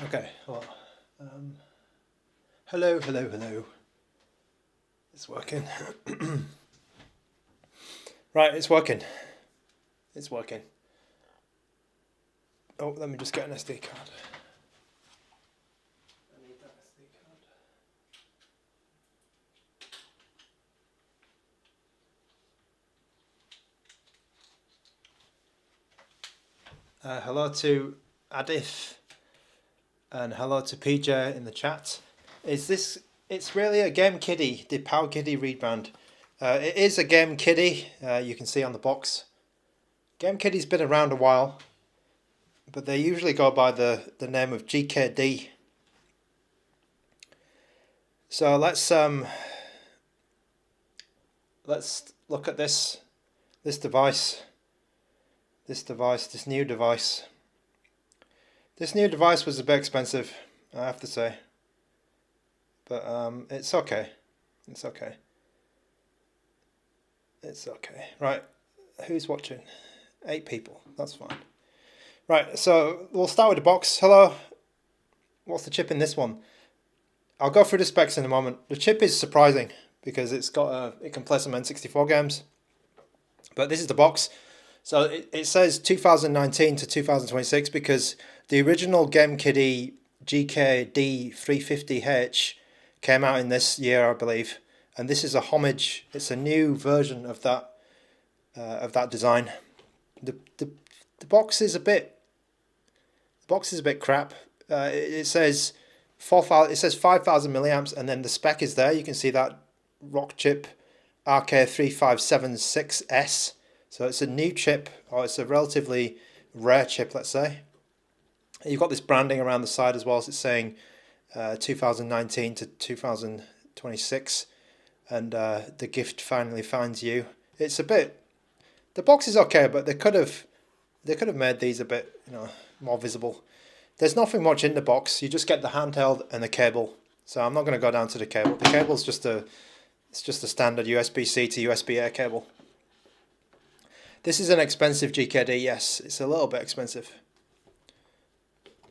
Okay, well, hello, hello, hello. It's working. Right, it's working. It's working. Oh, let me just get an SD card. I need that SD card. Hello to Adif and hello to PJ in the chat. It's really a Game Kiddy, the Power Kiddy rebrand. It is a Game Kiddy, you can see on the box. Game Kiddy's been around a while, but they usually go by the name of GKD. So let's look at this device. This new device. This new device was a bit expensive, I have to say. But it's okay. It's okay. It's okay. Right, who's watching? 8 people, that's fine. Right, so we'll start with the box. Hello. What's the chip in this one? I'll go through the specs in a moment. The chip is surprising because it can play some N64 games. But this is the box. So it says 2019 to 2026 because the original Game Kiddy GKD350H came out in this year, I believe, and this is a homage. It's a new version of that design. The box is a bit. The box is a bit crap. It says 4,000. It says 5,000 milliamps, and then the spec is there. You can see that rock chip RG3576S. So it's a new chip, or it's a relatively rare chip, let's say. You've got this branding around the side as well as it's saying 2019 to 2026, and the gift finally finds you. It's a bit. The box is okay, but they could have made these a bit, more visible. There's nothing much in the box. You just get the handheld and the cable. So I'm not going to go down to the cable. The cable's just a standard USB-C to USB-A cable. This is an expensive GKD, yes. It's a little bit expensive.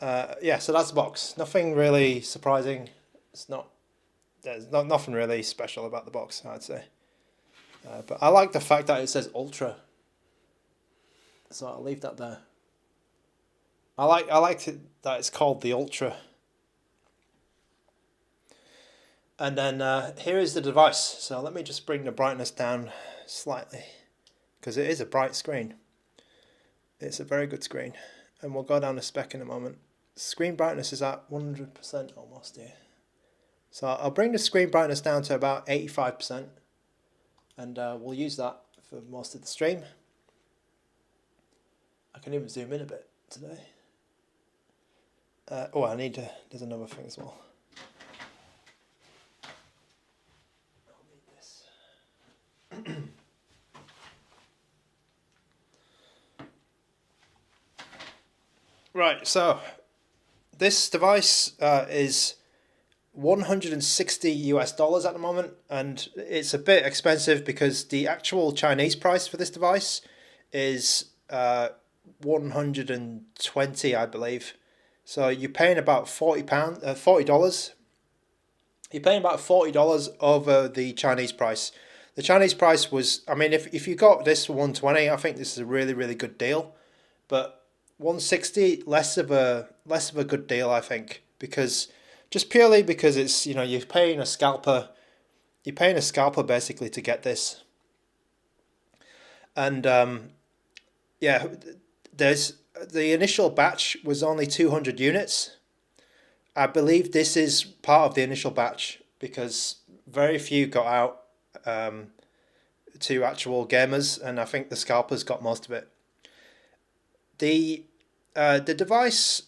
Yeah, so that's the box. Nothing really surprising. There's nothing really special about the box, I'd say. But I like the fact that it says Ultra. So I'll leave that there. I like that it's called the Ultra. And then here is the device. So let me just bring the brightness down slightly, because it is a bright screen. It's a very good screen. And we'll go down the spec in a moment. Screen brightness is at 100% almost here. So I'll bring the screen brightness down to about 85%. And we'll use that for most of the stream. I can even zoom in a bit today. There's another thing as well. I'll need this. Right, so this device is $160 at the moment, and it's a bit expensive because the actual Chinese price for this device is $120, I believe. So you're paying about $40. You're paying about $40 over the Chinese price. The Chinese price was, I mean, if you got this for $120, I think this is a really, really good deal. But $160, less of a good deal, I think, because just purely because it's, you're paying a scalper. You're paying a scalper basically to get this. And yeah, the initial batch was only 200 units. I believe this is part of the initial batch because very few got out to actual gamers, and I think the scalpers got most of it. The device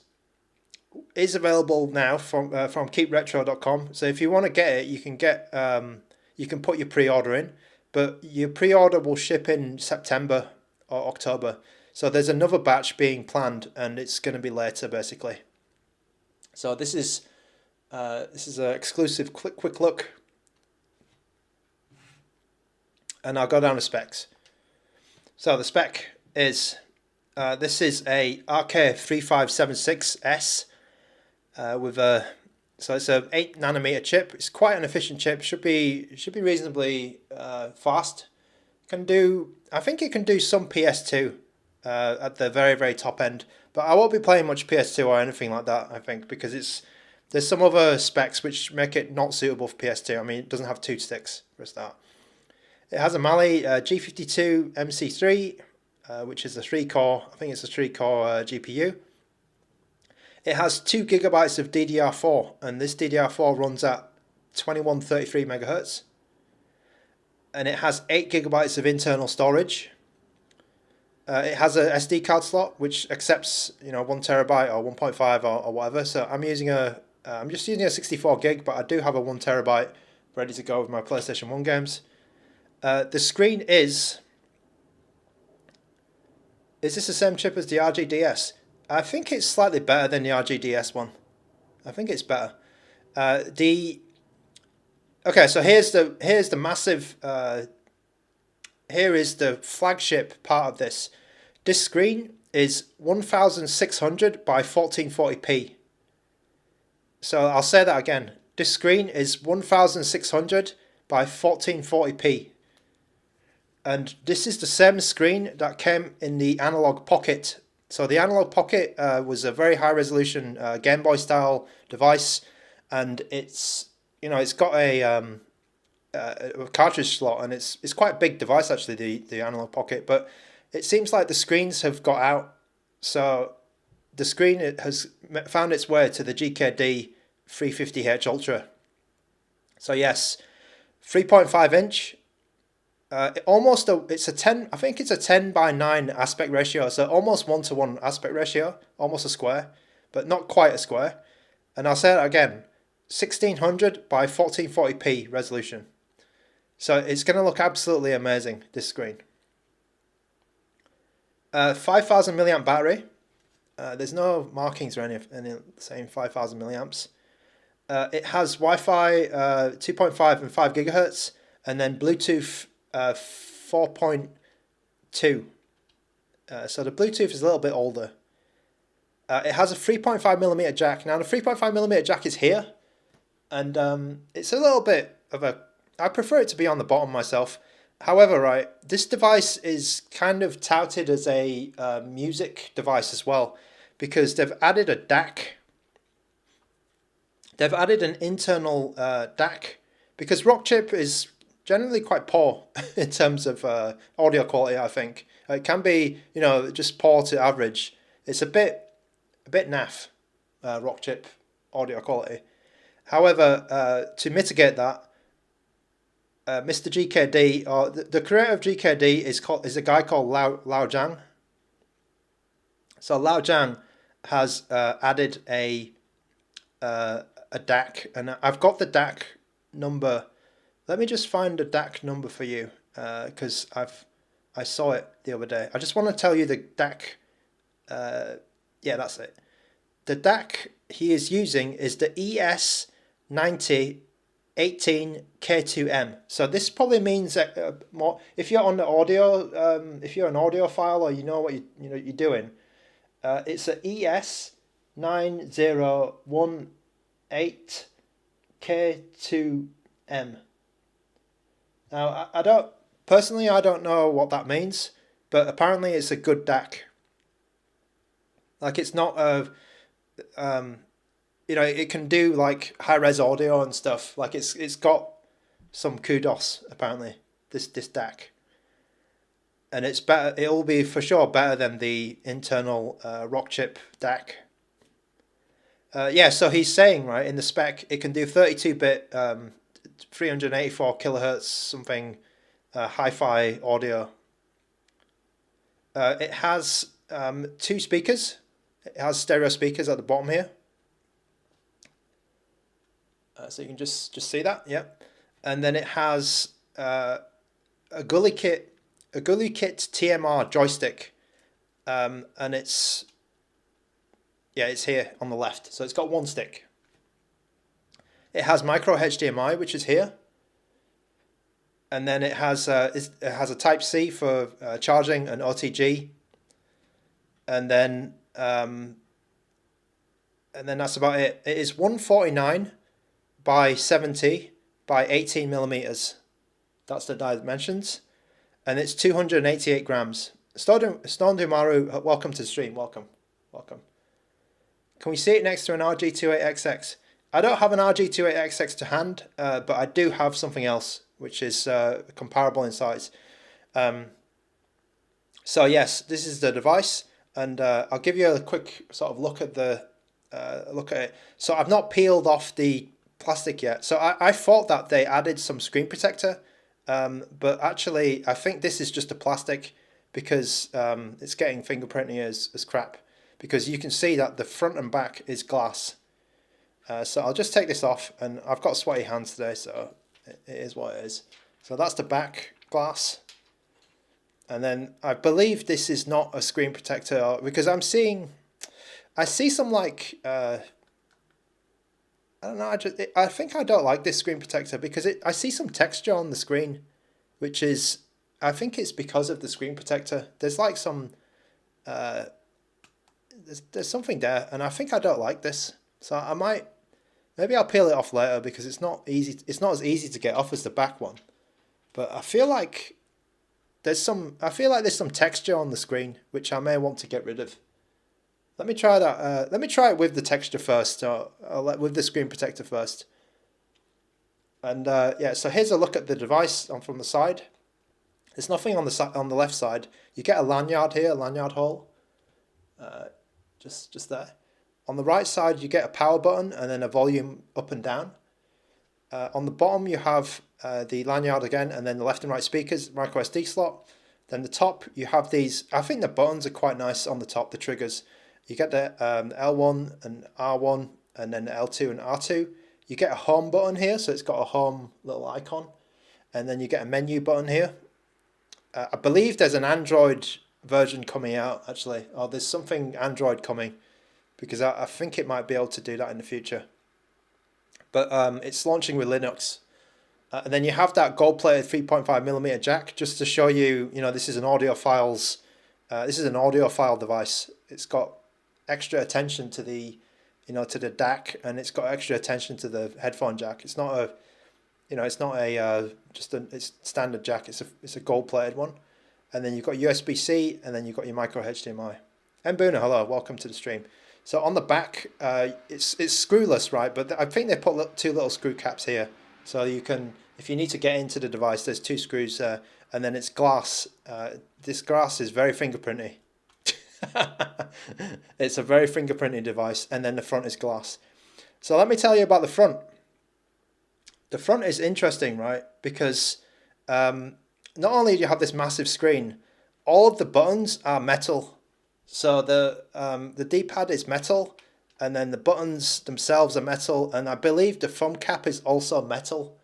is available now from keepretro.com. So if you want to get it, you can put your pre-order in, but your pre-order will ship in September or October. So there's another batch being planned, and it's going to be later basically. So this is an exclusive quick look, and I'll go down the specs. So the spec is this is a RK3576S. with a so it's a 8 nanometer chip. It's quite an efficient chip. Should be reasonably fast. I think it can do some PS2 at the very top end, but I won't be playing much PS2 or anything like that. I think because there's some other specs which make it not suitable for PS2. I mean, it doesn't have 2 sticks for a start. It has a Mali G52 MC3, which is a 3-core. I think it's a 3-core GPU. It has 2 gigabytes of DDR4, and this DDR4 runs at 2133 megahertz. And it has 8 gigabytes of internal storage. It has a SD card slot which accepts 1 terabyte or 1.5 or whatever. So I'm just using a 64 gig, but I do have a 1 terabyte ready to go with my PlayStation 1 games. The screen is this the same chip as the RGDS? I think it's slightly better than the RGDS one. I think it's better. Okay, so here's the massive. Here is the flagship part of this. This screen is 1600 by 1440p. So I'll say that again. This screen is 1600 by 1440p. And this is the same screen that came in the Analog Pocket. So the Analog Pocket was a very high resolution Game Boy style device, and it's got a cartridge slot, and it's quite a big device actually, the Analog Pocket. But it seems like the screens have got out, so the screen has found its way to the GKD350H Ultra. So yes, 3.5 inch. It's a 10. I think it's a 10 by 9 aspect ratio, so almost 1-to-1 aspect ratio, almost a square, but not quite a square. And I'll say that again, 1600 by 1440p resolution. So it's going to look absolutely amazing, this screen. 5000 milliamp battery. There's no markings or any saying 5000 milliamps. It has Wi-Fi 2.5 and 5 gigahertz, and then Bluetooth 4.2. So the Bluetooth is a little bit older. It has a 3.5mm jack. Now the 3.5mm jack is here, and it's a little bit of a. I prefer it to be on the bottom myself. However, right, this device is kind of touted as a music device as well, because they've added a DAC. They've added an internal DAC, because Rockchip is generally quite poor in terms of audio quality. I think it can be, just poor to average. It's a bit naff, Rockchip audio quality. However, to mitigate that, Mr. GKD, or the creator of GKD is a guy called Lao Zhang. So Lao Zhang has added a DAC, and I've got the DAC number. Let me just find the DAC number for you, because I saw it the other day. I just want to tell you the DAC. Yeah, that's it. The DAC he is using is the ES9018K2M. So this probably means that more if you're on the audio, if you're an audiophile, or you know what you're doing. It's a ES9018K2M. Now, I don't know what that means, but apparently it's a good DAC. Like, it's not a, it can do like high res audio and stuff. Like, it's got some kudos apparently. This DAC, and it's better. It'll be for sure better than the internal Rockchip DAC. Yeah, so he's saying, right, in the spec it can do 32-bit, 384 kilohertz something, hi-fi audio. It has 2 speakers. It has stereo speakers at the bottom here. So you can just see that, yeah. And then it has a Gully Kit TMR joystick, and it's here on the left. So it's got 1 stick. It has micro HDMI, which is here, and then it has a Type C for charging and OTG, and then and then that's about it. It is 149 by 70 by 18 millimeters. That's the dimensions, and it's 288 grams. Stormdumaru, welcome to the stream. Welcome. Can we see it next to an RG28XX? I don't have an RG28XX to hand, but I do have something else which is comparable in size. So yes, this is the device, and I'll give you a quick sort of look at it. So I've not peeled off the plastic yet. So I thought that they added some screen protector, but actually I think this is just a plastic because it's getting fingerprinty as crap, because you can see that the front and back is glass. So I'll just take this off, and I've got sweaty hands today, so it is what it is. So that's the back glass. And then I believe this is not a screen protector, because I see some like, I don't know, I think I don't like this screen protector because I see some texture on the screen, which is, I think it's because of the screen protector. There's like some, there's something there, and I think I don't like this. So maybe I'll peel it off later because it's not easy. It's not as easy to get off as the back one. But I feel like there's some texture on the screen which I may want to get rid of. Let me try that. Let me try it with the texture first, with the screen protector first. And yeah, so here's a look at the device from the side. There's nothing on the left side. You get a lanyard here, a lanyard hole, just there. On the right side, you get a power button and then a volume up and down. On the bottom, you have the lanyard again, and then the left and right speakers, micro SD slot. Then the top, you have these. I think the buttons are quite nice on the top, the triggers. You get the L1 and R1, and then the L2 and R2. You get a home button here, so it's got a home little icon. And then you get a menu button here. I believe there's an Android version coming out, actually. Or there's something Android coming, because I think it might be able to do that in the future. But it's launching with Linux. And then you have that gold-plated 3.5mm jack, just to show you, this is an audiophile device. It's got extra attention to the, to the DAC, and it's got extra attention to the headphone jack. It's not a, it's standard jack. It's a gold-plated one. And then you've got USB-C, and then you've got your micro HDMI. Mbuna, hello, welcome to the stream. So on the back, it's screwless, right? But I think they put two little screw caps here, so you can, if you need to get into the device, there's two screws there, and then it's glass. This glass is very fingerprinty. It's a very fingerprinty device, and then the front is glass. So let me tell you about the front. The front is interesting, right? Because not only do you have this massive screen, all of the buttons are metal. So the D-pad is metal, and then the buttons themselves are metal, and I believe the thumb cap is also metal.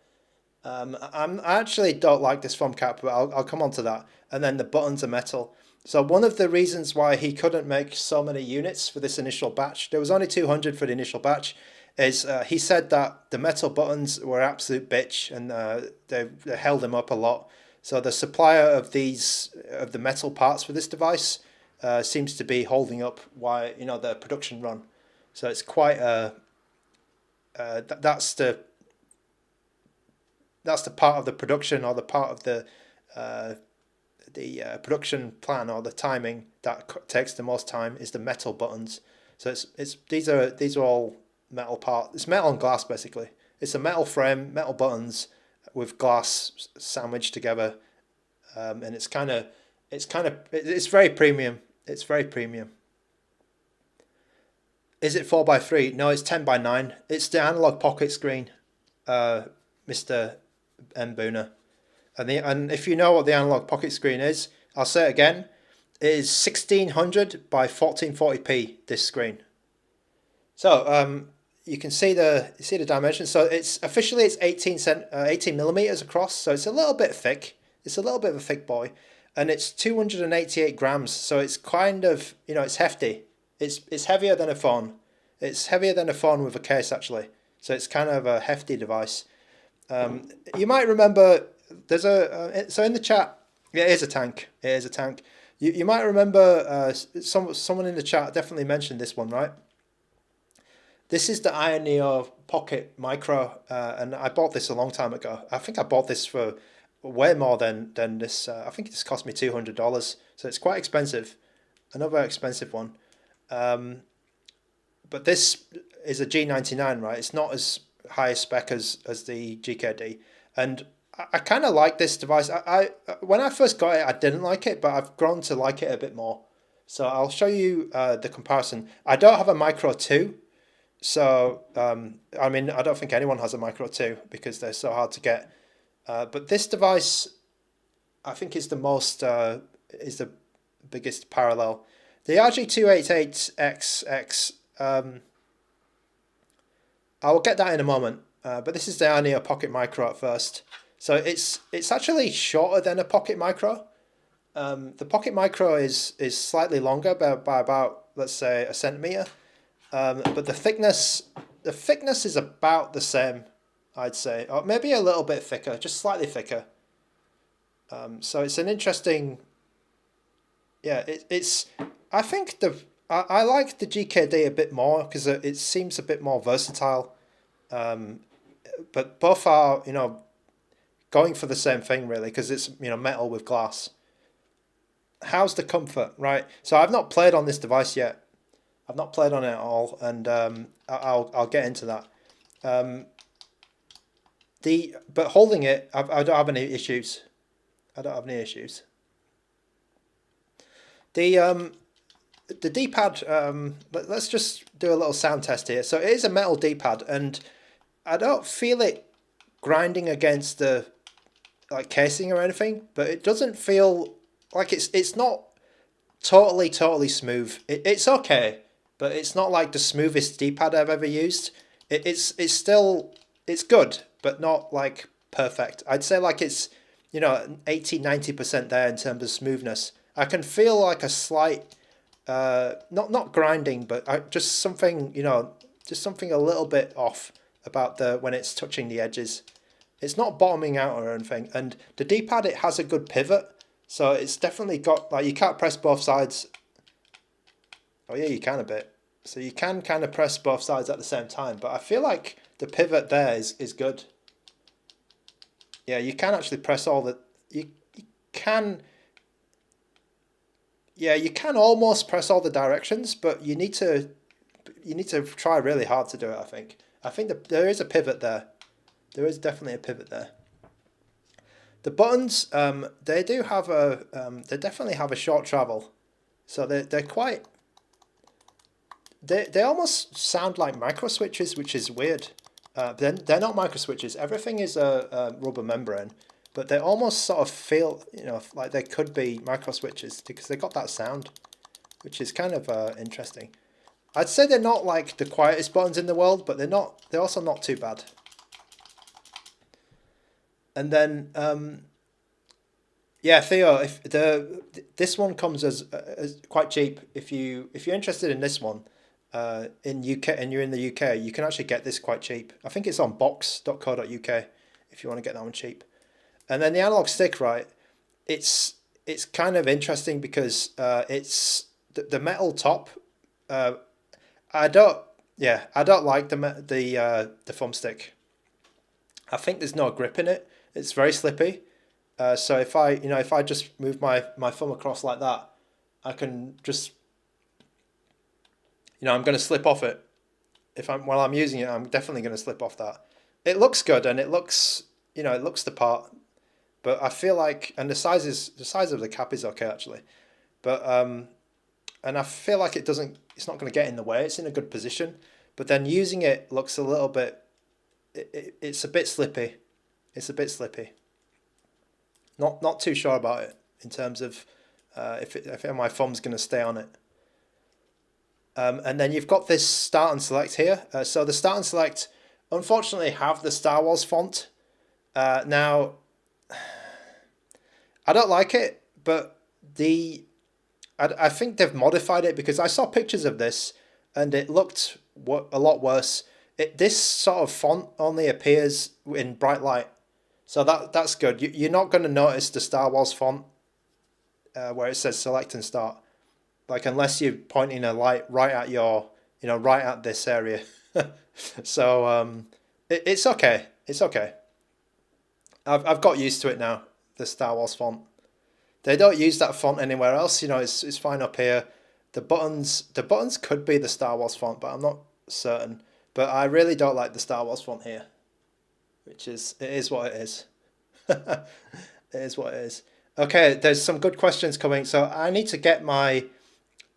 I actually don't like this thumb cap, but I'll come on to that. And then the buttons are metal. So one of the reasons why he couldn't make so many units for this initial batch, there was only 200 for the initial batch, is he said that the metal buttons were absolute bitch, and they held him up a lot. So the supplier of the metal parts for this device seems to be holding up why the production run. So it's quite that's the part of the production, or the part of the production plan, or the timing that takes the most time, is the metal buttons. So these are all metal part. It's metal and glass basically. It's a metal frame, metal buttons with glass sandwiched together, and it's very premium. It's very premium. Is it 4x3? No, it's 10x9. It's the analog pocket screen, Mr. Mbuna. And if you know what the analog pocket screen is, I'll say it again. It is 1600 by 1440p, this screen. So you can see the dimensions. So it's 18 millimeters across. So it's a little bit thick. It's a little bit of a thick boy. And it's 288 grams, so it's kind of, it's hefty. It's heavier than a phone. It's heavier than a phone with a case, actually. So it's kind of a hefty device. You might remember, there's so in the chat, it is a tank. It is a tank. You might remember, someone in the chat definitely mentioned this one, right? This is the AYANEO Pocket Micro, and I bought this a long time ago. I think I bought this for way more than this. I think this cost me $200, so it's quite expensive. Another expensive one. But this is a G99, right? It's not as high spec as the GKD, and I kind of like this device. I when I first got it, I didn't like it, but I've grown to like it a bit more. So I'll show you the comparison. I don't have a Micro 2, so I mean, I don't think anyone has a Micro 2 because they're so hard to get. But this device, I think, is the biggest parallel. The RG28XX, I will get that in a moment. But this is the AYANEO Pocket Micro at first. So it's actually shorter than a Pocket Micro. The Pocket Micro is slightly longer by about, let's say, a centimeter. But the thickness is about the same, I'd say, or maybe a little bit thicker, just slightly thicker. So it's an interesting. Yeah, it's. I think I like the GKD a bit more because it seems a bit more versatile. But both are, going for the same thing really, because it's, metal with glass. How's the comfort, right? So I've not played on this device yet. I've not played on it at all, and I'll get into that. But holding it, I don't have any issues. I don't have any issues. The D-pad, let's just do a little sound test here. So it is a metal D-pad, and I don't feel it grinding against the casing or anything, but it doesn't feel like it's not totally smooth. It's okay, but it's not like the smoothest D-pad I've ever used. It's good, but not like perfect. I'd say like it's 80-90% there in terms of smoothness. I can feel like a slight not grinding, but just something just something a little bit off about when it's touching the edges. It's not bottoming out or anything, and the D-pad, it has a good pivot, so it's definitely got, you can't press both sides. Oh yeah, you can a bit. So you can kind of press both sides at the same time, but I feel like the pivot there is good. Yeah, you can actually press all the, you can almost press all the directions, but you need to try really hard to do it, I think. I think there is a pivot there. There is definitely a pivot there. The buttons, they do have they definitely have a short travel, so they're quite. They almost sound like micro switches, which is weird. They're not micro switches. Everything is a rubber membrane, but they almost sort of feel, like they could be micro switches because they got that sound, which is kind of interesting. I'd say they're not like the quietest buttons in the world, but they're also not too bad. And then, yeah, Theo, if this one comes as quite cheap. If you're interested in this one, in UK and you're in the UK, you can actually get this quite cheap. I think it's on box.co.uk if you want to get that one cheap. And then the analog stick, right? It's kind of interesting because it's the metal top. I don't like the thumbstick. I think there's no grip in it. It's very slippy. So if I just move my thumb across like that, I can just, I'm going to slip off it. While I'm using it, I'm definitely going to slip off that. It looks good and it looks the part, but I feel like, and the size of the cap is okay actually, but and I feel like it's not going to get in the way. It's in a good position, but then using it looks a little bit. It's a bit slippy. It's a bit slippy. Not too sure about it in terms of if my thumb's going to stay on it. And then you've got this Start and Select here. So the Start and Select, unfortunately, have the Star Wars font. Now, I don't like it, but I think they've modified it because I saw pictures of this and it looked a lot worse. This sort of font only appears in bright light, so that's good. You're not going to notice the Star Wars font where it says Select and Start, unless you're pointing a light right at right at this area. So it's okay. It's okay. I've got used to it now. The Star Wars font. They don't use that font anywhere else. You know, it's fine up here. The buttons could be the Star Wars font, but I'm not certain. But I really don't like the Star Wars font here, it is what it is. It is what it is. Okay, there's some good questions coming. So I need to get my,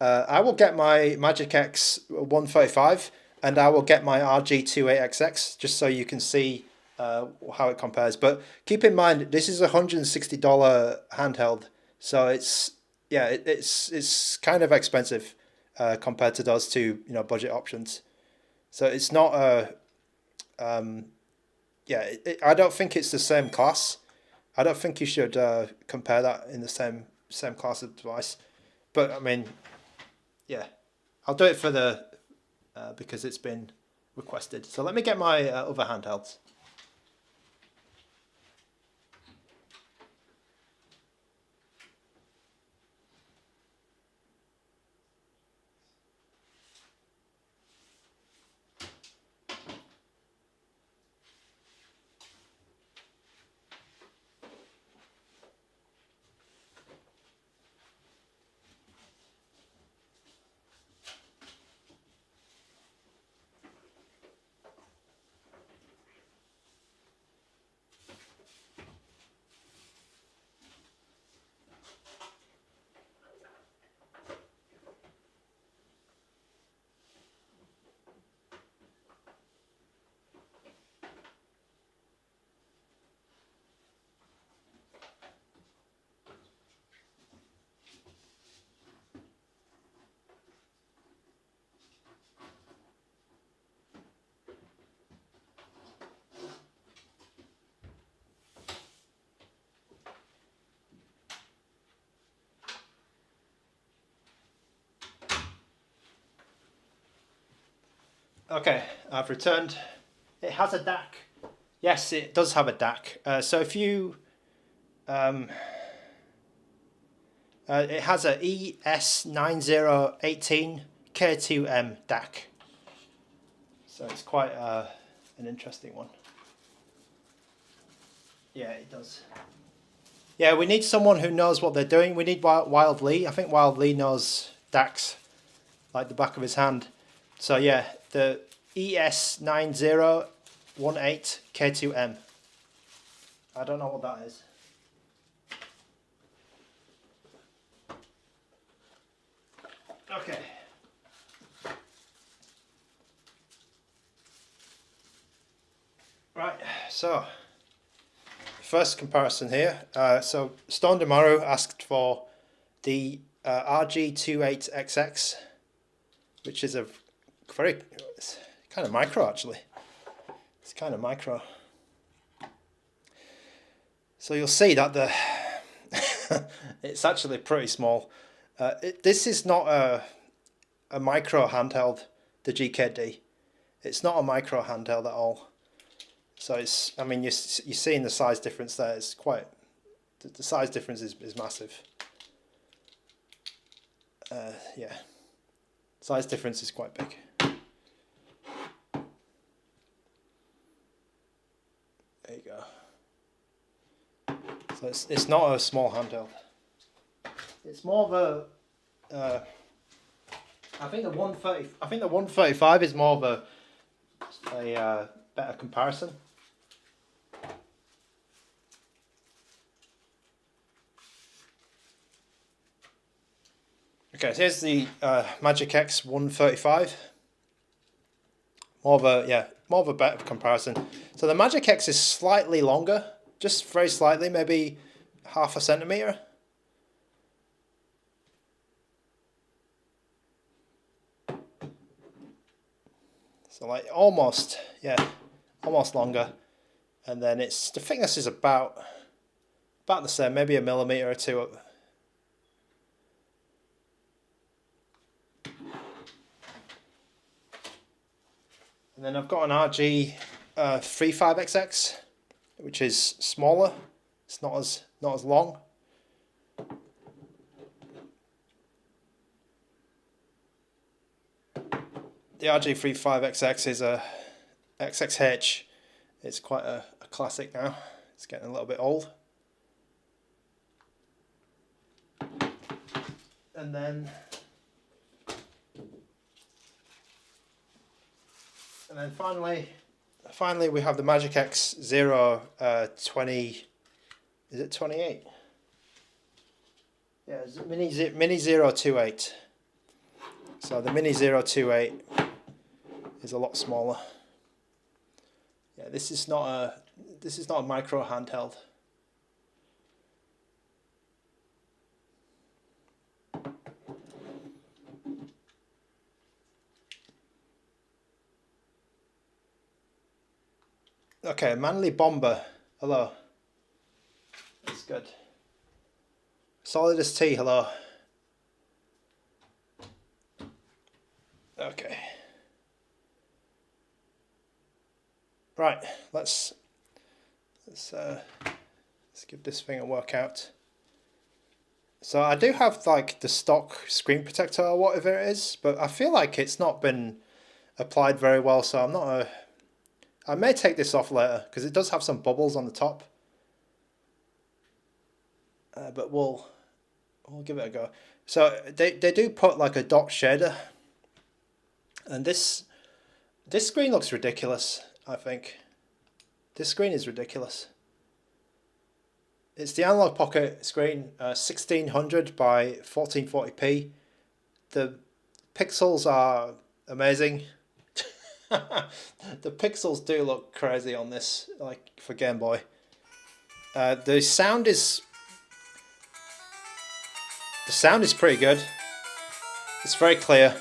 I will get my MagicX 135 and I will get my RG28XX just so you can see how it compares. But keep in mind, this is a $160 handheld. So it's, yeah, it's kind of expensive compared to those two, you know, budget options. So it's not a, yeah, I don't think it's the same class. I don't think you should compare that in the same class of device. But I mean, yeah, I'll do it for the because it's been requested. So let me get my other handhelds. Okay, I've returned. It has a DAC. Yes, it does have a DAC. So if you, it has a ES9018K2M DAC. So it's quite an interesting one. Yeah, it does. Yeah, we need someone who knows what they're doing. We need Wild Lee. I think Wild Lee knows DACs like the back of his hand. So yeah, the ES9018K2M. I don't know what that is. Okay. Right, so first comparison here. So Stone Demaru asked for the RG28XX, which is a very, it's kind of micro actually. It's kind of micro. So you'll see that the it's actually pretty small. This is not a micro handheld, the GKD. It's not a micro handheld at all. So it's, I mean, you're seeing the size difference there. It's quite, the size difference is massive. Yeah, size difference is quite big. There you go. So it's not a small handheld. It's more of a. I think the 130. I think the 135 is more of a better comparison. Okay, so here's the MagicX 135. More of a better comparison. So the MagicX is slightly longer, just very slightly, maybe half a centimeter. So like almost, yeah, almost longer. And then the thickness is about the same, maybe a millimeter or two up. And then I've got an RG35XX, which is smaller. It's not as long. the RG35XX is a XXH. It's quite a classic now. It's getting a little bit old. And then finally we have the MagicX 20, is it 28? Yeah, it's Mini 028. So the Mini 028 is a lot smaller. Yeah, this is not a micro handheld. Okay, Manly Bomber. Hello. That's good. Solid as T. Hello. Okay. Right. Let's give this thing a workout. So I do have like the stock screen protector or whatever it is, but I feel like it's not been applied very well. So I'm not I may take this off later because it does have some bubbles on the top. But we'll give it a go. So they do put like a dot shader, and this screen looks ridiculous. I think this screen is ridiculous. It's the Analog Pocket screen, 1600 by 1440p. The pixels are amazing. The pixels do look crazy on this, like for Game Boy. The sound is pretty good. It's very clear.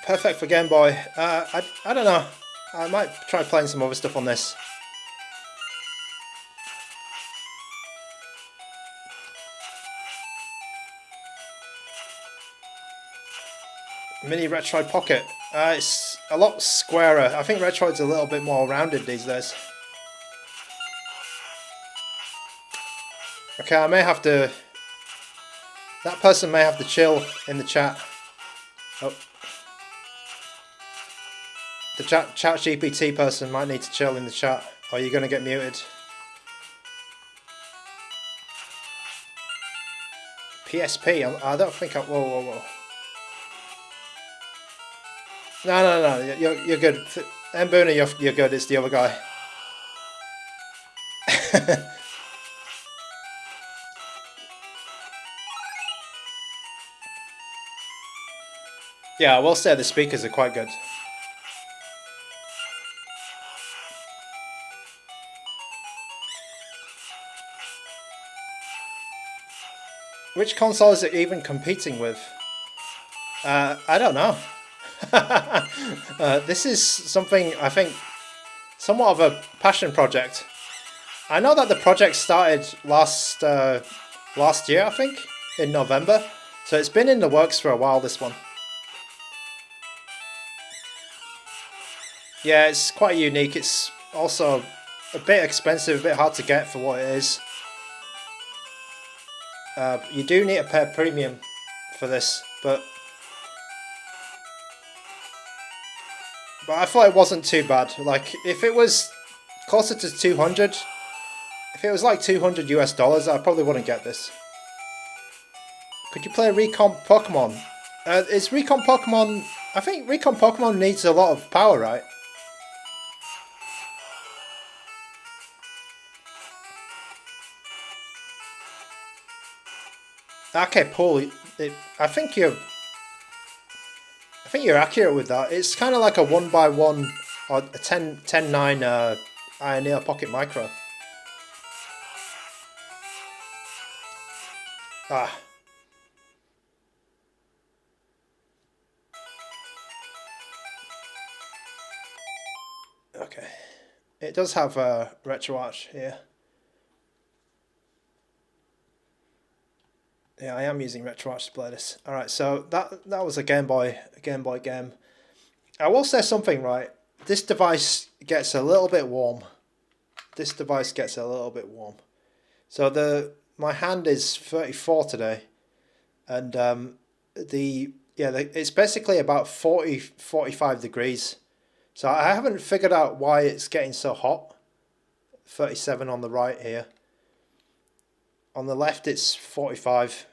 Perfect for Game Boy. I don't know. I might try playing some other stuff on this. Mini Retroid Pocket. It's a lot squarer. I think Retroid's a little bit more rounded these days. Okay, I may have to... That person may have to chill in the chat. Oh. The chat GPT person might need to chill in the chat, or you're going to get muted. PSP? I don't think I... Whoa. No, you're good. ANBERNIC, you're good, it's the other guy. Yeah, I will say the speakers are quite good. Which console is it even competing with? I don't know. This is something I think somewhat of a passion project. I know that the project started last year, I think, in November. So it's been in the works for a while, this one. Yeah, it's quite unique. It's also a bit expensive, a bit hard to get for what it is. You do need to pay premium for this, but I thought it wasn't too bad. Like, if it was closer to 200, if it was like $200 US, I probably wouldn't get this. Could you play Recon Pokemon? Is Recon Pokemon... I think Recon Pokemon needs a lot of power, right? Okay, Paul. I think you're accurate with that. It's kind of like a 1x1 or a 10:9 AYANEO Pocket Micro. Ah. Okay. It does have a RetroArch here. Yeah, I am using RetroArch to play this. Alright, so that was a Game Boy game. I will say something, right? This device gets a little bit warm. So my hand is 34 today, and it's basically about 45 degrees. So I haven't figured out why it's getting so hot. 37 on the right here. On the left it's 45,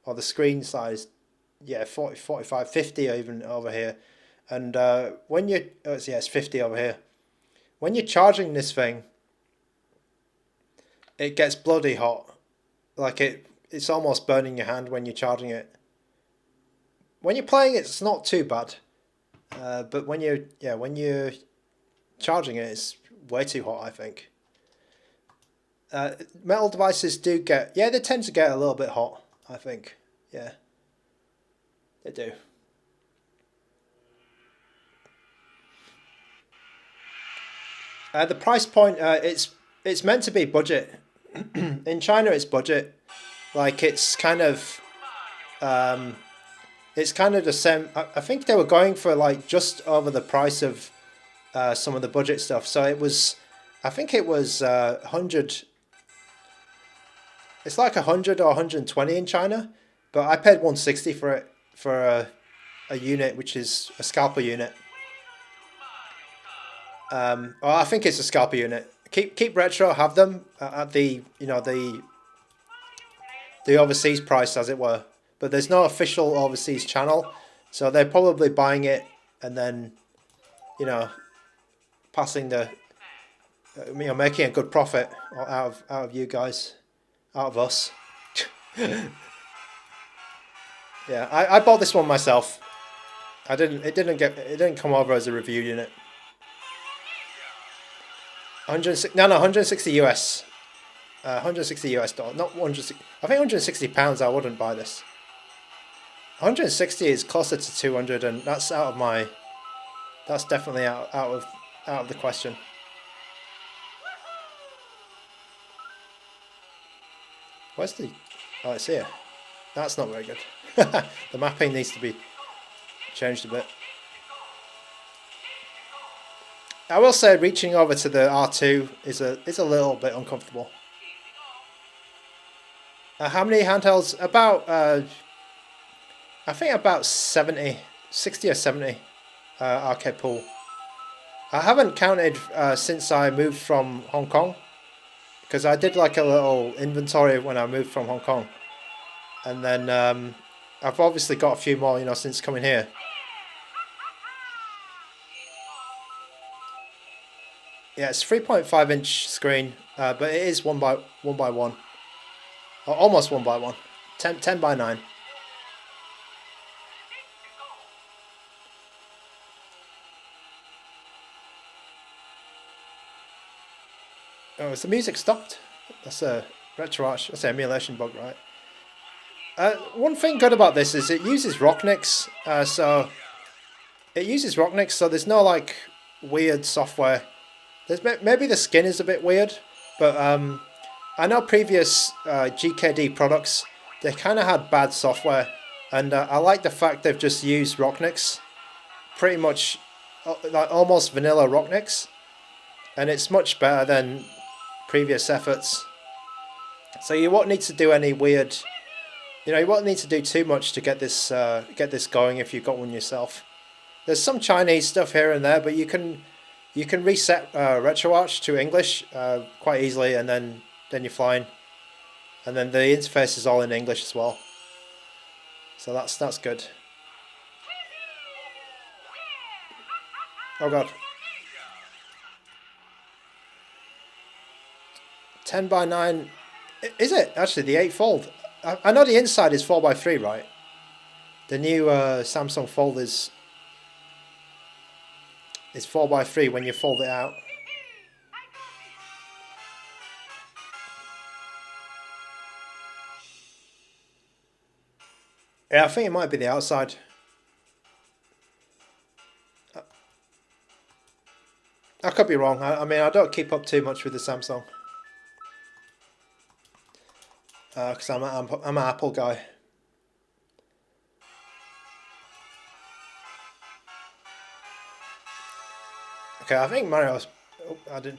or the screen size, 40, 45, 50 even over here. And when you, it's 50 over here. When you're charging this thing, it gets bloody hot. Like it's almost burning your hand when you're charging it. When you're playing it, it's not too bad. But when you're charging it, it's way too hot, I think. Metal devices do get, they tend to get a little bit hot, I think. Yeah, they do. The price point, it's meant to be budget. In China, it's budget. Like it's kind of the same. I think they were going for like just over the price of some of the budget stuff. So it was, I think it was 100. It's like 100 or 120 in China, but I paid 160 for it, for a unit, which is a scalper unit. Well, I think it's a scalper unit. Keep Retro have them at the the overseas price, as it were, but there's no official overseas channel, so they're probably buying it and then passing the making a good profit out of you guys, out of us. Yeah, I bought this one myself. It didn't come over as a review unit. 160 US. 160 US dollars, not 160. I think 160 pounds. I wouldn't buy this. 160 is closer to 200, and that's out of my. That's definitely out of the question. Where's the? Oh, it's here. That's not very good. The mapping needs to be changed a bit. I will say reaching over to the R2 is a little bit uncomfortable. How many handhelds? About I think about 60 or 70 arcade pool. I haven't counted since I moved from Hong Kong, because I did like a little inventory when I moved from Hong Kong, and then I've obviously got a few more since coming here. Yeah, it's 3.5-inch screen, but it is 1 by 1, or almost 1 by 1, 10 by 9. Oh, is the music stopped? That's a Retroid, that's an emulation bug, right? One thing good about this is it uses Rocknix, so there's no like weird software. Maybe the skin is a bit weird, but I know previous GKD products, they kind of had bad software, and I like the fact they've just used Rocknix, pretty much like almost vanilla Rocknix, and it's much better than previous efforts. So you won't need to do any weird, you won't need to do too much to get this going if you've got one yourself. There's some Chinese stuff here and there, but you can reset RetroArch to English quite easily, and then you're fine. And then the interface is all in English as well, so that's good. Oh god. 10 by 9, is it actually the 8-fold? I know the inside is 4x3, right? The new Samsung Fold is 4x3 when you fold it out. Yeah, I think it might be the outside. I could be wrong. I mean, I don't keep up too much with the Samsung, because I'm an Apple guy. Okay, I think Mario's. Oh, I didn't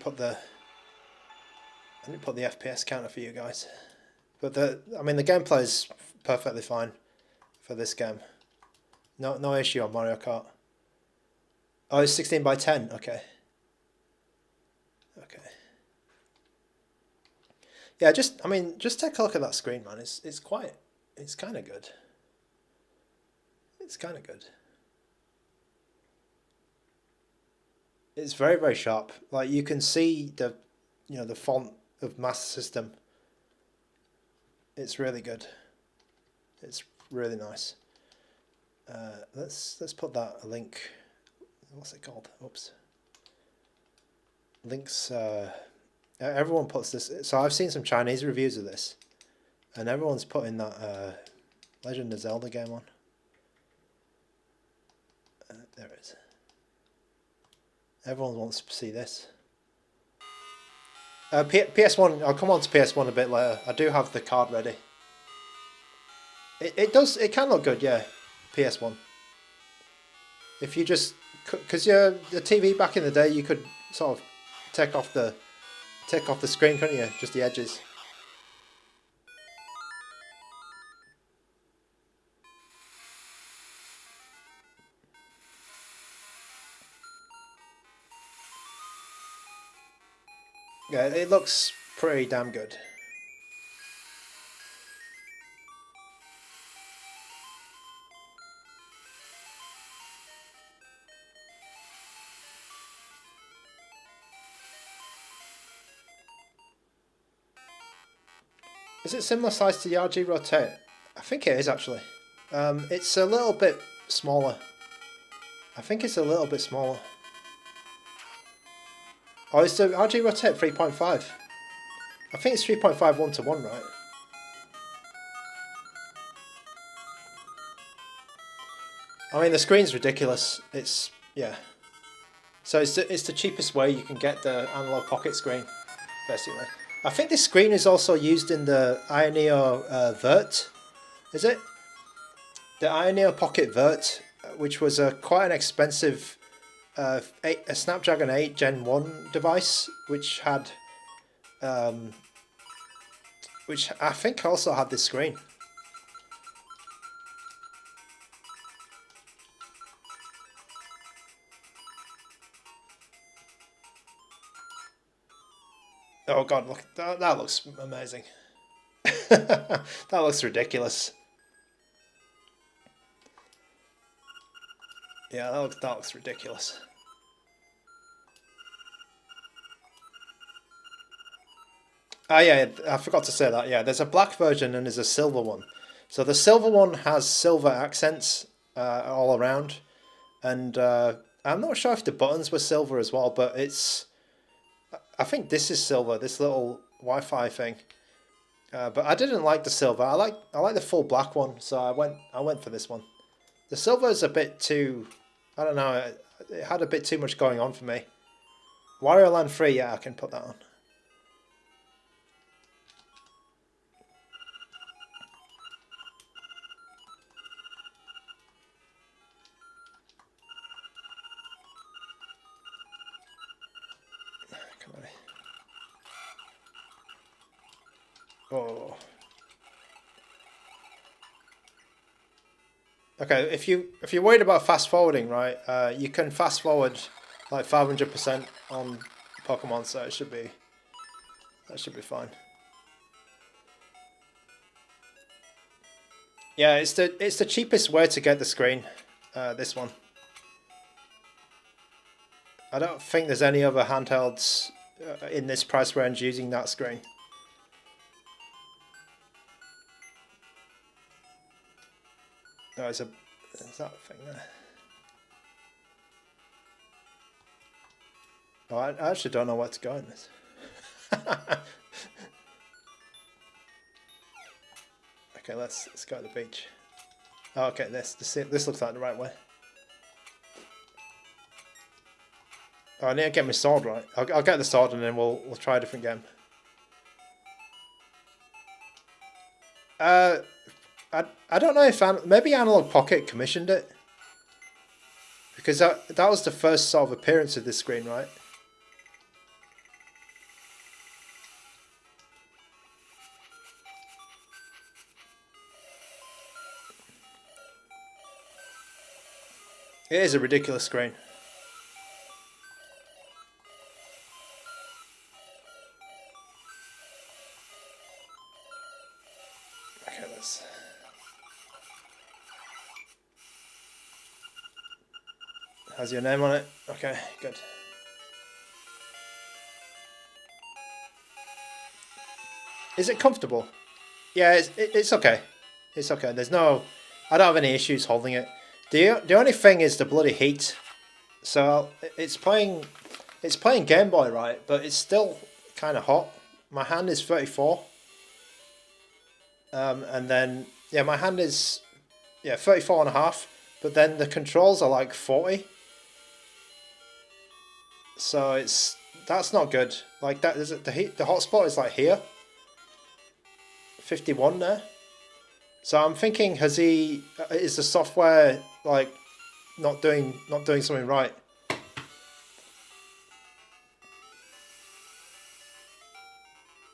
didn't put the FPS counter for you guys. But I mean the gameplay is perfectly fine for this game. No issue on Mario Kart. Oh, it's 16 by 10. Okay. Okay. Yeah, just take a look at that screen, man. It's kind of good. It's kind of good. It's very, very sharp. Like you can see the font of Master System. It's really good. It's really nice. Let's put that a link. What's it called? Oops. Links. Everyone puts this. So I've seen some Chinese reviews of this, and everyone's putting that Legend of Zelda game on. There it is. Everyone wants to see this. PS1. I'll come on to PS1 a bit later. I do have the card ready. It can look good, yeah. PS1. If you just, because the TV back in the day, you could sort of take off the screen, couldn't you? Just the edges. Yeah, it looks pretty damn good. Is it similar size to the RG Rotate? I think it is actually. It's a little bit smaller. I think it's a little bit smaller. Oh, it's the RG Rotate 3.5. I think it's 3.5 1-to-1, right? I mean, the screen's ridiculous. It's, yeah. So it's the cheapest way you can get the analog pocket screen, basically. I think this screen is also used in the AYANEO Vert, is it? The AYANEO Pocket Vert, which was quite an expensive a Snapdragon 8 Gen 1 device, which had, which I think also had this screen. Oh god, look, that looks amazing. That looks ridiculous. Yeah, that looks ridiculous. Ah yeah, I forgot to say that. Yeah, there's a black version and there's a silver one. So the silver one has silver accents all around, and I'm not sure if the buttons were silver as well, but I think this is silver, this little Wi-Fi thing. But I didn't like the silver. I like the full black one, so I went for this one. The silver is a bit too, I don't know, it had a bit too much going on for me. Wario Land 3, yeah, I can put that on. Come on. Oh. Okay, if you're worried about fast forwarding, right? You can fast forward like 500% on Pokemon, so that should be fine. Yeah, it's the cheapest way to get the screen. This one. I don't think there's any other handhelds in this price range using that screen. No, there's that thing there. Oh, I actually don't know where to go in this. Okay, let's go to the beach. Oh, okay, this looks like the right way. Oh, I need to get my sword right. I'll get the sword and then we'll try a different game. I don't know if maybe Analog Pocket commissioned it, because that was the first sort of appearance of this screen, right? It is a ridiculous screen. Okay, let's... Has your name on it? Okay, good. Is it comfortable? Yeah, it's okay. It's okay. There's no... I don't have any issues holding it. The only thing is the bloody heat. So it's playing Game Boy, right? But it's still kind of hot. My hand is 34. And then, yeah, my hand is 34 and a half. But then the controls are like 40. So that's not good. Like that, the hotspot is like here. 51 there. So I'm thinking, is the software like not doing something right?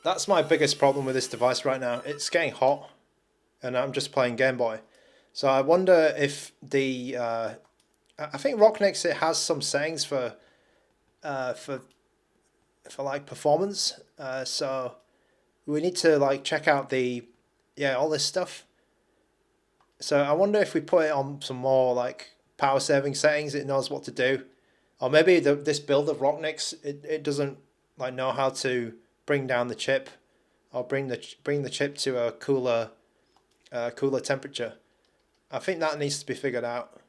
That's my biggest problem with this device right now. It's getting hot, and I'm just playing Game Boy. So I wonder if the I think Rocknix, it has some settings for like performance. So we need to like check out all this stuff. So I wonder if we put it on some more like power saving settings, it knows what to do. Or maybe this build of Rocknix, it doesn't like know how to bring down the chip, or bring the chip to a cooler temperature. I think that needs to be figured out.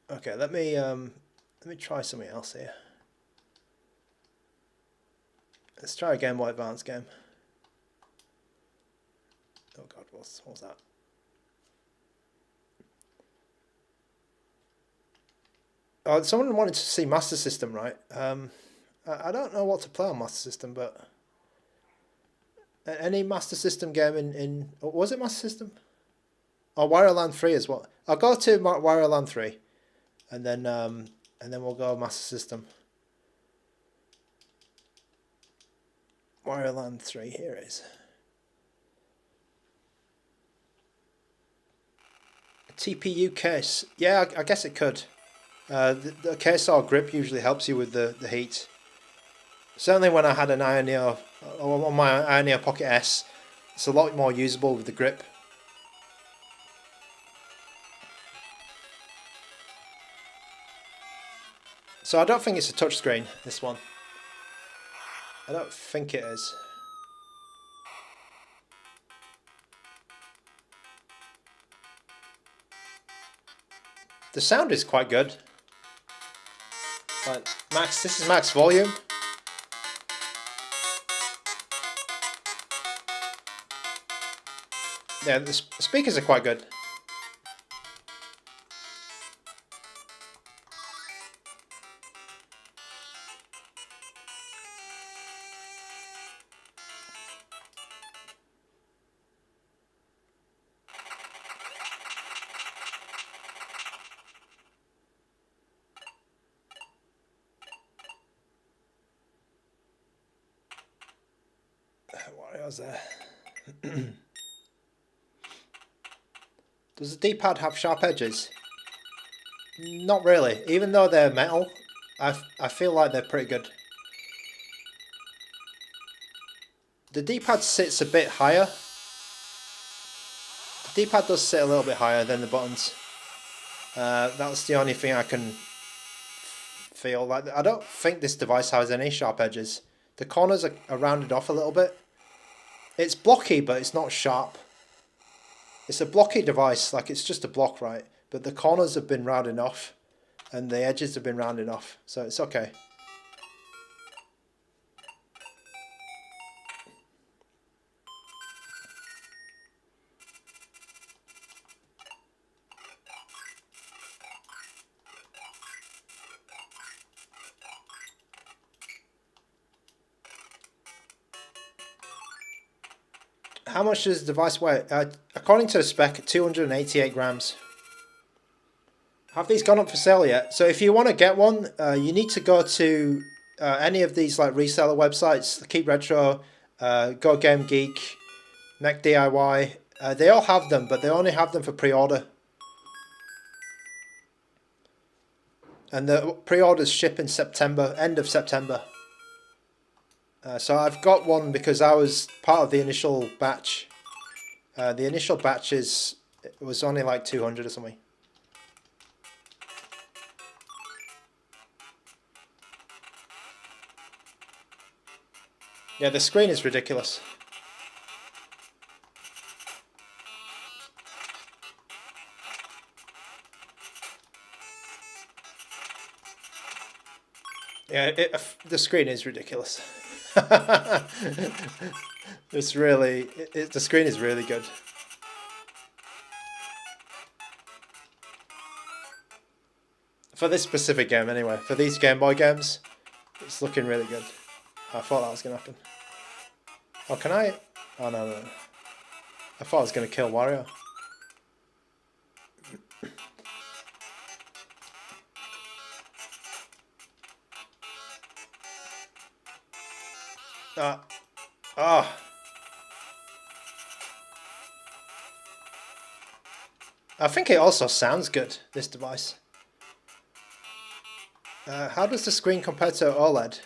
Okay, let me try something else here. Let's try a Game Boy Advance game. Oh god, what was that? Oh, someone wanted to see Master System, right? I don't know what to play on Master System, but any Master System game in was it Master System? Oh, Wario Land 3 as well. I'll go to Wario Land 3, and then we'll go Master System. Wario Land 3, here it is. TPU case. Yeah, I guess it could. The case or grip usually helps you with the heat. Certainly when I had an AYANEO, on my AYANEO Pocket S, it's a lot more usable with the grip. So I don't think it's a touchscreen, this one. I don't think it is. The sound is quite good. Like this is max volume. Yeah, the speakers are quite good. What was there? Does the D-pad have sharp edges? Not really. Even though they're metal, I feel like they're pretty good. The D-pad sits a bit higher. The D-pad does sit a little bit higher than the buttons. That's the only thing I can feel. Like, I don't think this device has any sharp edges. The corners are rounded off a little bit. It's blocky, but it's not sharp. It's a blocky device, like it's just a block, right? But the corners have been rounded off, and the edges have been rounded off, so it's okay. How much does the device weigh? According to the spec, 288 grams. Have these gone up for sale yet? So if you want to get one, you need to go to any of these like reseller websites, Keep Retro, Go Game Geek, Mech DIY. They all have them, but they only have them for pre-order. and the pre-orders ship in September, end of September. So I've got one because I was part of the initial batch. The initial batch was only like 200 or something. Yeah, the screen is ridiculous. Yeah, the screen is ridiculous. It's really, the screen is really good. For this specific game anyway, for these Game Boy games, it's looking really good. I thought that was going to happen. Oh, can I? Oh, no. I thought I was going to kill Wario. I think it also sounds good, this device. How does the screen compare to OLED?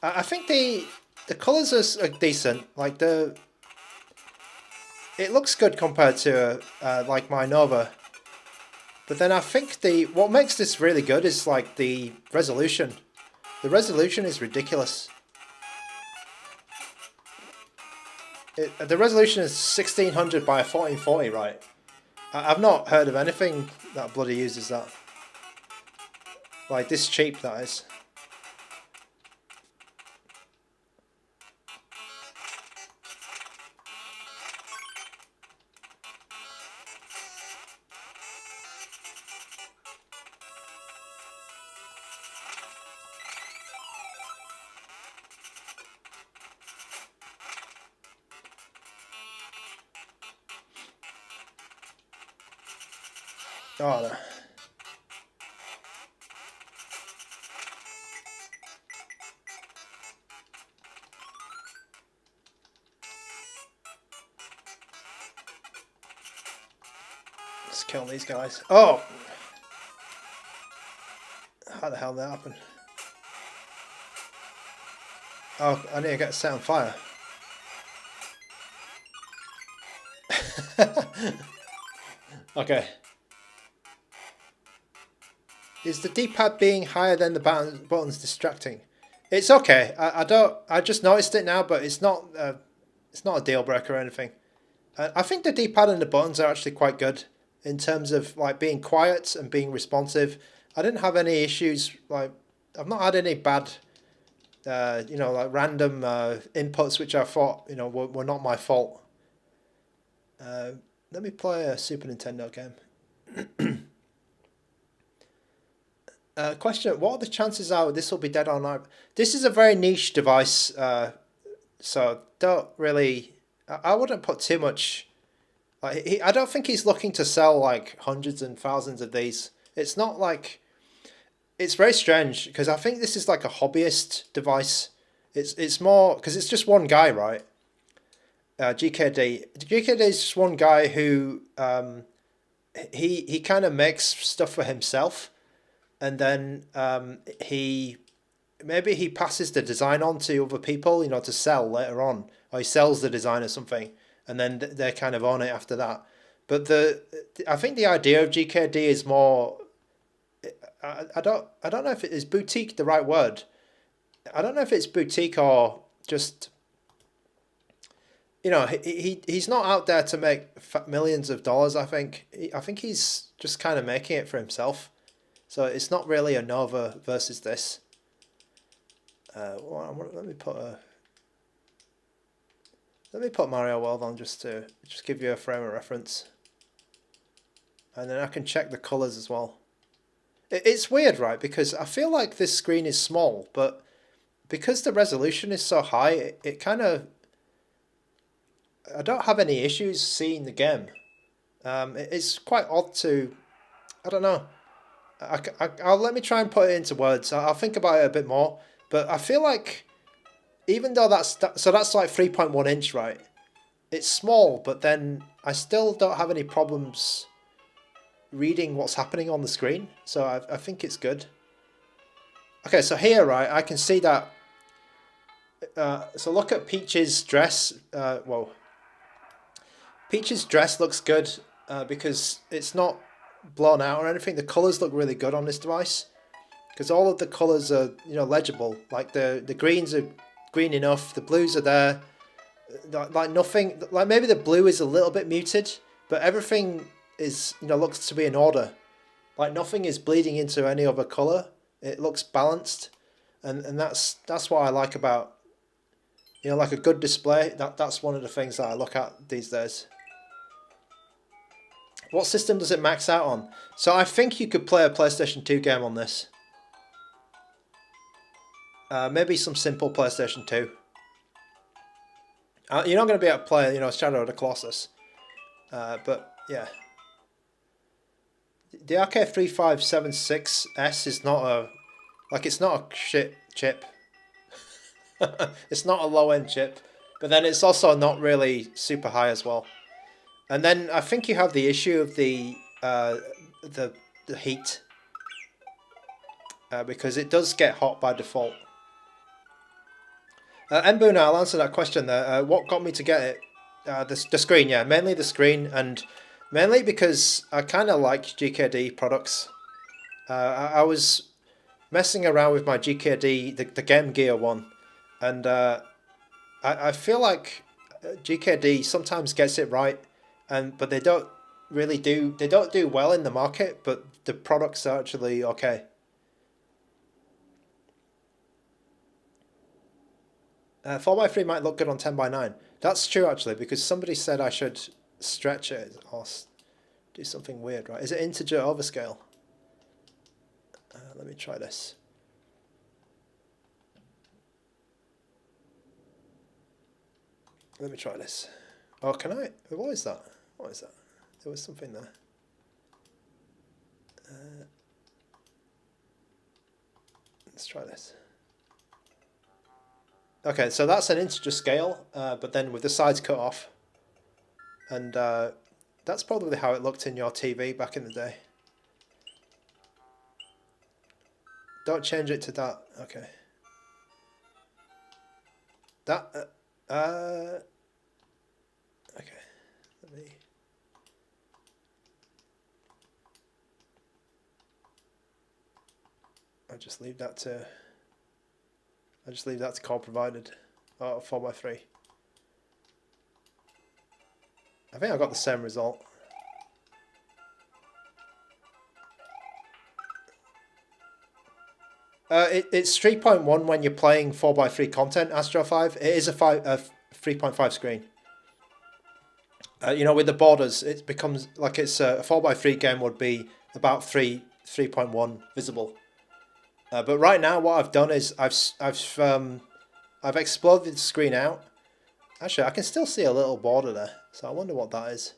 I think the colours are decent. Like it looks good compared to like my Nova. But then I think what makes this really good is like the resolution. The resolution is ridiculous. The resolution is 1600 by 1440, right? I've not heard of anything that bloody uses that. Like this cheap, that is. Oh, no. Let's kill these guys. Oh! How the hell did that happen? Oh, I need to get set on fire. Okay. Is the D-pad being higher than the buttons distracting? It's okay. I just noticed it now, but it's not a deal breaker or anything. I think the D-pad and the buttons are actually quite good in terms of like being quiet and being responsive. I didn't have any issues. Like I've not had any bad, you know, like random inputs which I thought, you know, were not my fault. Let me play a Super Nintendo game. Question, what are the chances are this will be dead or not? This is a very niche device, so don't really, I wouldn't put too much, like, I don't think he's looking to sell like hundreds and thousands of these. It's not like, it's very strange, because I think this is like a hobbyist device. It's more, because it's just one guy, right? GKD is just one guy who, he kind of makes stuff for himself. And then maybe he passes the design on to other people, you know, to sell later on, or he sells the design or something, and then they kind of own it after that. But I think the idea of GKD is more. I don't know if it is boutique the right word. I don't know if it's boutique or just. You know, he's not out there to make millions of dollars. I think he's just kind of making it for himself. So it's not really a Nova versus this. Let me put Mario World on just to give you a frame of reference, and then I can check the colors as well. It's weird, right? Because I feel like this screen is small, but because the resolution is so high, it kind of. I don't have any issues seeing the game. It's quite odd to. I don't know. I'll let me try and put it into words. I'll think about it a bit more. But I feel like, even though that's like 3.1 inch, right? It's small, but then I still don't have any problems reading what's happening on the screen, so I think it's good. Okay, so here, right, I can see that. So look at Peach's dress. Whoa. Peach's dress looks good because it's not blown out or anything. The colours look really good on this device because all of the colours are, you know, legible. Like the greens are green enough, the blues are there. Like nothing, like maybe the blue is a little bit muted, but everything is, you know, looks to be in order. Like nothing is bleeding into any other colour. It looks balanced, and that's what I like about, you know, like a good display. That's one of the things that I look at these days. What system does it max out on? So I think you could play a PlayStation 2 game on this. Maybe some simple PlayStation 2. You're not going to be able to play, you know, Shadow of the Colossus. But yeah. The RK3576S is not a, like, it's not a shit chip. It's not a low-end chip. But then it's also not really super high as well. And then I think you have the issue of the heat. Because it does get hot by default. Mbuna, I'll answer that question there. What got me to get it? The screen, yeah. Mainly the screen, and mainly because I kind of like GKD products. I was messing around with my GKD, the Game Gear one, and I feel like GKD sometimes gets it right, but they don't really do. They don't do well in the market, but the products are actually okay. 4x3 might look good on 10x9. That's true actually, because somebody said I should stretch it or do something weird, right? Is it integer overscale? Let me try this. Let me try this. Oh, can I? What is that? What is that? There was something there. Let's try this. Okay, so that's an integer scale, but then with the sides cut off. And that's probably how it looked in your TV back in the day. Don't change it to that. Okay. That. Okay. Let me. I'll just leave that to. I just leave that to call provided. Oh, 4x3. I think I got the same result. It's 3.1 when you're playing 4x3 content, Astro 5. It is a 3.5 screen. You know, with the borders, it becomes like it's a 4x3 game would be about 3.1 visible. But right now, what I've done is I've exploded the screen out. Actually, I can still see a little border there, so I wonder what that is.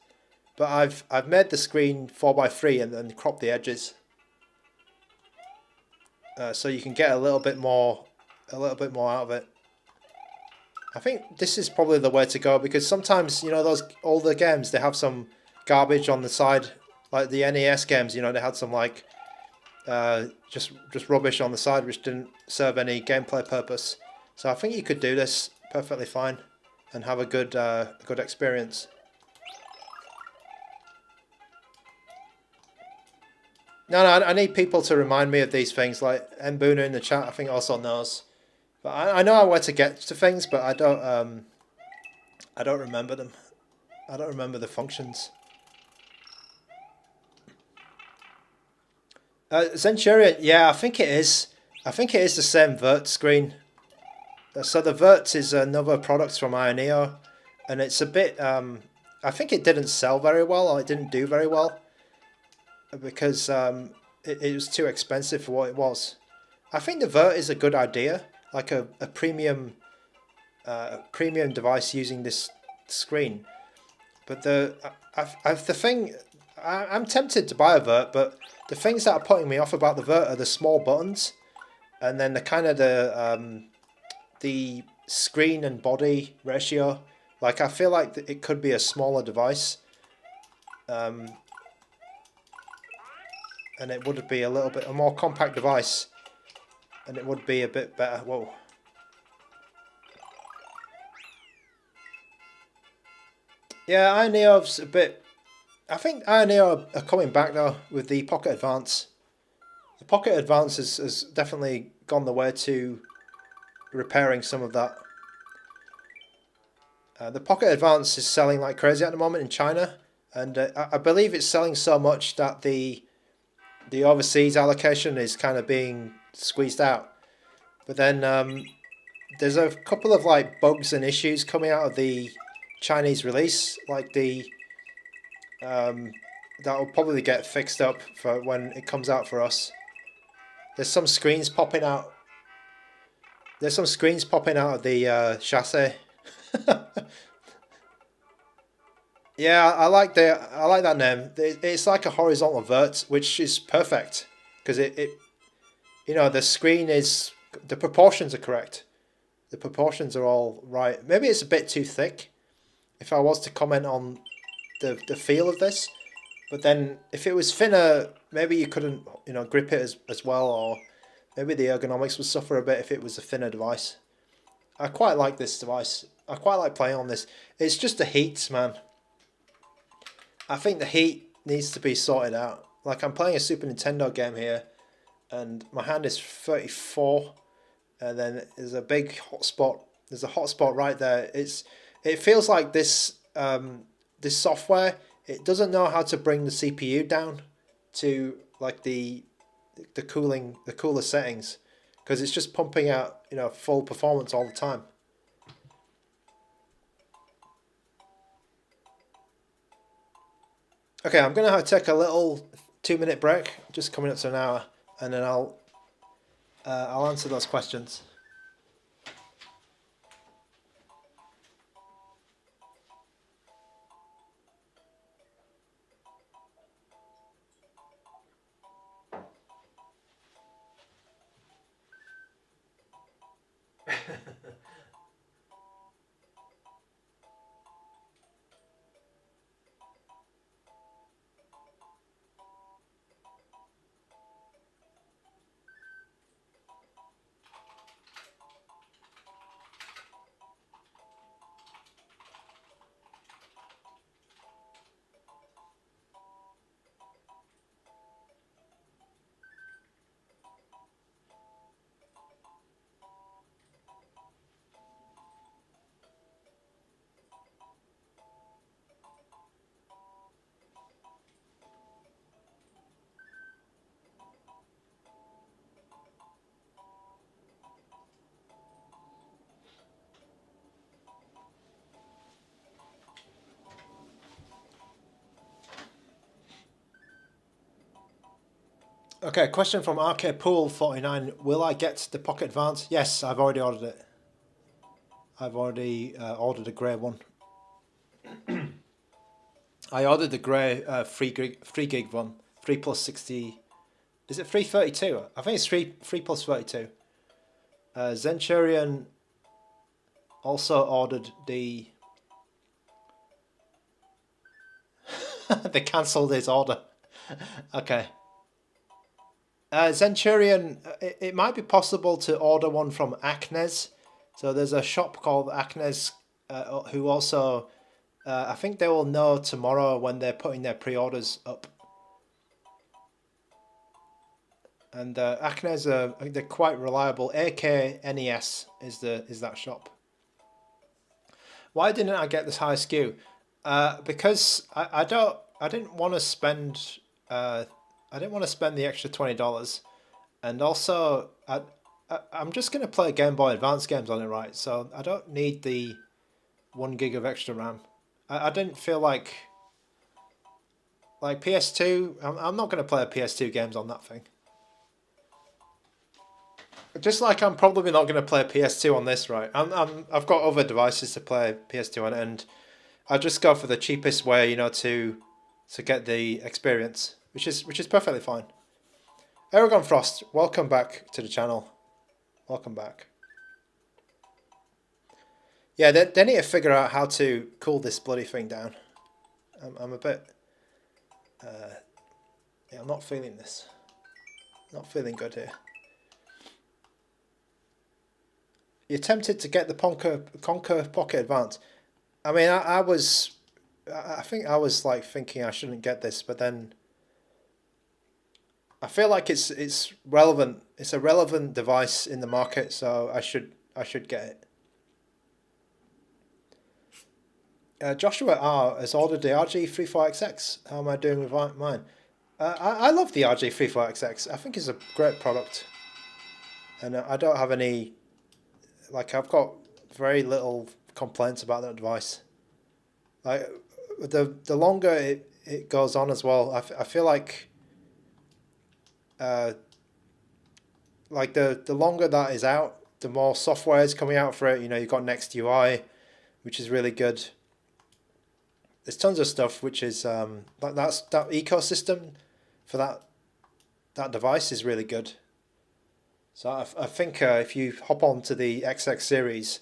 But I've made the screen 4x3 and then cropped the edges, so you can get a little bit more out of it. I think this is probably the way to go, because sometimes, you know, those older games, they have some garbage on the side, like the NES games. You know, they had some like. Just rubbish on the side which didn't serve any gameplay purpose. So I think you could do this perfectly fine and have a good experience. No, I need people to remind me of these things, like Mbuna in the chat I think also knows. But I know where to get to things, but I don't remember them. I don't remember the functions. Centurion, yeah, I think it is. I think it is the same Vert screen. So the Vert is another product from AYANEO, and it's a bit. I think it didn't sell very well, or it didn't do very well, because it was too expensive for what it was. I think the Vert is a good idea, like a premium device using this screen. But I'm tempted to buy a Vert, but the things that are putting me off about the Vert are the small buttons, and then the kind of the screen and body ratio. Like, I feel like it could be a smaller device. and it would be a little bit a more compact device, and it would be a bit better. Whoa. Yeah, AYANEO's a bit. I think AYANEO are coming back though with the Pocket Advance. The Pocket Advance has definitely gone the way to repairing some of that. The Pocket Advance is selling like crazy at the moment in China, and I believe it's selling so much that the overseas allocation is kind of being squeezed out. But then there's a couple of like bugs and issues coming out of the Chinese release, like the that'll probably get fixed up for when it comes out for us. There's some screens popping out. There's some screens popping out of the chassis. Yeah, I like that name. It's like a horizontal vert, which is perfect because it you know, the screen is, the proportions are correct. The proportions are all right. Maybe it's a bit too thick. If I was to comment on the feel of this, but then if it was thinner, maybe you couldn't, you know, grip it as well, or maybe the ergonomics would suffer a bit if it was a thinner device. I quite like this device. I quite like playing on this. It's just the heat, man. I think the heat needs to be sorted out. Like, I'm playing a Super Nintendo game here, and my hand is 34, and then there's a big hotspot. There's a hotspot right there. It feels like this this software, it doesn't know how to bring the CPU down to like the cooler settings, because it's just pumping out, you know, full performance all the time. Okay, I'm gonna have to take a little 2-minute break, just coming up to an hour, and then I'll answer those questions. Okay, question from RKPool49. Will I get the Pocket Advance? Yes, I've already ordered it. I've already ordered a grey one. I ordered the grey 3 gig one, 3 plus 60. Is it 332? I think it's 3 plus 32. Zenturion also ordered the. They cancelled his order. Okay. Zenturion, it might be possible to order one from Acnes. So there's a shop called Acnes who also, I think they will know tomorrow when they're putting their pre-orders up. And Acnes, they're quite reliable. AKNES is that shop. Why didn't I get this high SKU? Because I didn't want to spend the extra $20, and also I'm just going to play Game Boy Advance games on it, right? So I don't need the 1 gig of extra RAM. I didn't feel like PS2. I'm not going to play PS2 games on that thing. Just like I'm probably not going to play PS2 on this, right? I've got other devices to play PS2 on, and I just go for the cheapest way, you know, to get the experience, which is perfectly fine. Aragon Frost, welcome back to the channel. Welcome back. Yeah, they need to figure out how to cool this bloody thing down. I'm a bit. Yeah, I'm not feeling this. Not feeling good here. You're tempted to get the Conquer Pocket Advance. I mean, I think I was like thinking I shouldn't get this, but then I feel like it's relevant. It's a relevant device in the market, so I should get it. Joshua R has ordered the RG35XX. How am I doing with mine? I love the RG35XX. I think it's a great product, and I don't have any. Like, I've got very little complaints about that device. Like, the longer it goes on as well, I feel like the longer that is out, the more software is coming out for it. You know, you've got Next UI, which is really good. There's tons of stuff which is that ecosystem for that device is really good. So I think if you hop on to the XX series,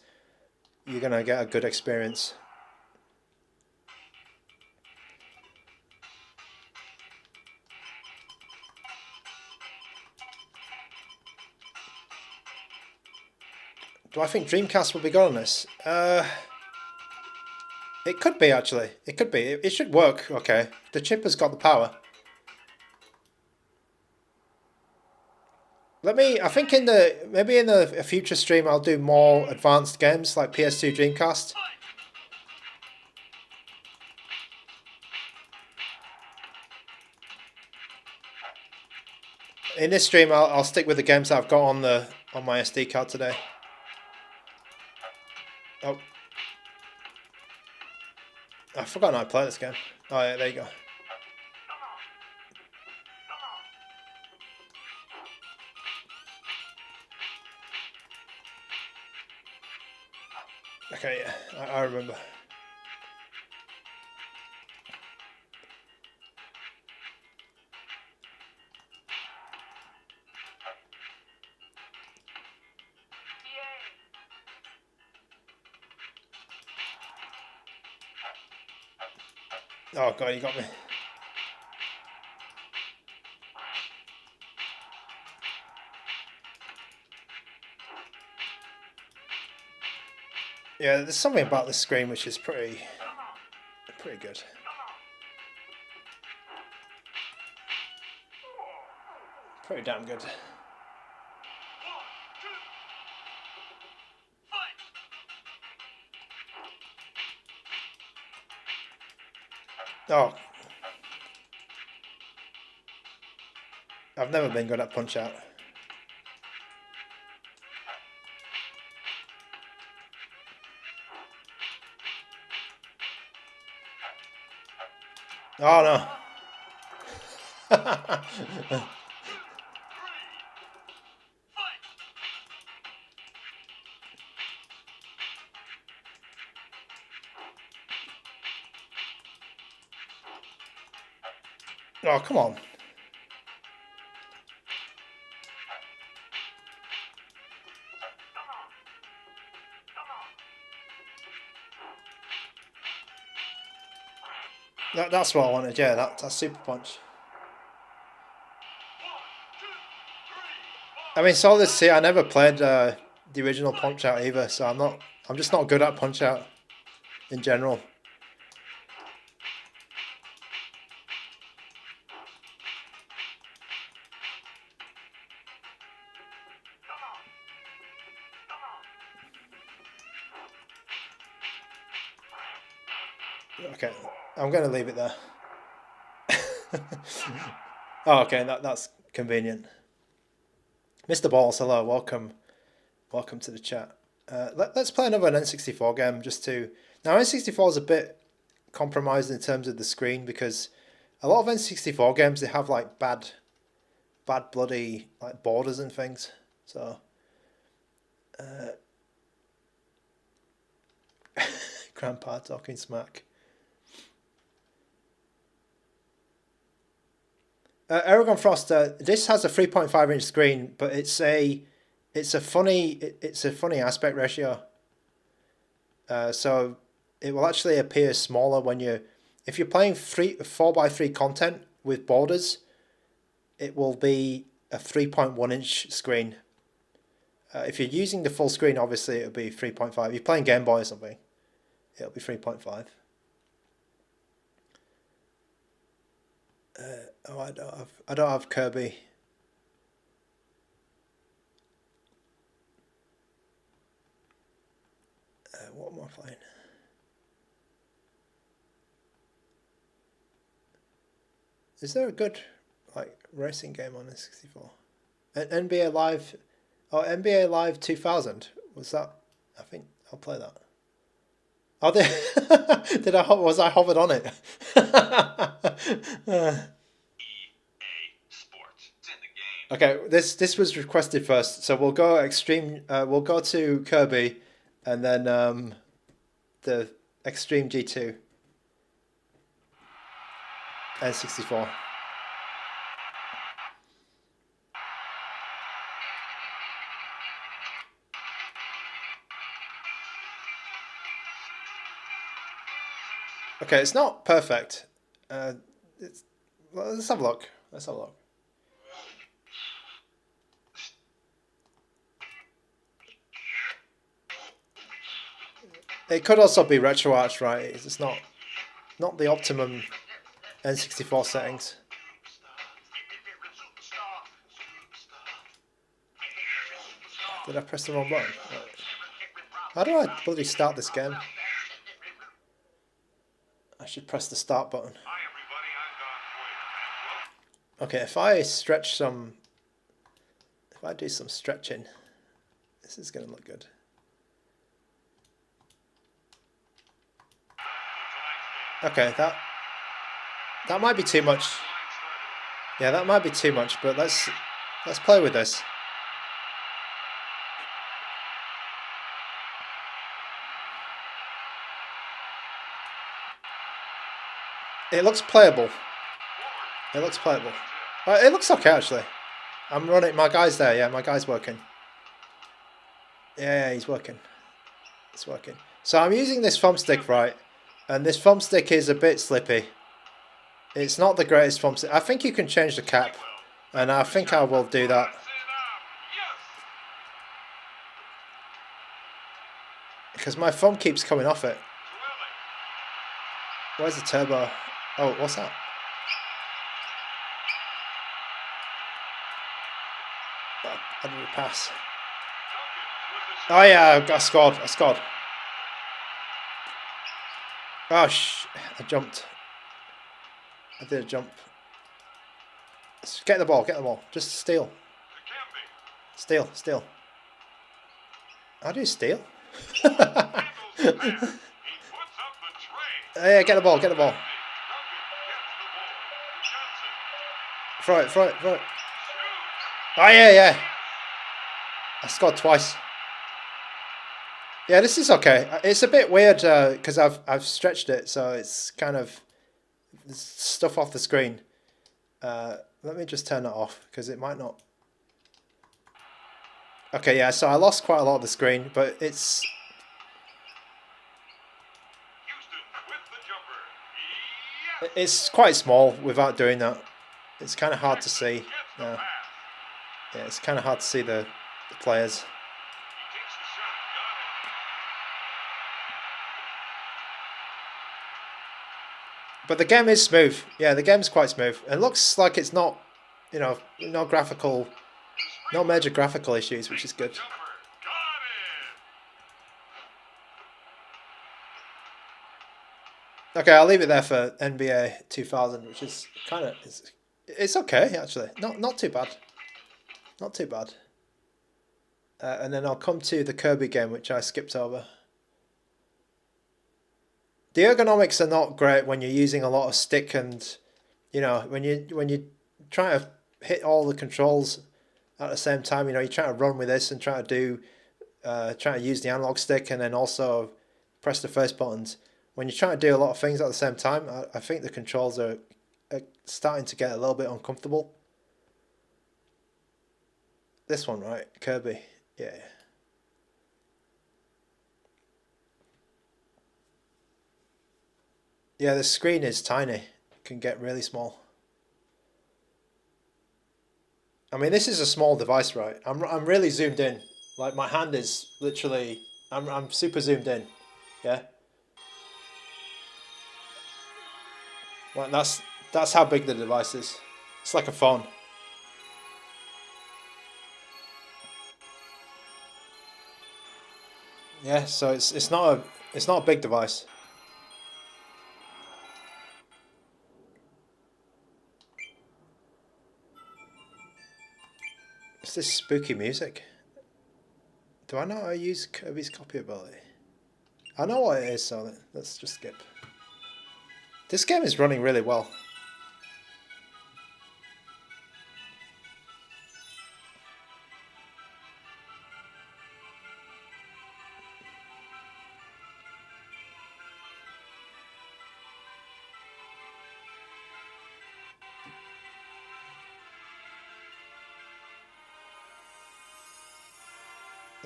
you're going to get a good experience. Do I think Dreamcast will be good on this? It could be, actually. It could be. It should work okay. The chip has got the power. I think maybe in a future stream I'll do more advanced games like PS2 Dreamcast. In this stream I'll stick with the games that I've got on my SD card today. Oh. I've forgotten how to play this game. Oh yeah, there you go. Okay, yeah, I remember. Oh god, you got me. Yeah, there's something about this screen which is pretty good. Pretty damn good. Oh. I've never been good at Punch Out. Oh no. Oh, come on. That's what I wanted, yeah, that's Super Punch. I mean, Solid C, I never played the original Punch Out either, so I'm just not good at Punch Out in general. Okay, I'm going to leave it there. Oh, okay, that's convenient. Mr. Balls, hello, welcome to the chat. Let's play another N64 game just to... Now, N64 is a bit compromised in terms of the screen because a lot of N64 games, they have like bad bloody like borders and things. So... Grandpa talking smack. Aragon Frost, this has a 3.5-inch screen, but it's a funny aspect ratio. So it will actually appear smaller if you're playing 4x3 content with borders. it will be a 3.1-inch screen. If you're using the full screen, obviously it'll be 3.5. If you're playing Game Boy or something, it'll be 3.5. Oh, I don't have Kirby. What am I playing? Is there a good like racing game on N64? NBA Live, oh NBA Live 2000 was that? I think I'll play that. Oh, was I hovered on it? Okay, this was requested first, so we'll go extreme. We'll go to Kirby, and then the Extreme G2 N64. Okay, it's not perfect. Well, let's have a look. Let's have a look. It could also be RetroArch, right? It's not the optimum N64 settings. Did I press the wrong button? How do I bloody start this game? I should press the start button. Okay, if I do some stretching, this is going to look good. Okay, that might be too much. Yeah, that might be too much, but let's play with this. It looks playable. It looks playable. It looks okay, actually. I'm running. My guy's there. Yeah, my guy's working. Yeah, he's working. It's working. So I'm using this thumbstick, right? And this thumbstick is a bit slippy. It's not the greatest thumbstick. I think you can change the cap. And I think I will do that. Because my thumb keeps coming off it. Where's the turbo? Oh, what's that? Oh, I didn't pass. Oh yeah, I scored. I scored. Oh, I jumped. I did a jump. Get the ball, get the ball. Just steal. Steal, steal. How do you steal? Yeah, get the ball, get the ball. Throw it, throw it, throw it. Oh yeah, yeah. I scored twice. Yeah, this is okay. It's a bit weird because I've stretched it, so it's kind of stuff off the screen. Let me just turn that off because it might not. Okay, yeah. So I lost quite a lot of the screen, but it's. It's quite small without doing that. It's kind of hard to see. Yeah, it's kind of hard to see the players. But the game is smooth. Yeah, the game's quite smooth. It looks like it's not, you know, no major graphical issues, which is good. Okay, I'll leave it there for NBA 2000, which is kind of it's okay actually. Not too bad. Not too bad. And then I'll come to the Kirby game, which I skipped over. The ergonomics are not great when you're using a lot of stick, and you know when you try to hit all the controls at the same time. You know, you're trying to run with this and trying to use the analog stick and then also press the face buttons. When you're trying to do a lot of things at the same time, I think the controls are starting to get a little bit uncomfortable. This one, right? Kirby. Yeah. Yeah, the screen is tiny. It can get really small. I mean, this is a small device, right? I'm really zoomed in. Like my hand is literally, I'm super zoomed in. Yeah. Like that's how big the device is. It's like a phone. Yeah, so it's not a big device. It's this spooky music. Do I know how to use Kirby's copy ability? I know what it is, so let's just skip. This game is running really well.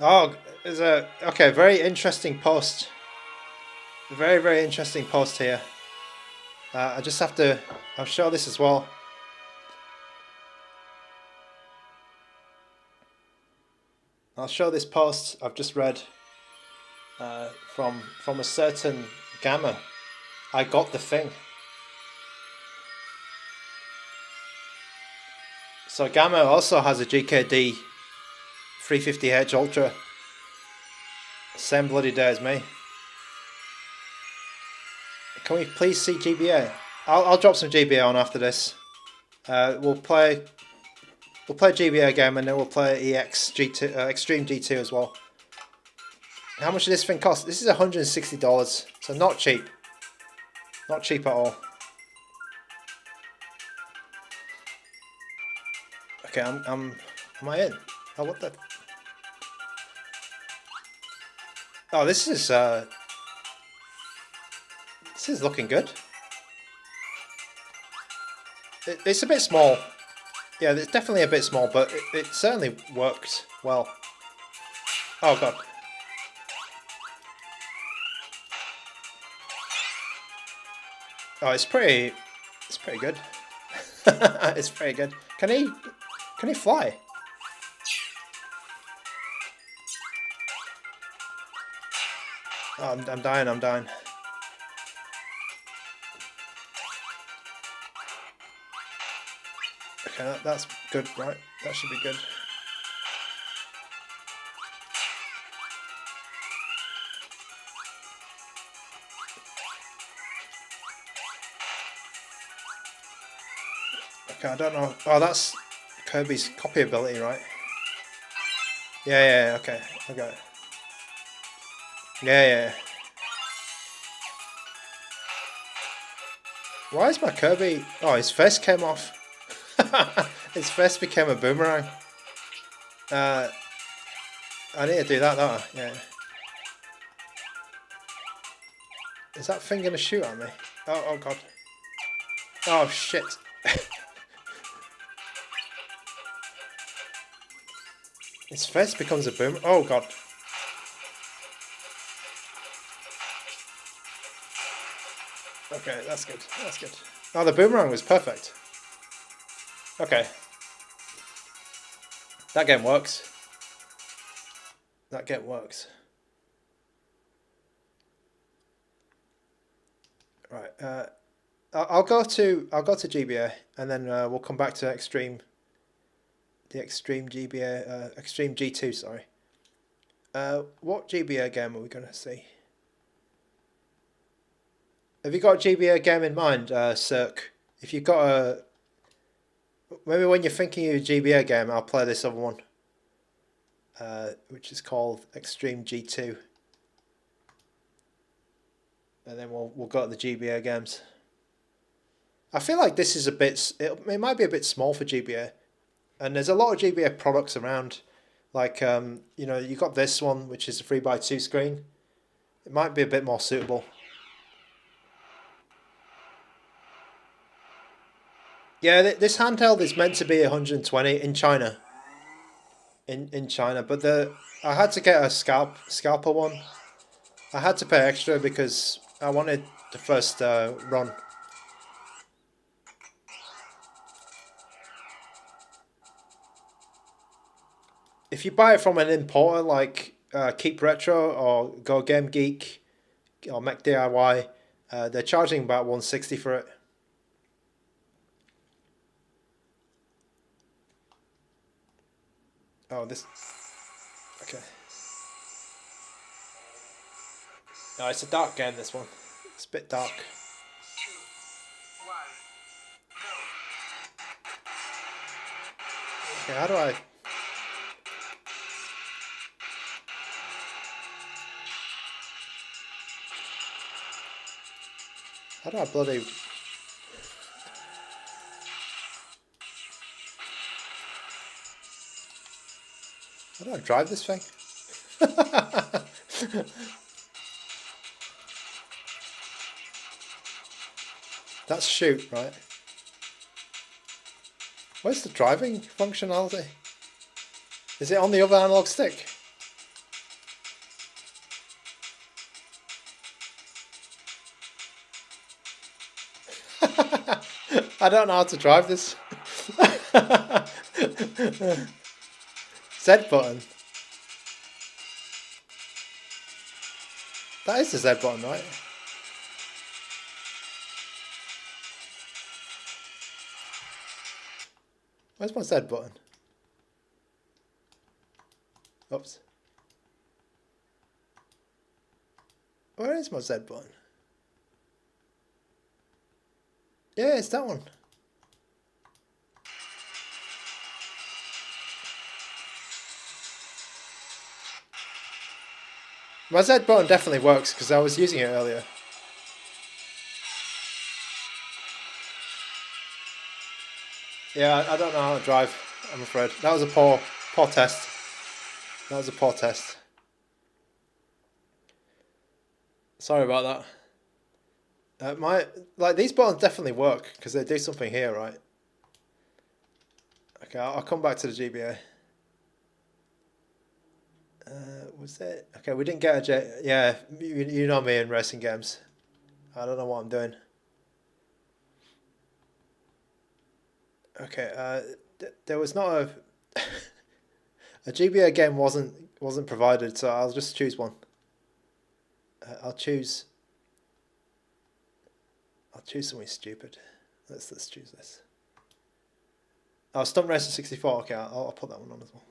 Oh, there's a okay, very interesting post. Very, very interesting post here. I just have to. I'll show this as well. I'll show this post I've just read from a certain Gamma. I got the thing. So Gamma also has a GKD 350H Ultra. Same bloody day as me. Can we please see GBA? I'll drop some GBA on after this. We'll play GBA game and then we'll play Extreme G2 as well. How much does this thing cost? This is $160, so not cheap. Not cheap at all. Okay, am I in? Oh, what the? Oh, this is looking good. It's a bit small. Yeah, it's definitely a bit small, but it certainly works well. Oh god. Oh, it's pretty good. It's pretty good. Can he fly? Oh, I'm dying. Okay, that's good, right? That should be good. Okay, I don't know. Oh, that's Kirby's copy ability, right? Yeah, okay, I got it. Yeah. Why is my Kirby... Oh, his face came off. His face became a boomerang. I need to do that, don't I? Yeah. Is that thing gonna shoot at me? Oh god. Oh shit. His face becomes a boomerang. Oh god. Okay, that's good. That's good. Oh, the boomerang was perfect. Okay. That game works. That game works. Right. I'll go to GBA and then we'll come back to the Extreme GBA Extreme G2. Sorry. What GBA game are we gonna see? Have you got a GBA game in mind, Cirque? If you've got a... Maybe when you're thinking of a GBA game, I'll play this other one. Which is called Extreme G2. And then we'll go to the GBA games. I feel like this is a bit... It might be a bit small for GBA. And there's a lot of GBA products around. Like, you know, you got this one, which is a 3x2 screen. It might be a bit more suitable. Yeah, this handheld is meant to be 120 in China. In China, but I had to get a scalper one. I had to pay extra because I wanted the first run. if you buy it from an importer like Keep Retro or Go Game Geek or Mech DIY, they're charging about $160 for it. Oh, this. Okay. No, it's a dark game, this one. It's a bit dark. 3, 2, 1, go. Okay, how do I... How do I bloody... How do I drive this thing? That's shoot, right? Where's the driving functionality? Is it on the other analog stick? I don't know how to drive this. Z button. That is the Z button, right? Where's my Z button? Oops. Where is my Z button? Yeah, it's that one. My Z button definitely works because I was using it earlier. Yeah, I don't know how to drive, I'm afraid. That was a poor test. That was a poor test. Sorry about that. These buttons definitely work because they do something here, right? Okay, I'll come back to the GBA. Was it? Okay, we didn't get a yeah, you know me in racing games. I don't know what I'm doing. Okay, there was not a a GBA game wasn't provided, so I'll just choose one. I'll choose something stupid. Let's choose this. Oh, Stunt Racer 64. Okay, I'll put that one on as well.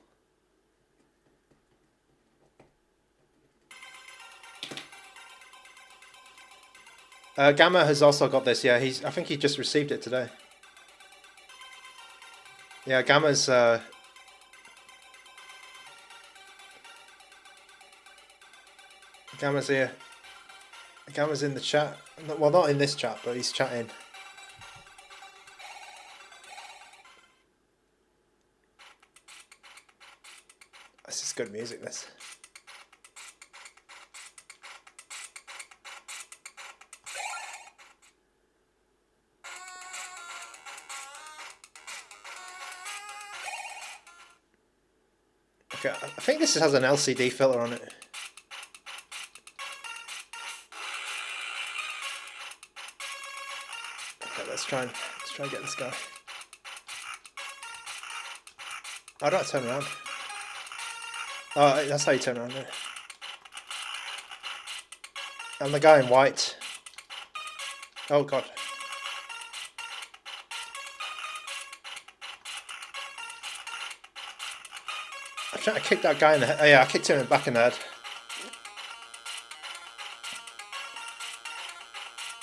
Gamma has also got this. Yeah, I think he just received it today. Yeah, Gamma's here. Gamma's in the chat. Well, not in this chat, but he's chatting. This is good music, this. Okay, I think this has an LCD filter on it. Okay, let's try and get this guy. How do I turn around? Oh, that's how you turn around there. And the guy in white. Oh god. I'm trying to kick that guy in the head. Oh yeah, I kicked him back in the head.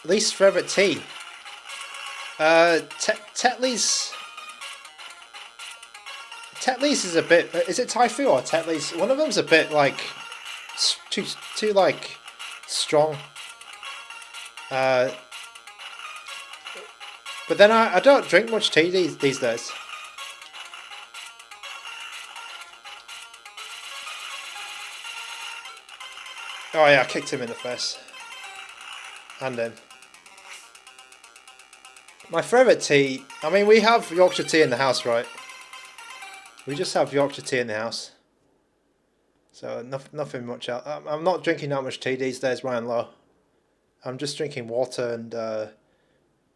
Least favourite tea. Tetley's is a bit. Is it Typhoon or Tetley's? One of them's a bit like too like strong. But then I don't drink much tea these days. Oh yeah, I kicked him in the face. And then my favourite tea. I mean, we have Yorkshire tea in the house, right? We just have Yorkshire tea in the house. So nothing much else. I'm not drinking that much tea these days, Ryan Lowe. I'm just drinking water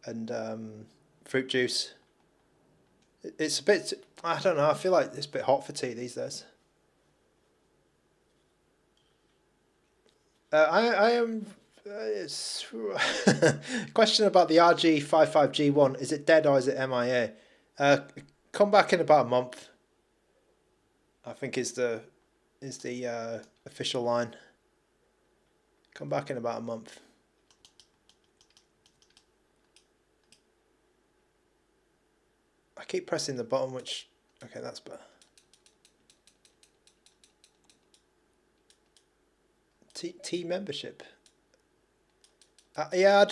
and fruit juice. It's a bit. I don't know. I feel like it's a bit hot for tea these days. I am. Question about the RG55G1. Is it dead or is it MIA? Come back in about a month. I think is the official line. Come back in about a month. I keep pressing the button, which okay, that's better. Tea membership. Yeah,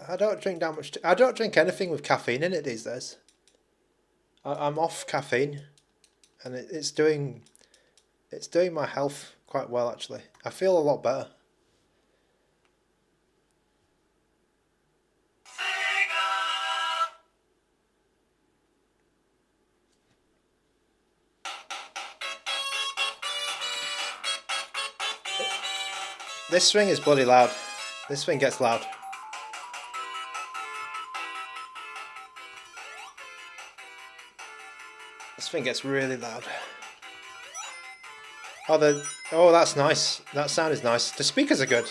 I don't drink that much. I don't drink anything with caffeine in it these days. I'm off caffeine, and it's doing my health quite well actually. I feel a lot better. This swing is bloody loud. This swing gets loud. This thing gets really loud. Oh, that's nice. That sound is nice. The speakers are good.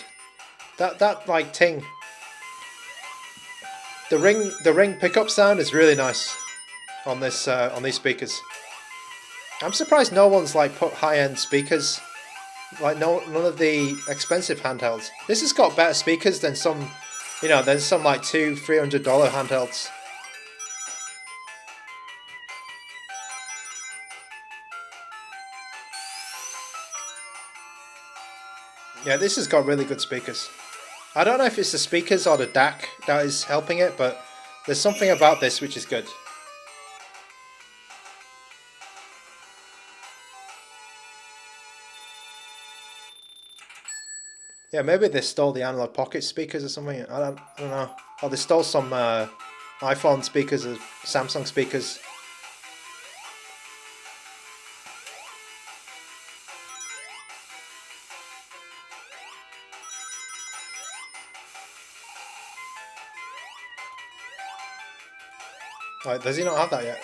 That like ting. The ring pickup sound is really nice on this on these speakers. I'm surprised no one's like put high-end speakers. Like none of the expensive handhelds. This has got better speakers than some, you know, than some like $200-300 handhelds. Yeah, this has got really good speakers. I don't know if it's the speakers or the DAC that is helping it, but there's something about this which is good. Yeah, maybe they stole the analog pocket speakers or something. I don't know. Or they stole some iPhone speakers or Samsung speakers. Right, does he not have that yet?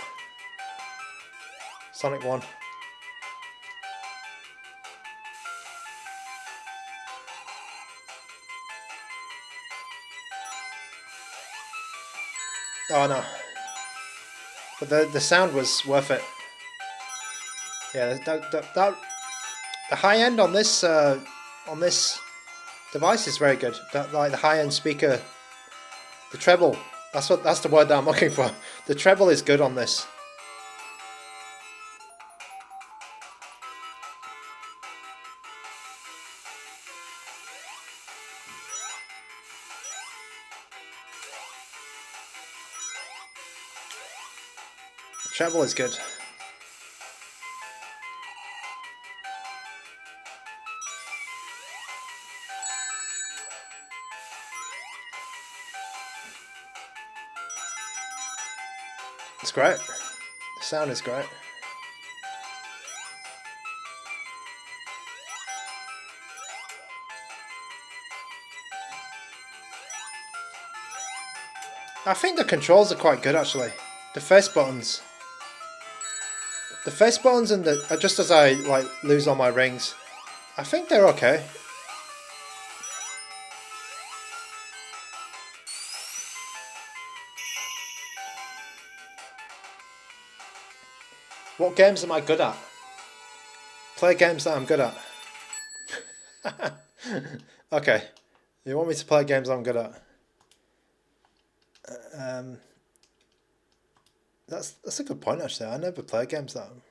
Sonic 1. Oh no. But the sound was worth it. Yeah, the high end on this device is very good. Like the high end speaker, the treble. That's the word that I'm looking for. The treble is good on this. The treble is good. It's great. The sound is great. I think the controls are quite good actually. The face buttons. The face buttons and the just as I like lose all my rings, I think they're okay. What games am I good at? Play games that I'm good at. Okay, you want me to play games I'm good at? That's a good point actually. I never play games that I'm...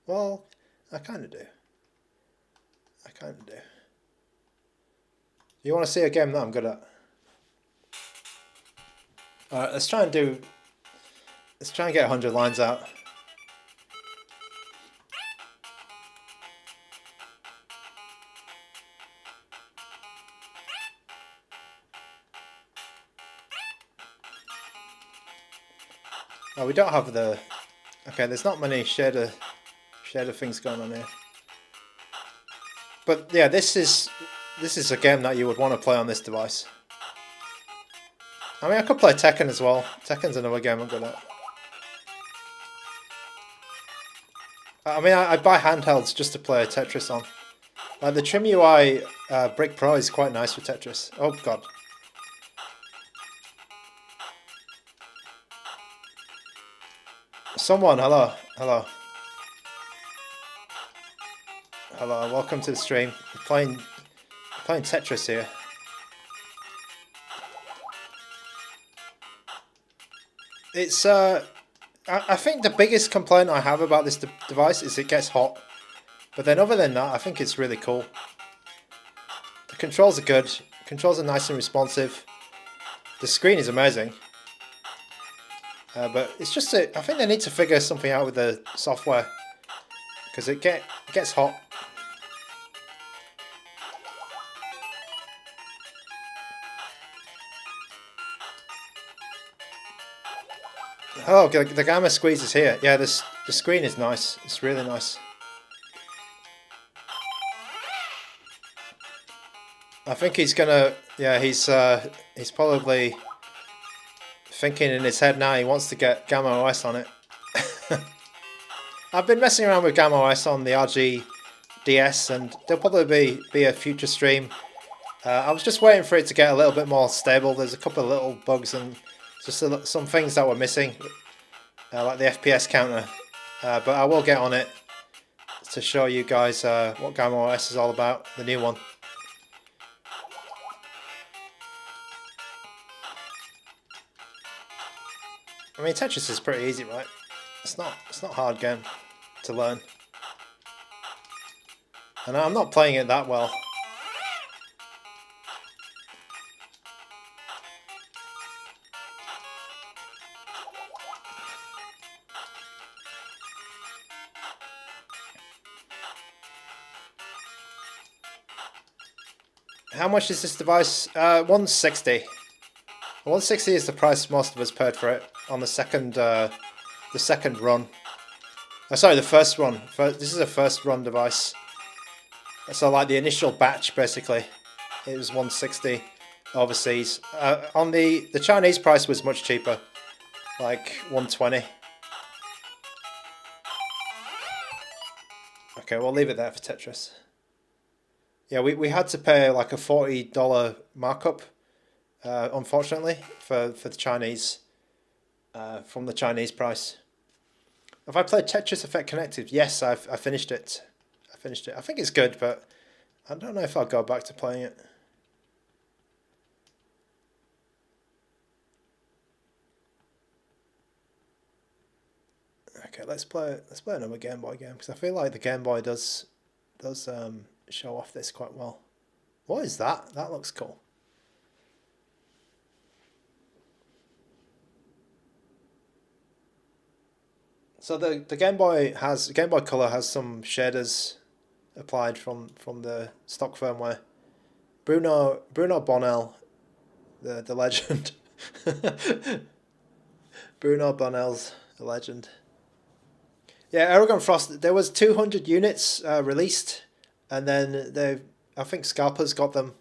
Well, I kind of do. I kind of do. You want to see a game that I'm good at? Alright, let's try and get 100 lines out. Oh, we don't have the... Okay, there's not many shader things going on here. But yeah, this is a game that you would want to play on this device. I mean, I could play Tekken as well. Tekken's another game I'm good at. I mean, I buy handhelds just to play Tetris on. Like the Trim UI Brick Pro is quite nice for Tetris. Oh god. Someone, hello, hello. Hello, welcome to the stream. We're playing Tetris here. It's I think the biggest complaint I have about this device is it gets hot. But then other than that, I think it's really cool. The controls are good. Controls are nice and responsive. The screen is amazing. But it's just I think they need to figure something out with the software. Because it gets hot. Oh, the gamma squeeze is here. Yeah, the screen is nice. It's really nice. I think he's gonna. Yeah, he's probably thinking in his head now. He wants to get Gamma OS on it. I've been messing around with Gamma OS on the RG DS, and there'll probably be a future stream. I was just waiting for it to get a little bit more stable. There's a couple of little bugs and just some things that were missing, like the FPS counter. But I will get on it to show you guys what Gamma OS is all about, the new one. I mean, Tetris is pretty easy, right? It's not a hard game to learn. And I'm not playing it that well. How much is this device? 160. 160 is the price most of us paid for it on the second run. Sorry, the first run. This is a first run device. So like the initial batch, basically, it was 160 overseas. On the Chinese price was much cheaper, like 120. Okay, we'll leave it there for Tetris. Yeah, we had to pay like a $40 markup, unfortunately, for the Chinese, from the Chinese price. Have I played Tetris Effect Connected? Yes, I finished it. I think it's good, but I don't know if I'll go back to playing it. Okay, let's play another Game Boy game, because I feel like the Game Boy does show off this quite well. What is that? That looks cool. So the Game Boy Color has some shaders applied from the stock firmware. Bruno Bonnell, the legend. Bruno Bonnell's a legend. Yeah, Aragon Frost. There was 200 units released, and then I think Scalpers got them.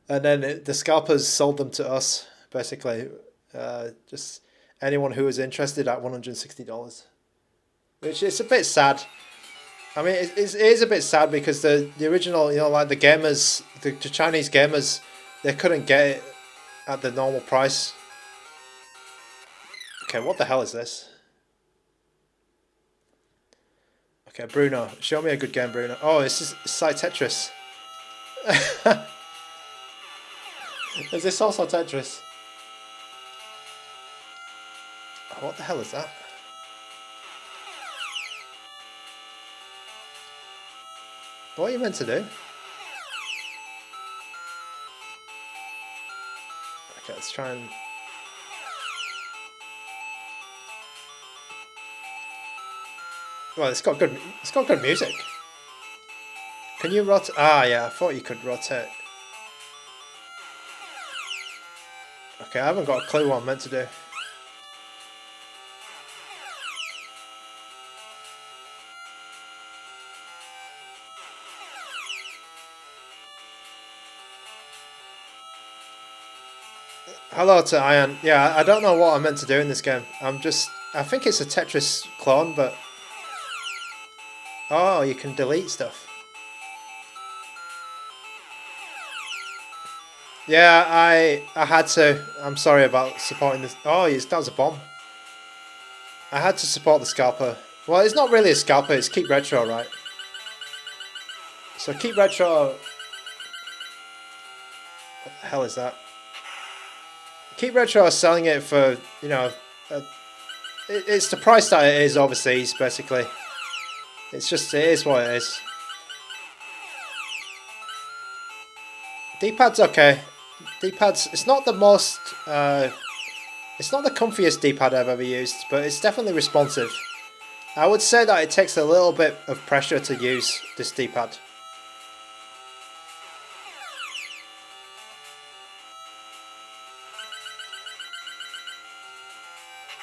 And then the Scalpers sold them to us, basically. Just anyone who was interested at $160, which is a bit sad. I mean, it is a bit sad because the original, you know, like the gamers, the Chinese gamers, they couldn't get it at the normal price. Okay, what the hell is this? Okay, Bruno, show me a good game, Bruno. Oh, it's like Tetris. Is this also Tetris? Oh, what the hell is that? What are you meant to do? Okay, let's try and... Well, it's got good music. Can you rotate? Ah, yeah, I thought you could rotate. Okay, I haven't got a clue what I'm meant to do. Hello to Ian. Yeah, I don't know what I'm meant to do in this game. I think it's a Tetris clone, but Oh, you can delete stuff. Yeah, I had to. I'm sorry about supporting this. Oh, yes, that was a bomb. I had to support the scalper. Well, it's not really a scalper. It's Keep Retro, right? So Keep Retro. What the hell is that? Keep Retro are selling it for, you know, it's the price that it is overseas, basically. It's just, it is what it is. D-pad's okay. D-pad's, it's not the most, it's not the comfiest D-pad I've ever used, but it's definitely responsive. I would say that it takes a little bit of pressure to use this D-pad.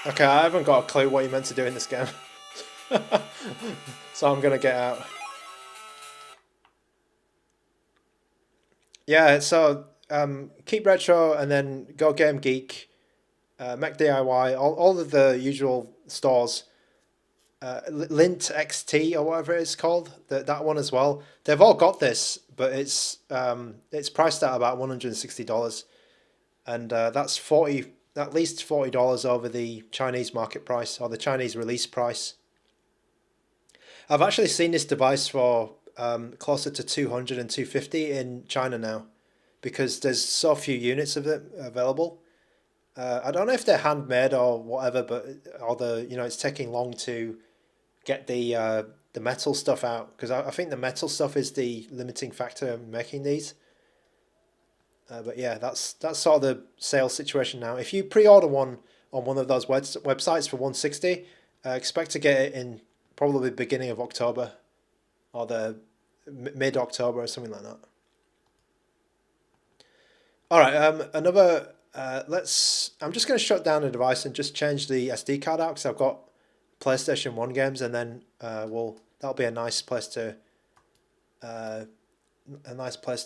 Okay, I haven't got a clue what you're meant to do in this game. So I'm gonna get out. Yeah, so Keep Retro and then Go Game Geek, Mac DIY, all of the usual stores. Lint XT or whatever it's called, that one as well. They've all got this, but it's priced at about $160, and that's at least $40 over the Chinese market price or the Chinese release price. I've actually seen this device for closer to 200 and 250 in China now, because there's so few units of it available. I don't know if they're handmade or whatever, but it's taking long to get the metal stuff out, because I think the metal stuff is the limiting factor in making these. But yeah, that's sort of the sales situation now. If you pre-order one on one of those websites for 160, expect to get it in probably the beginning of October or the mid-October or something like that. All right, another. I'm just going to shut down the device and just change the SD card out, because I've got PlayStation 1 games, and then that'll be a nice place to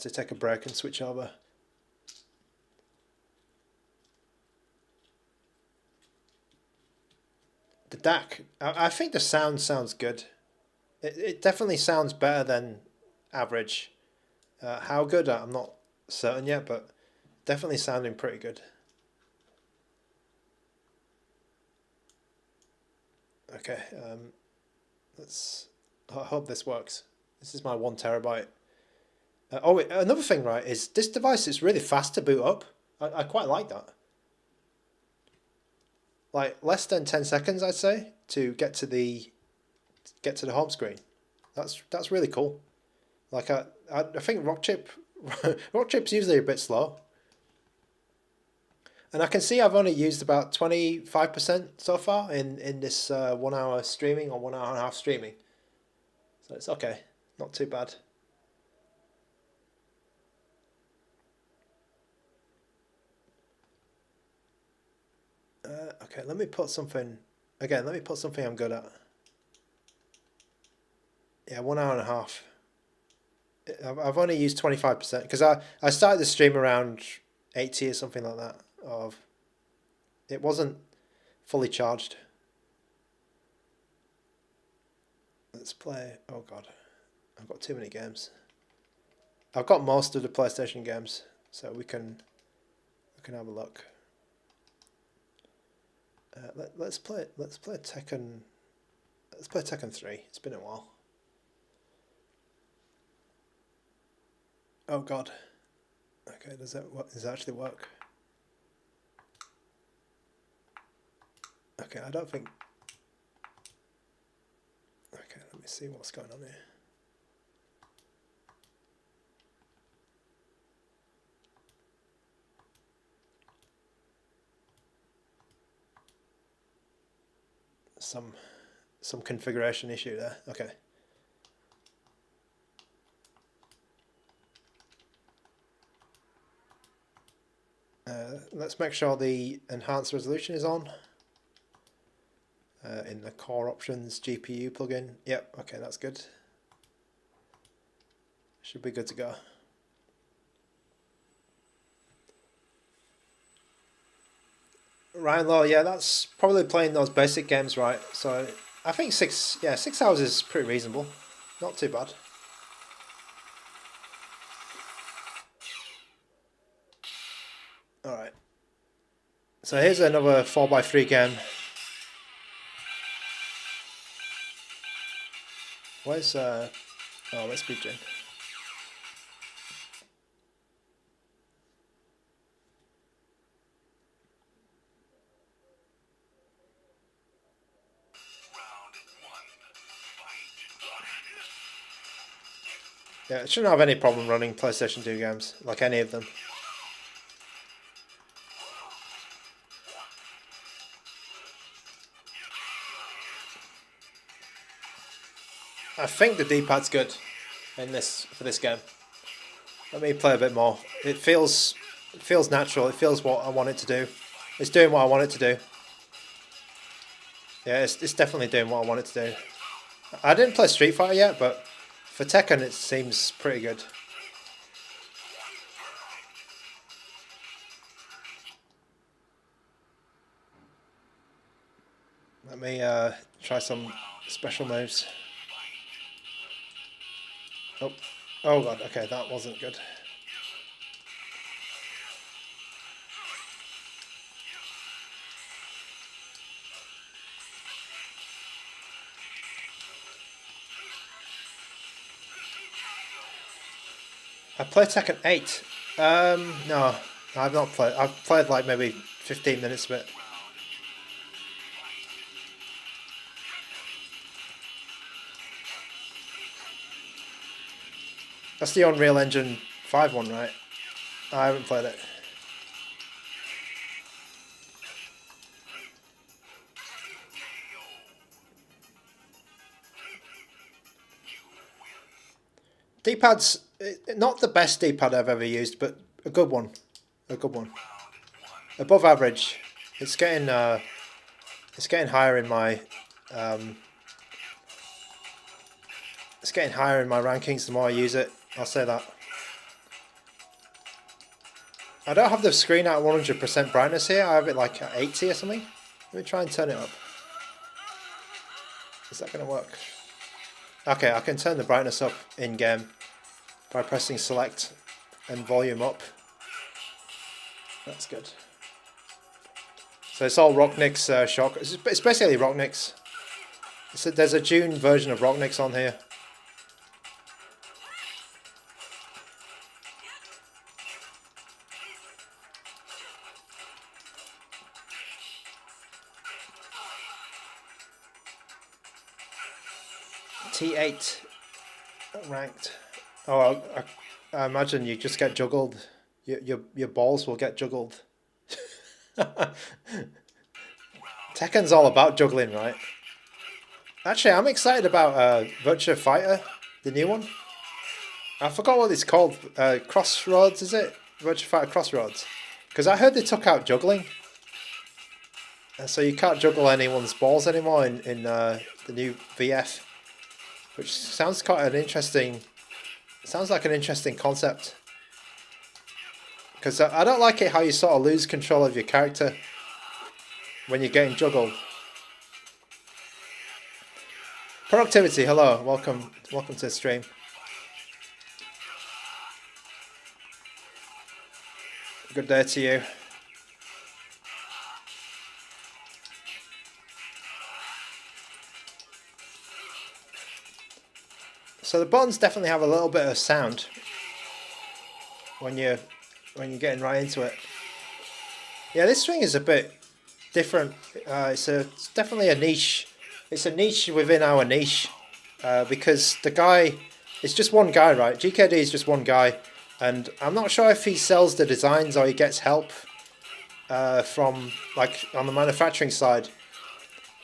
take a break and switch over. The DAC, I think the sound sounds good. It definitely sounds better than average. How good, I'm not certain yet, but definitely sounding pretty good. Okay, I hope this works. This is my 1 terabyte. Oh wait, another thing, right, is this device is really fast to boot up. I quite like that. Like less than 10 seconds, I'd say, to get to the home screen. That's really cool. Like I think Rockchip's usually a bit slow. And I can see I've only used about 25% so far in this 1 hour streaming or 1 hour and a half streaming. So it's okay, not too bad. Okay, let me put something I'm good at. Yeah, 1 hour and a half. I've only used 25% because I started the stream around 80 or something like that. It wasn't fully charged. Let's play. Oh god, I've got too many games. I've got most of the PlayStation games, so we can have a look. Let's play Tekken. Let's play Tekken 3. It's been a while. Oh god. Okay, does that actually work? Okay, I don't think. Okay, let me see what's going on here. Some configuration issue there. Okay. Let's make sure the enhanced resolution is on. In the core options GPU plugin. Yep, okay, that's good. Should be good to go. Ryan Lowe, yeah, that's probably playing those basic games, right? So I think 6 hours is pretty reasonable. Not too bad. Alright. So here's another 4x3 game. Where's oh, let's be Jin. Yeah, it shouldn't have any problem running PlayStation 2 games, like any of them. I think the D-pad's good in this for this game. Let me play a bit more. It feels natural. It feels what I want it to do. It's doing what I want it to do. Yeah, it's definitely doing what I want it to do. I didn't play Street Fighter yet, but for Tekken it seems pretty good. Let me try some special moves. Oh, oh god, okay, that wasn't good. I played Tekken 8. No, I've not played. I've played like maybe 15 minutes of it. That's the Unreal Engine 5 one, right? I haven't played it. D-pad's not the best D-pad I've ever used, but a good one. A good one. Above average. It's getting higher in my it's getting higher in my rankings the more I use it. I'll say that. I don't have the screen at 100% brightness here. I have it like at 80 or something. Let me try and turn it up. Is that going to work? Okay, I can turn the brightness up in game by pressing select and volume up. That's good. So it's all Rocknix shock. It's basically Rocknix. There's a June version of Rocknix on here. T8 ranked. Oh, I imagine you just get juggled. Your balls will get juggled. Tekken's all about juggling, right? Actually, I'm excited about Virtua Fighter, the new one. I forgot what it's called. Crossroads, is it? Virtua Fighter Crossroads. Because I heard they took out juggling. So you can't juggle anyone's balls anymore in the new VF. Which sounds quite an interesting... Sounds like an interesting concept. Because I don't like it how you sort of lose control of your character when you're getting juggled. Productivity, hello, welcome to the stream. Good day to you. So the buttons definitely have a little bit of sound when you're getting right into it. Yeah, this string is a bit different. It's definitely a niche. It's a niche within our niche because the guy, it's just one guy, right? GKD is just one guy, and I'm not sure if he sells the designs or he gets help from like on the manufacturing side.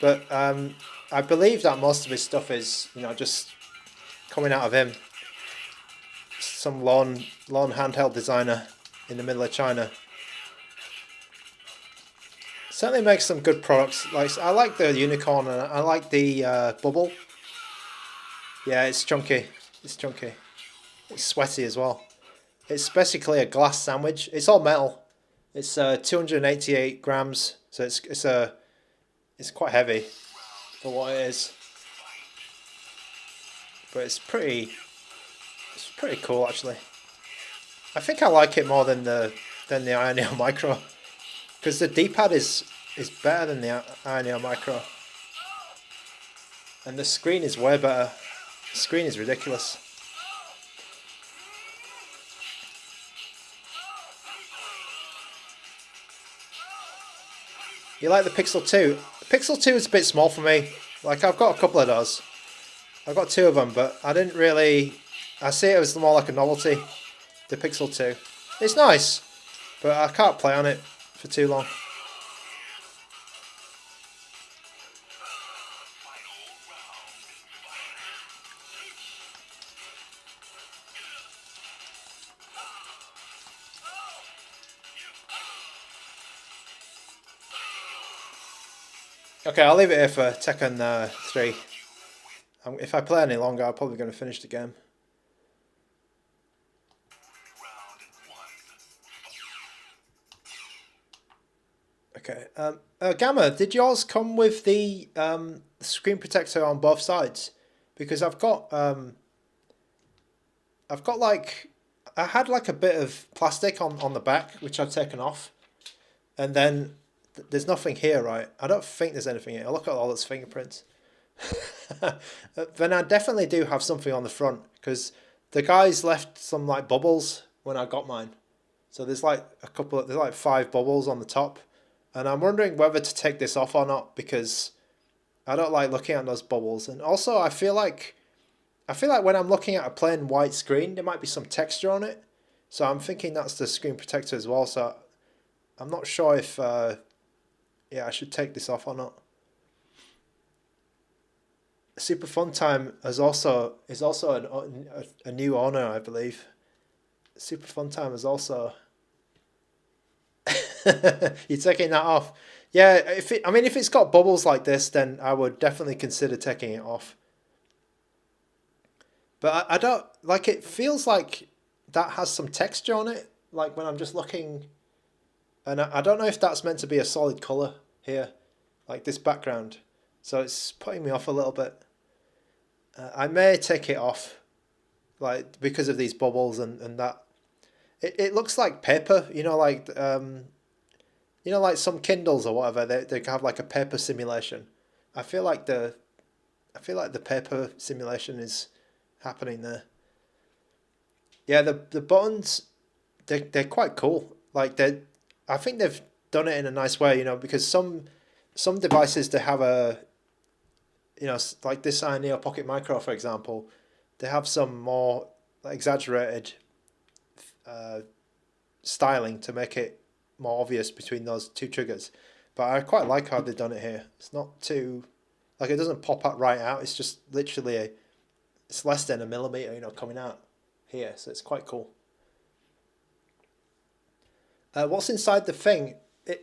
But I believe that most of his stuff is, you know, just coming out of him. Some lone handheld designer in the middle of China. Certainly makes some good products. Like I like the unicorn and I like the bubble. Yeah, it's chunky. It's chunky. It's sweaty as well. It's basically a glass sandwich. It's all metal. It's 288 grams, so it's quite heavy for what it is. but it's pretty cool actually. I think I like it more than the AYANEO Micro, because the D-pad is better than the AYANEO Micro, and the screen is way better. The screen is ridiculous. You like the Pixel 2? The Pixel 2 is a bit small for me. Like, I've got a couple of those. I've got 2 of them, but I didn't really... I see it as more like a novelty, the Pixel 2. It's nice, but I can't play on it for too long. Okay, I'll leave it here for Tekken 3. If I play any longer, I'm probably going to finish the game. Okay. Gamma, did yours come with the screen protector on both sides? Because I've got like, I had like a bit of plastic on the back, which I've taken off, and then there's nothing here, right? I don't think there's anything here. Look at all those fingerprints. Then I definitely do have something on the front, because the guys left some like bubbles when I got mine. So there's like there's like 5 bubbles on the top, and I'm wondering whether to take this off or not, because I don't like looking at those bubbles. And also I feel like when I'm looking at a plain white screen, there might be some texture on it. So I'm thinking that's the screen protector as well. So I'm not sure if yeah, I should take this off or not. Super Fun Time is also a new owner, I believe. Super Fun Time is also. You're taking that off? Yeah, if it's got bubbles like this, then I would definitely consider taking it off. But I don't like it. Feels like that has some texture on it. Like when I'm just looking, and I don't know if that's meant to be a solid color here, like this background. So it's putting me off a little bit. I may take it off, like because of these bubbles and that. It looks like paper, you know, like like some Kindles or whatever. They have like a paper simulation. I feel like the paper simulation is happening there. Yeah, the buttons, they're quite cool. Like I think they've done it in a nice way, you know, because some devices they have a, you know, like this AYANEO Pocket Micro, for example, they have some more exaggerated styling to make it more obvious between those 2 triggers. But I quite like how they've done it here. It's not too, like, it doesn't pop out right out. It's just literally it's less than a millimeter, you know, coming out here. So it's quite cool. What's inside the thing?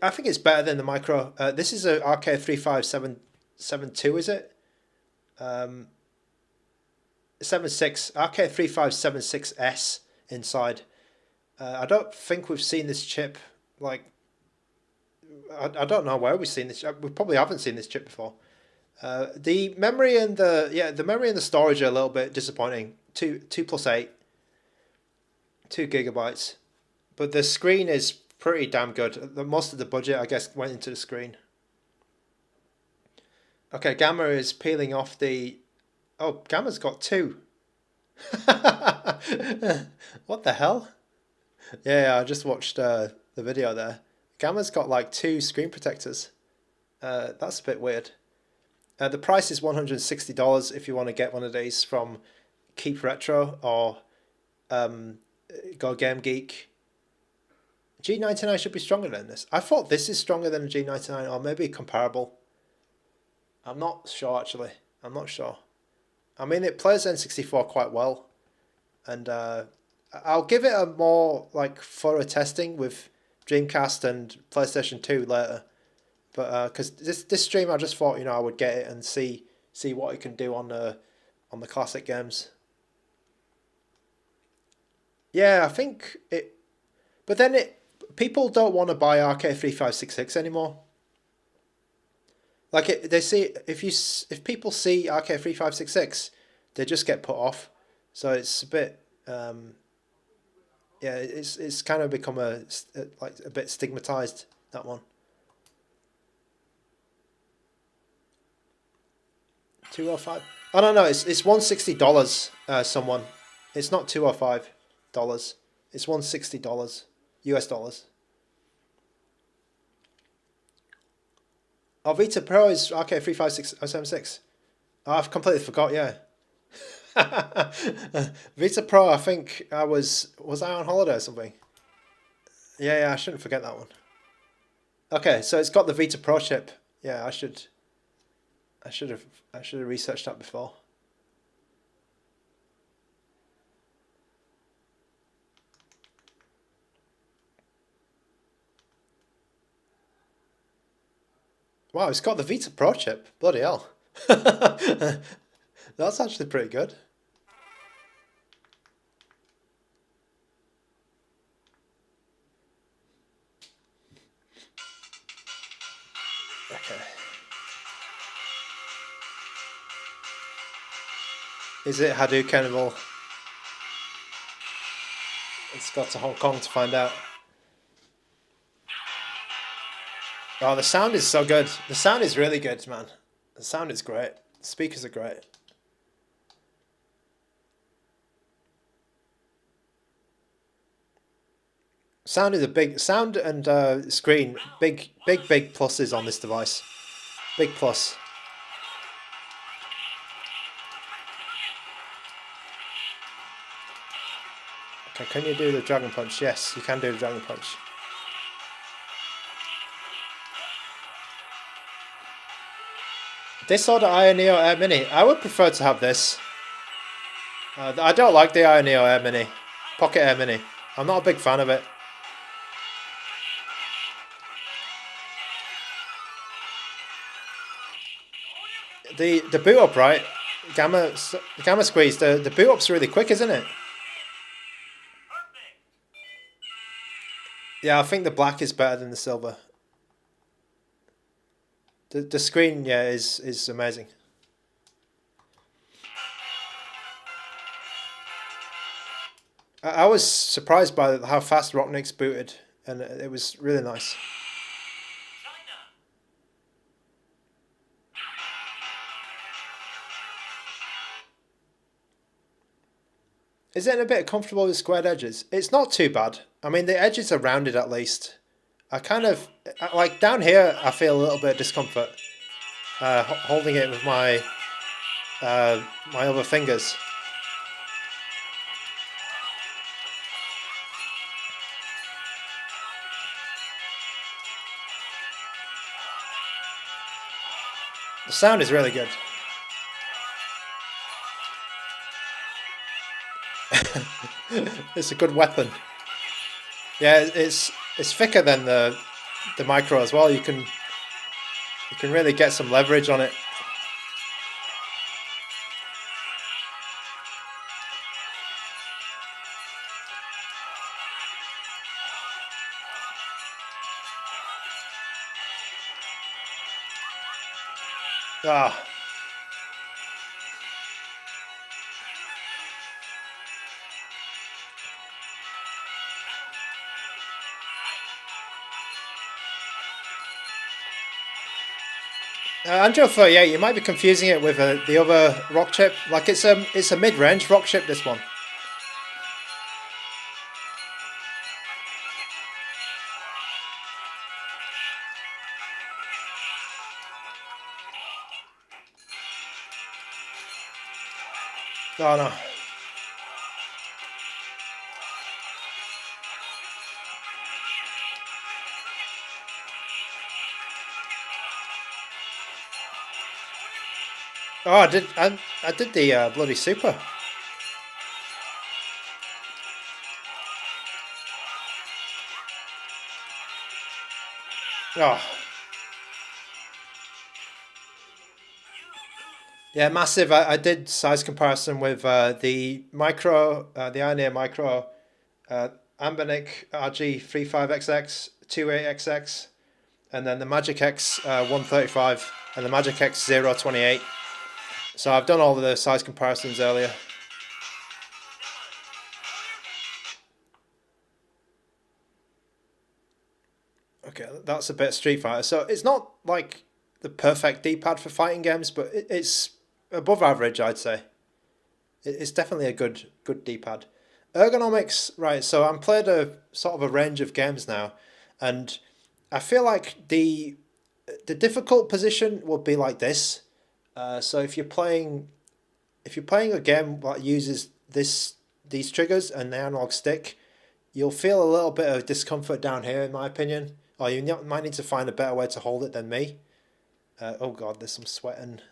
I think it's better than the Micro. This is a RK3572, is it? 76 RK3576S inside. I don't think we've seen this chip. Like, I don't know where we've seen this. We probably haven't seen this chip before. The memory and the memory and the storage are a little bit disappointing. 2 + 8, 2 gigabytes, but the screen is pretty damn good. Most of the budget, I guess, went into the screen. Okay, Gamma is peeling off the. Oh, Gamma's got 2. What the hell? Yeah, I just watched the video there. Gamma's got like 2 screen protectors. That's a bit weird. The price is $160 if you want to get one of these from Keep Retro or Go Game Geek. G99 should be stronger than this. I thought this is stronger than a G99, or maybe comparable. I'm not sure actually. I'm not sure. I mean, it plays N64 quite well, and I'll give it a more like thorough testing with Dreamcast and PlayStation 2 later. But because this stream, I just thought, you know, I would get it and see what it can do on the classic games. Yeah, I think it, but then people don't want to buy RK3566 anymore. Like they see if people see RK3566, they just get put off. So it's a bit, yeah, it's kind of become like a bit stigmatized, that one. 205. Oh no, it's $160. Someone, it's not $205. It's $160 US dollars. Oh, Vita Pro is RK356076. Oh, I've completely forgot. Yeah. Vita Pro. I think I was I on holiday or something? Yeah, I shouldn't forget that one. Okay, so it's got the Vita Pro chip. Yeah, I should have researched that before. Wow, it's got the Vita Pro chip. Bloody hell. That's actually pretty good. Okay. Is it Hadoukenable? It's got to Hong Kong to find out. Oh, the sound is so good. The sound is really good, man. The sound is great. The speakers are great. Sound is a big sound and screen. Big pluses on this device. Big plus. Okay, can you do the Dragon Punch? Yes, you can do the Dragon Punch. This or the AYANEO Air Mini? I would prefer to have this. I don't like the AYANEO Air Mini. Pocket Air Mini. I'm not a big fan of it. The boot up, right? Gamma Squeeze, the boot up's really quick, isn't it? Yeah, I think the black is better than the silver. The screen, yeah, is amazing. I was surprised by how fast Rocknix booted, and it was really nice. Is it a bit comfortable with squared edges? It's not too bad. I mean, the edges are rounded at least. I kind of, like down here, I feel a little bit of discomfort holding it with my my other fingers. The sound is really good. It's a good weapon. Yeah, it's thicker than the micro as well. You can really get some leverage on it. Ah. Android 38, you might be confusing it with the other rock chip. Like it's a mid-range rock chip, this one. Oh no. Oh, I did the bloody super. Oh. Yeah, massive. I did size comparison with the micro, the AYANEO micro, ANBERNIC RG35XX 28XX, and then the MagicX 135 and the MagicX 028. So I've done all of the size comparisons earlier. Okay, that's a bit Street Fighter. So it's not like the perfect D-pad for fighting games, but it's above average, I'd say. It's definitely a good D-pad. Ergonomics, right, so I'm played a sort of a range of games now, and I feel like the difficult position would be like this. So if you're playing a game that uses these triggers and the analog stick, you'll feel a little bit of discomfort down here, in my opinion, or you might need to find a better way to hold it than me. Oh god, there's some sweat and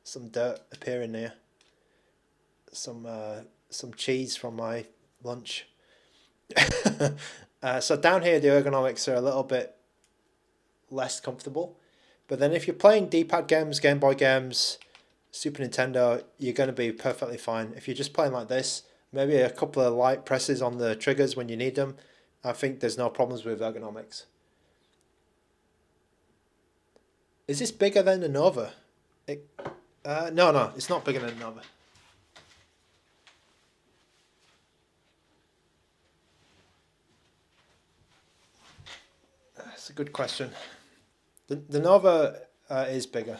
some dirt appearing there. Some cheese from my lunch. So down here the ergonomics are a little bit less comfortable, but then if you're playing D-pad games, Game Boy games, Super Nintendo, you're going to be perfectly fine. If you're just playing like this, maybe a couple of light presses on the triggers when you need them, I think there's no problems with ergonomics. Is this bigger than the Nova? No, it's not bigger than the Nova. That's a good question. The Nova is bigger.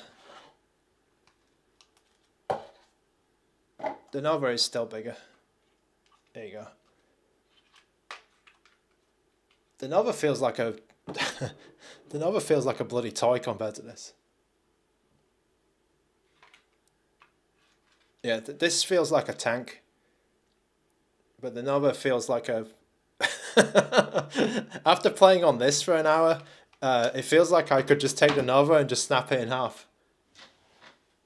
The Nova is still bigger. There you go. The Nova feels like a the Nova feels like a bloody toy compared to this. Yeah, this feels like a tank, but the Nova feels like a. After playing on this for an hour, it feels like I could just take the Nova and just snap it in half.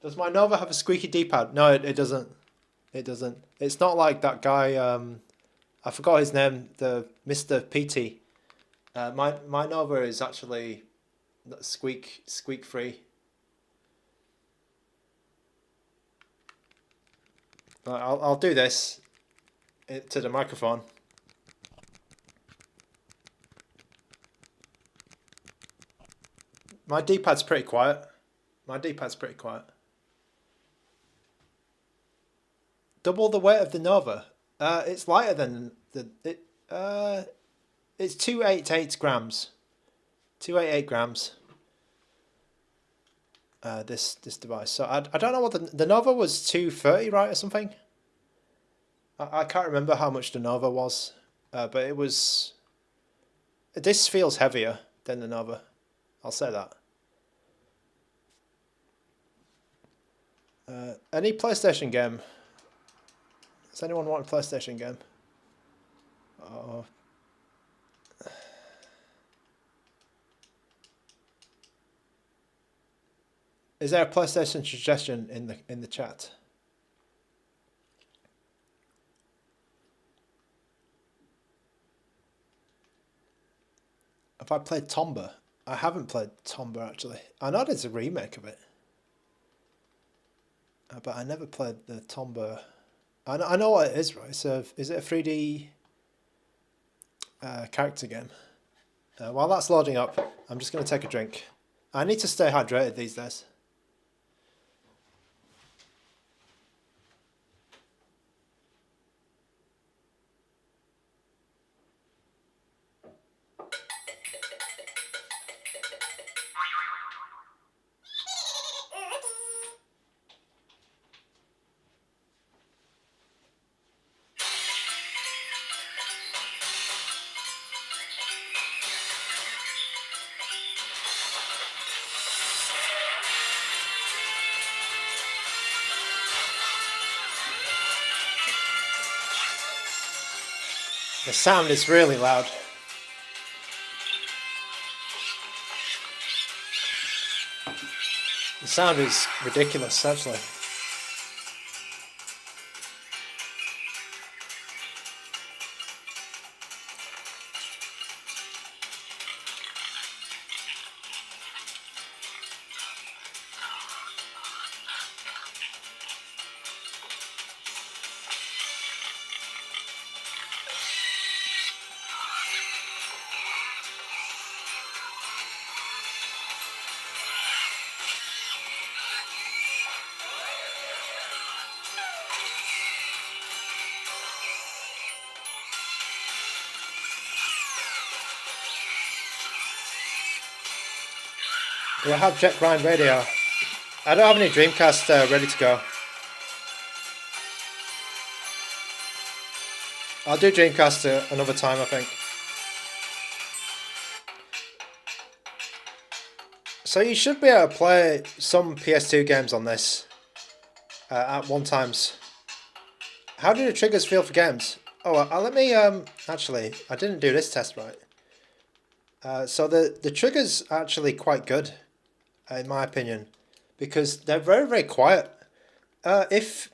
Does my Nova have a squeaky D-pad? No, it doesn't. It doesn't. It's not like that guy. I forgot his name. The Mr. PT. My Nova is actually squeak free. I'll do this to the microphone. My D-pad's pretty quiet. Double the weight of the Nova. It's lighter than it's 288 grams. 288 grams. This device. So I don't know what the Nova was 230, right, or something. I can't remember how much the Nova was, but it was. This feels heavier than the Nova. I'll say that. Any PlayStation game? Does anyone want a PlayStation game? Oh. Is there a PlayStation suggestion in the chat? Have I played Tomba? I haven't played Tomba actually. I know there's a remake of it, but I never played the Tomba. I know what it is, right? So is it a 3D character game? While that's loading up, I'm just going to take a drink. I need to stay hydrated these days. The sound is really loud. The sound is ridiculous, actually. Do I have Jet Grind Radio? I don't have any Dreamcast ready to go. I'll do Dreamcast another time, I think. So you should be able to play some PS2 games on this at one times. How do the triggers feel for games? Oh, let me, actually, I didn't do this test right. So the triggers are actually quite good, in my opinion, because they're very, very quiet. If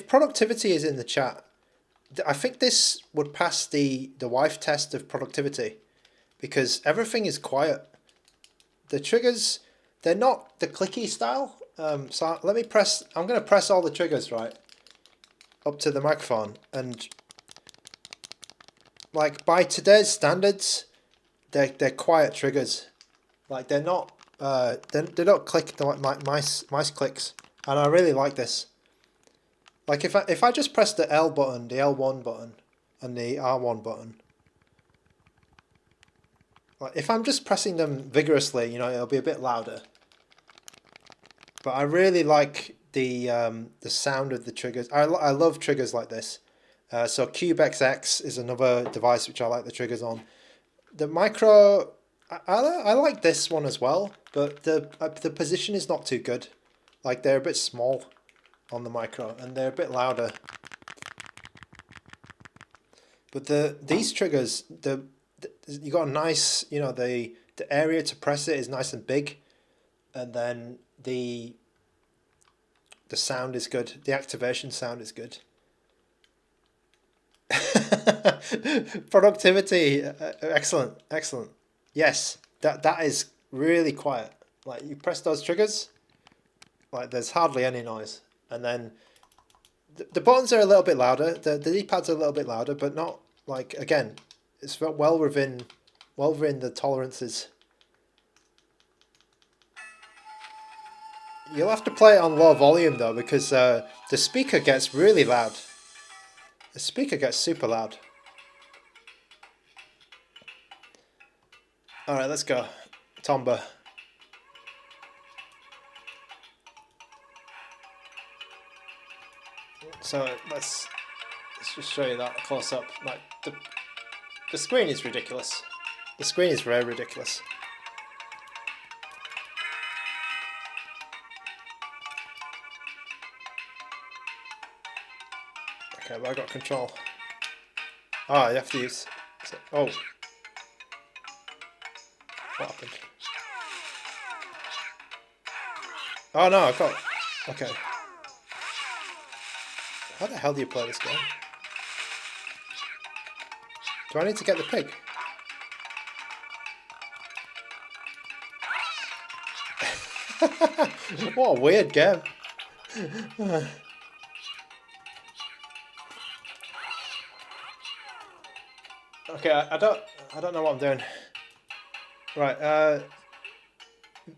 productivity is in the chat, I think this would pass the wife test of productivity, because everything is quiet. The triggers, they're not the clicky style. So let me press, I'm going to press all the triggers, right, up to the microphone, and like by today's standards, they're quiet triggers. Like they're not they don't click like mice clicks, and I really like this. Like if I just press the L button, the L1 button, and the R1 button, like if I'm just pressing them vigorously, you know, it'll be a bit louder. But I really like the sound of the triggers. I love triggers like this. So CubeXX is another device which I like the triggers on. The micro, I like this one as well, but the position is not too good. Like they're a bit small on the micro, and they're a bit louder. But these triggers, you got a nice, you know, the area to press it is nice and big, and then the sound is good. The activation sound is good. Productivity, excellent, excellent. Yes, that is really quiet. Like you press those triggers, like there's hardly any noise, and then the buttons are a little bit louder. The D-pads are a little bit louder, but not like, again, it's well within the tolerances. You'll have to play it on low volume though, because the speaker gets really loud. The speaker gets super loud. Alright, let's go. Tomba. So let's just show you that close up. Like the screen is ridiculous. The screen is very ridiculous. Okay, but I got control. Ah, you have to use. Oh, what happened? Oh no, I got. Okay. How the hell do you play this game? Do I need to get the pig? What a weird game. Okay, I don't know what I'm doing. Right,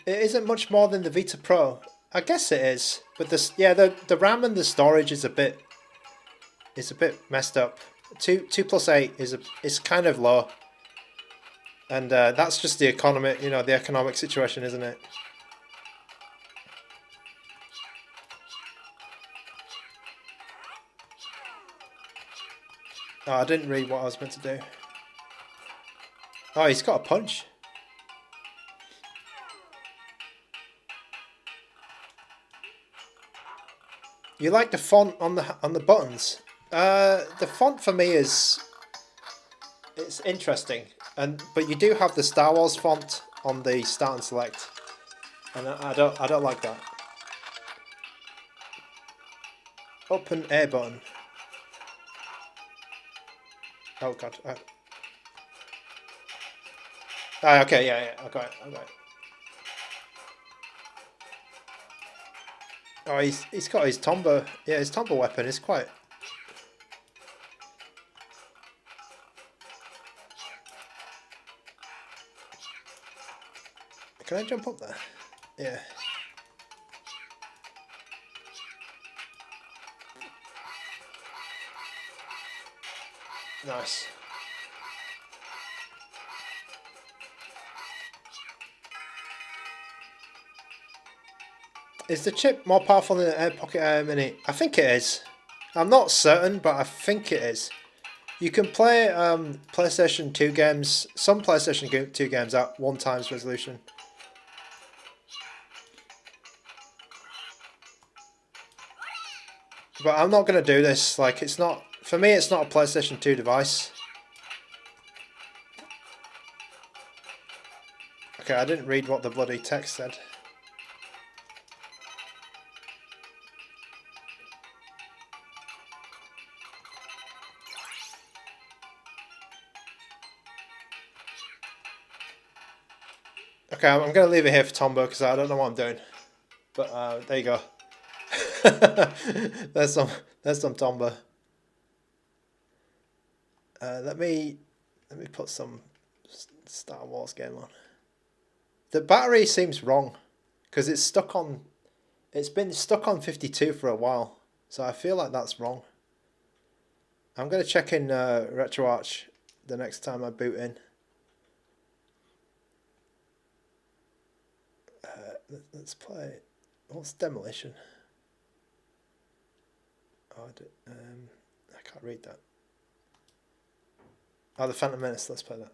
it isn't much more than the Vita Pro. I guess it is, but the RAM and the storage is a bit messed up. 2+8 is kind of low, and that's just the economic situation, isn't it? Oh, I didn't read what I was meant to do. Oh, he's got a punch. You like the font on the buttons? The font for me it's interesting, but you do have the Star Wars font on the Start and Select, and I don't like that. Up and A button. Oh god. Okay, yeah, I got it. Oh, he's got his Tomba. Yeah, his Tomba weapon is quite. Can I jump up there? Yeah. Nice. Is the chip more powerful than the Pocket Air Mini? I think it is. I'm not certain, but I think it is. You can play PlayStation 2 games, some PlayStation 2 games at 1x resolution. But I'm not going to do this. Like, it's not, for me, it's not a PlayStation 2 device. Okay, I didn't read what the bloody text said. Okay, I'm going to leave it here for Tomba because I don't know what I'm doing. But there you go. There's some Tomba. Let me put some Star Wars game on. The battery seems wrong because it's been stuck on 52 for a while, so I feel like that's wrong. I'm going to check in RetroArch the next time I boot in. Let's play. What's Demolition? Oh, I can't read that. Oh, the Phantom Menace. Let's play that.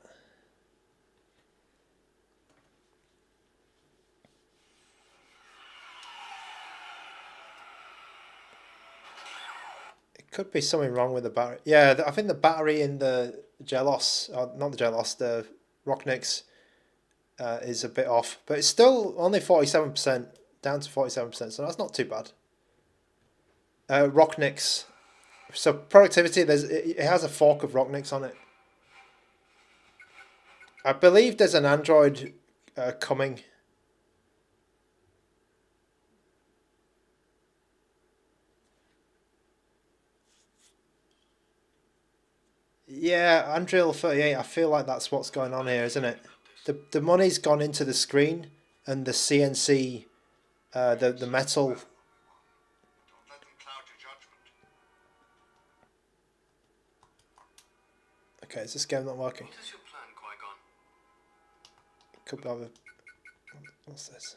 It could be something wrong with the battery. Yeah, I think the battery in the Gelos, not the Gelos, the Rocknix is a bit off, but it's still only 47%, down to 47%, so that's not too bad. Rocknix, so productivity, it has a fork of Rocknix on it. I believe there's an Android coming. Yeah, Unreal 38, I feel like that's what's going on here, isn't it? The money's gone into the screen and the CNC, the metal. Okay, is this game not working? What is your plan, Qui-Gon? Could be other. What's this?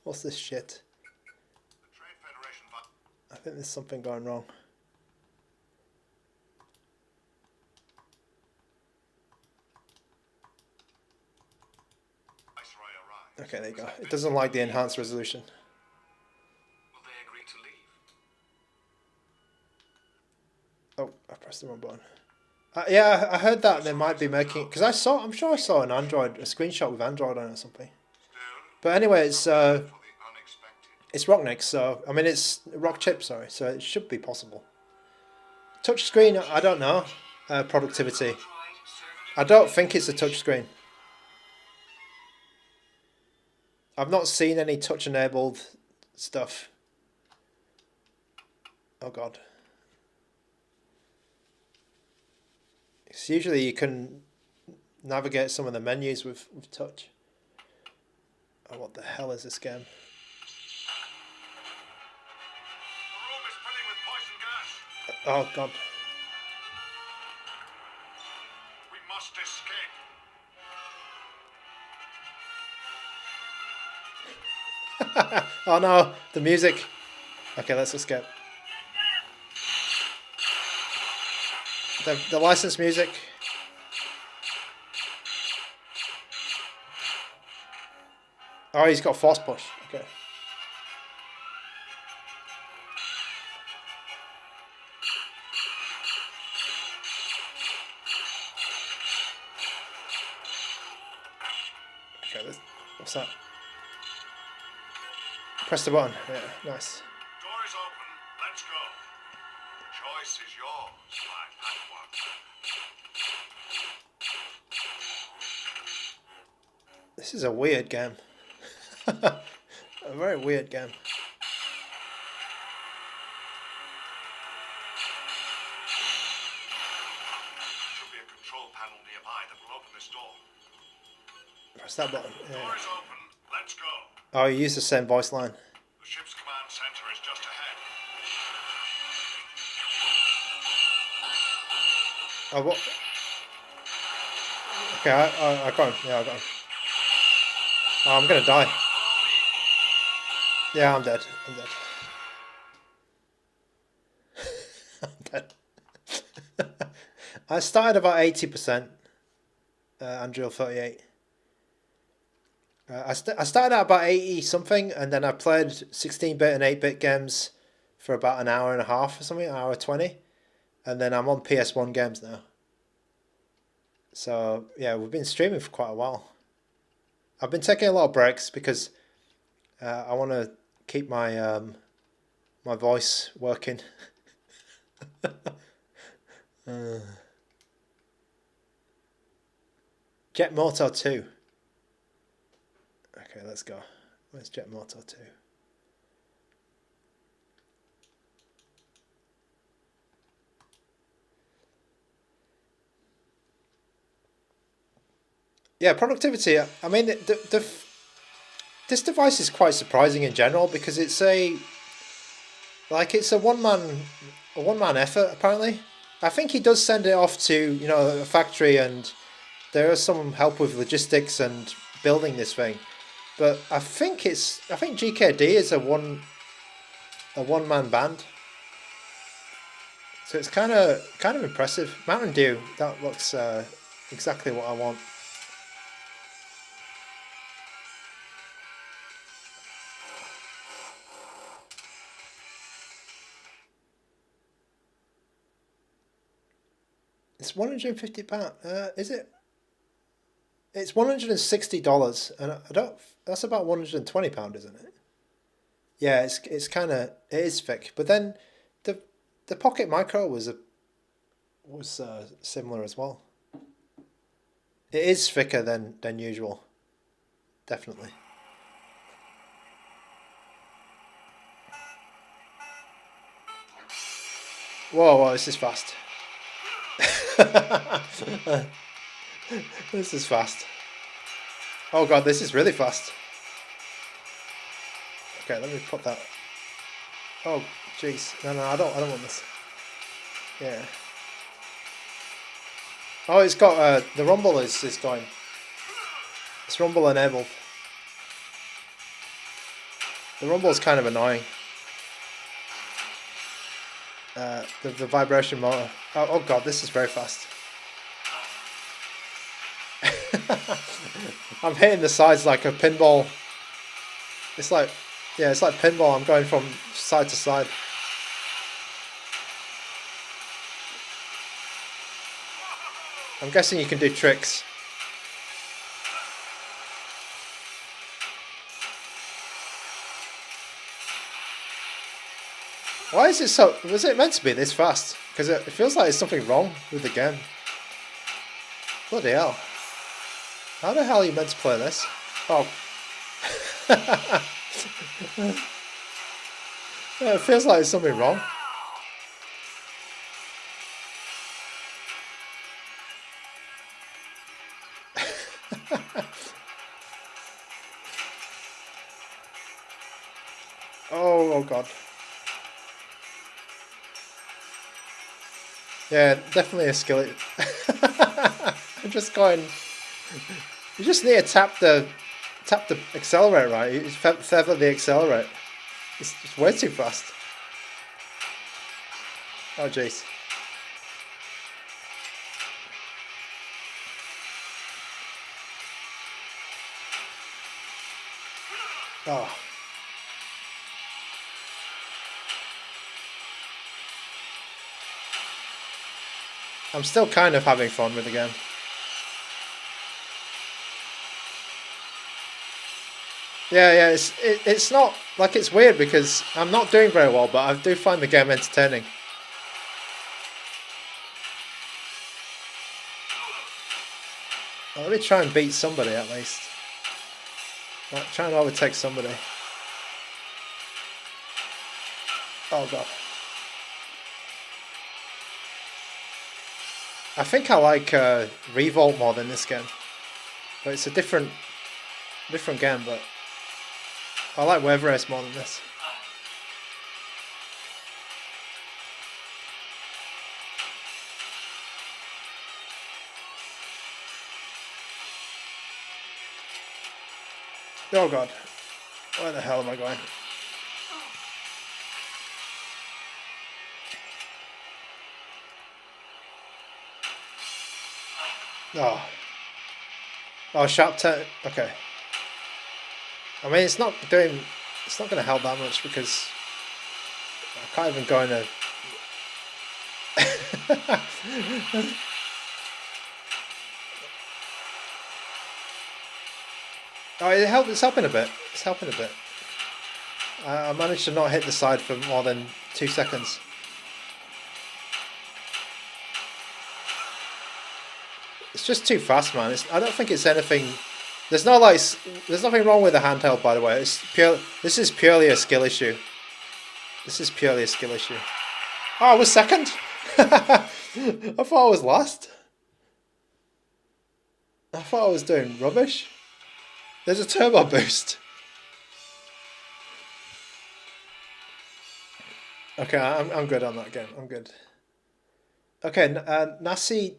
What's this shit? I think there's something going wrong. Okay, there you go. It doesn't like the enhanced resolution. Will they agree to leave? Oh, I pressed the wrong button. Yeah, I heard that they might be making, because I'm sure I saw a screenshot with Android on it or something. But anyway, it's Rocknix, so I mean it's Rock chip, sorry, so it should be possible. Touch screen, I don't know. Productivity, I don't think it's a touch screen. I've not seen any touch enabled stuff. Oh god. It's usually you can navigate some of the menus with touch. Oh, what the hell is this game? Oh god. We must escape. Oh no, the music. Okay, let's escape. The licensed music. Oh, he's got force push. Okay. Okay, what's that? Press the button. Yeah, nice. Door is open. Let's go. The choice is yours, my Padawan. This is a weird game. A very weird game. Should be a control panel nearby that will open this door. Press that button. Yeah. Door is open. Let's go. Oh, you use the same voice line. The ship's command center is just ahead. Oh, what? Okay, I got him. Yeah, I got him. Oh, I'm gonna die. Yeah, I'm dead. I'm dead. I'm dead. I started about 80%. Unreal 38. I started out about 80 something, and then I played 16-bit and 8-bit games for about an hour and a half or something, an hour 20, and then I'm on PS1 games now. So yeah, we've been streaming for quite a while. I've been taking a lot of breaks because I want to keep my my voice working. Jet Moto 2. Okay, let's go. Where's Jet Moto 2? Yeah, productivity. I mean, this device is quite surprising in general because it's a one man effort apparently. I think he does send it off to a factory, and there is some help with logistics and building this thing. But I think GKD is a one man band. So it's kind of impressive. Mountain Dew, that looks exactly what I want. It's £150. Is it? It's $160, and I don't. That's about £120, isn't it? Yeah, it's kind of, it is thick. But then the Pocket Micro was similar as well. It is thicker than usual, definitely. Whoa, this is fast. This is fast. Oh god, this is really fast. Okay, let me put that. Oh jeez, no, I don't want this. Yeah. Oh, it's got the rumble is going. It's rumble enabled. The rumble is kind of annoying. The vibration motor. Oh god, this is very fast. I'm hitting the sides like a pinball. It's like pinball. I'm going from side to side. I'm guessing you can do tricks. Why is it so... Was it meant to be this fast? Because it feels like there's something wrong with the game. Bloody hell. How the hell are you meant to play this? Oh. Yeah, it feels like there's something wrong. Oh god. Yeah, definitely a skill. I'm just going. You just need to tap the accelerator, right? You feather the accelerator. It's way too fast. Oh jeez. Oh. I'm still kind of having fun with the game. Yeah, it's not like, it's weird because I'm not doing very well, but I do find the game entertaining. Well, let me try and beat somebody at least. Like, try and overtake somebody. Oh god. I think I like Revolt more than this game, but it's a different game. But I like Wave Race more than this. Oh god, where the hell am I going? Oh. Oh, sharp turn. Okay. I mean, it's not going to help that much because I can't even go in a. Oh, it's helping a bit. It's helping a bit. I managed to not hit the side for more than 2 seconds. It's just too fast, man. I don't think it's anything. There's nothing wrong with the handheld, by the way. This is purely a skill issue. This is purely a skill issue. Oh, I was second. I thought I was last. I thought I was doing rubbish. There's a turbo boost. Okay, I'm good on that game. I'm good. Okay, Nasi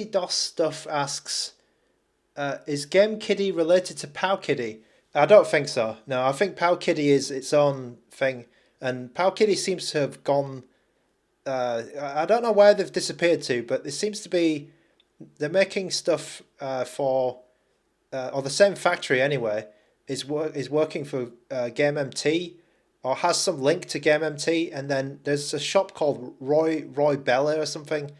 Dos Stuff asks, is Game Kiddy related to Pow Kiddy? I don't think so. No, I think Pow Kiddy is its own thing, and Pow Kiddy seems to have gone. I don't know where they've disappeared to, but it seems to be they're making stuff for, or the same factory anyway, is working for Game MT, or has some link to Game MT, and then there's a shop called Roy Bella or something,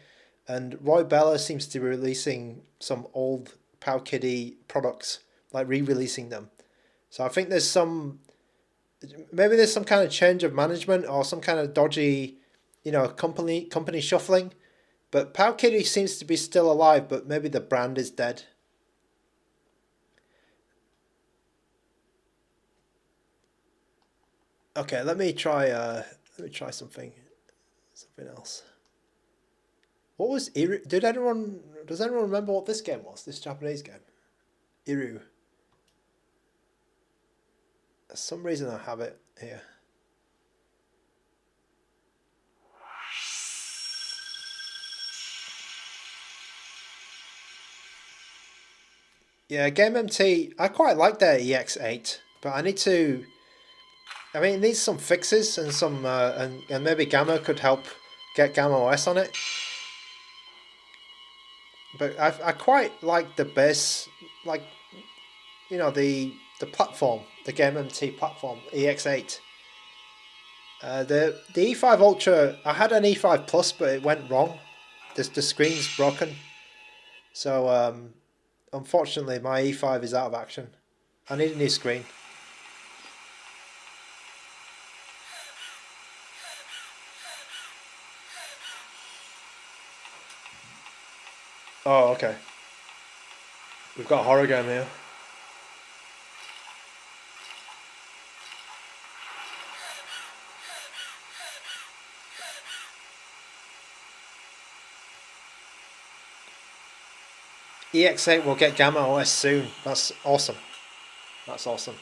and Roy Bella seems to be releasing some old Pow Kiddy products, like re-releasing them. So I think there's maybe there's some kind of change of management or some kind of dodgy, company shuffling. But Pow Kiddy seems to be still alive, but maybe the brand is dead. Okay, let me try something else. What was Iru? Does anyone remember what this game was? This Japanese game, Iru. For some reason I have it here. Yeah, Game MT. I quite like their EX8, but I mean, it needs some fixes and some and maybe Gamma could help get Gamma OS on it. But I quite like the base, like the platform, the Game MT platform, EX8. The E5 Ultra, I had an E5 Plus, but it went wrong. The screen's broken. So unfortunately, my E5 is out of action. I need a new screen. Oh, okay. We've got a horror game here. EX8 will get Gamma OS soon. That's awesome. That's awesome.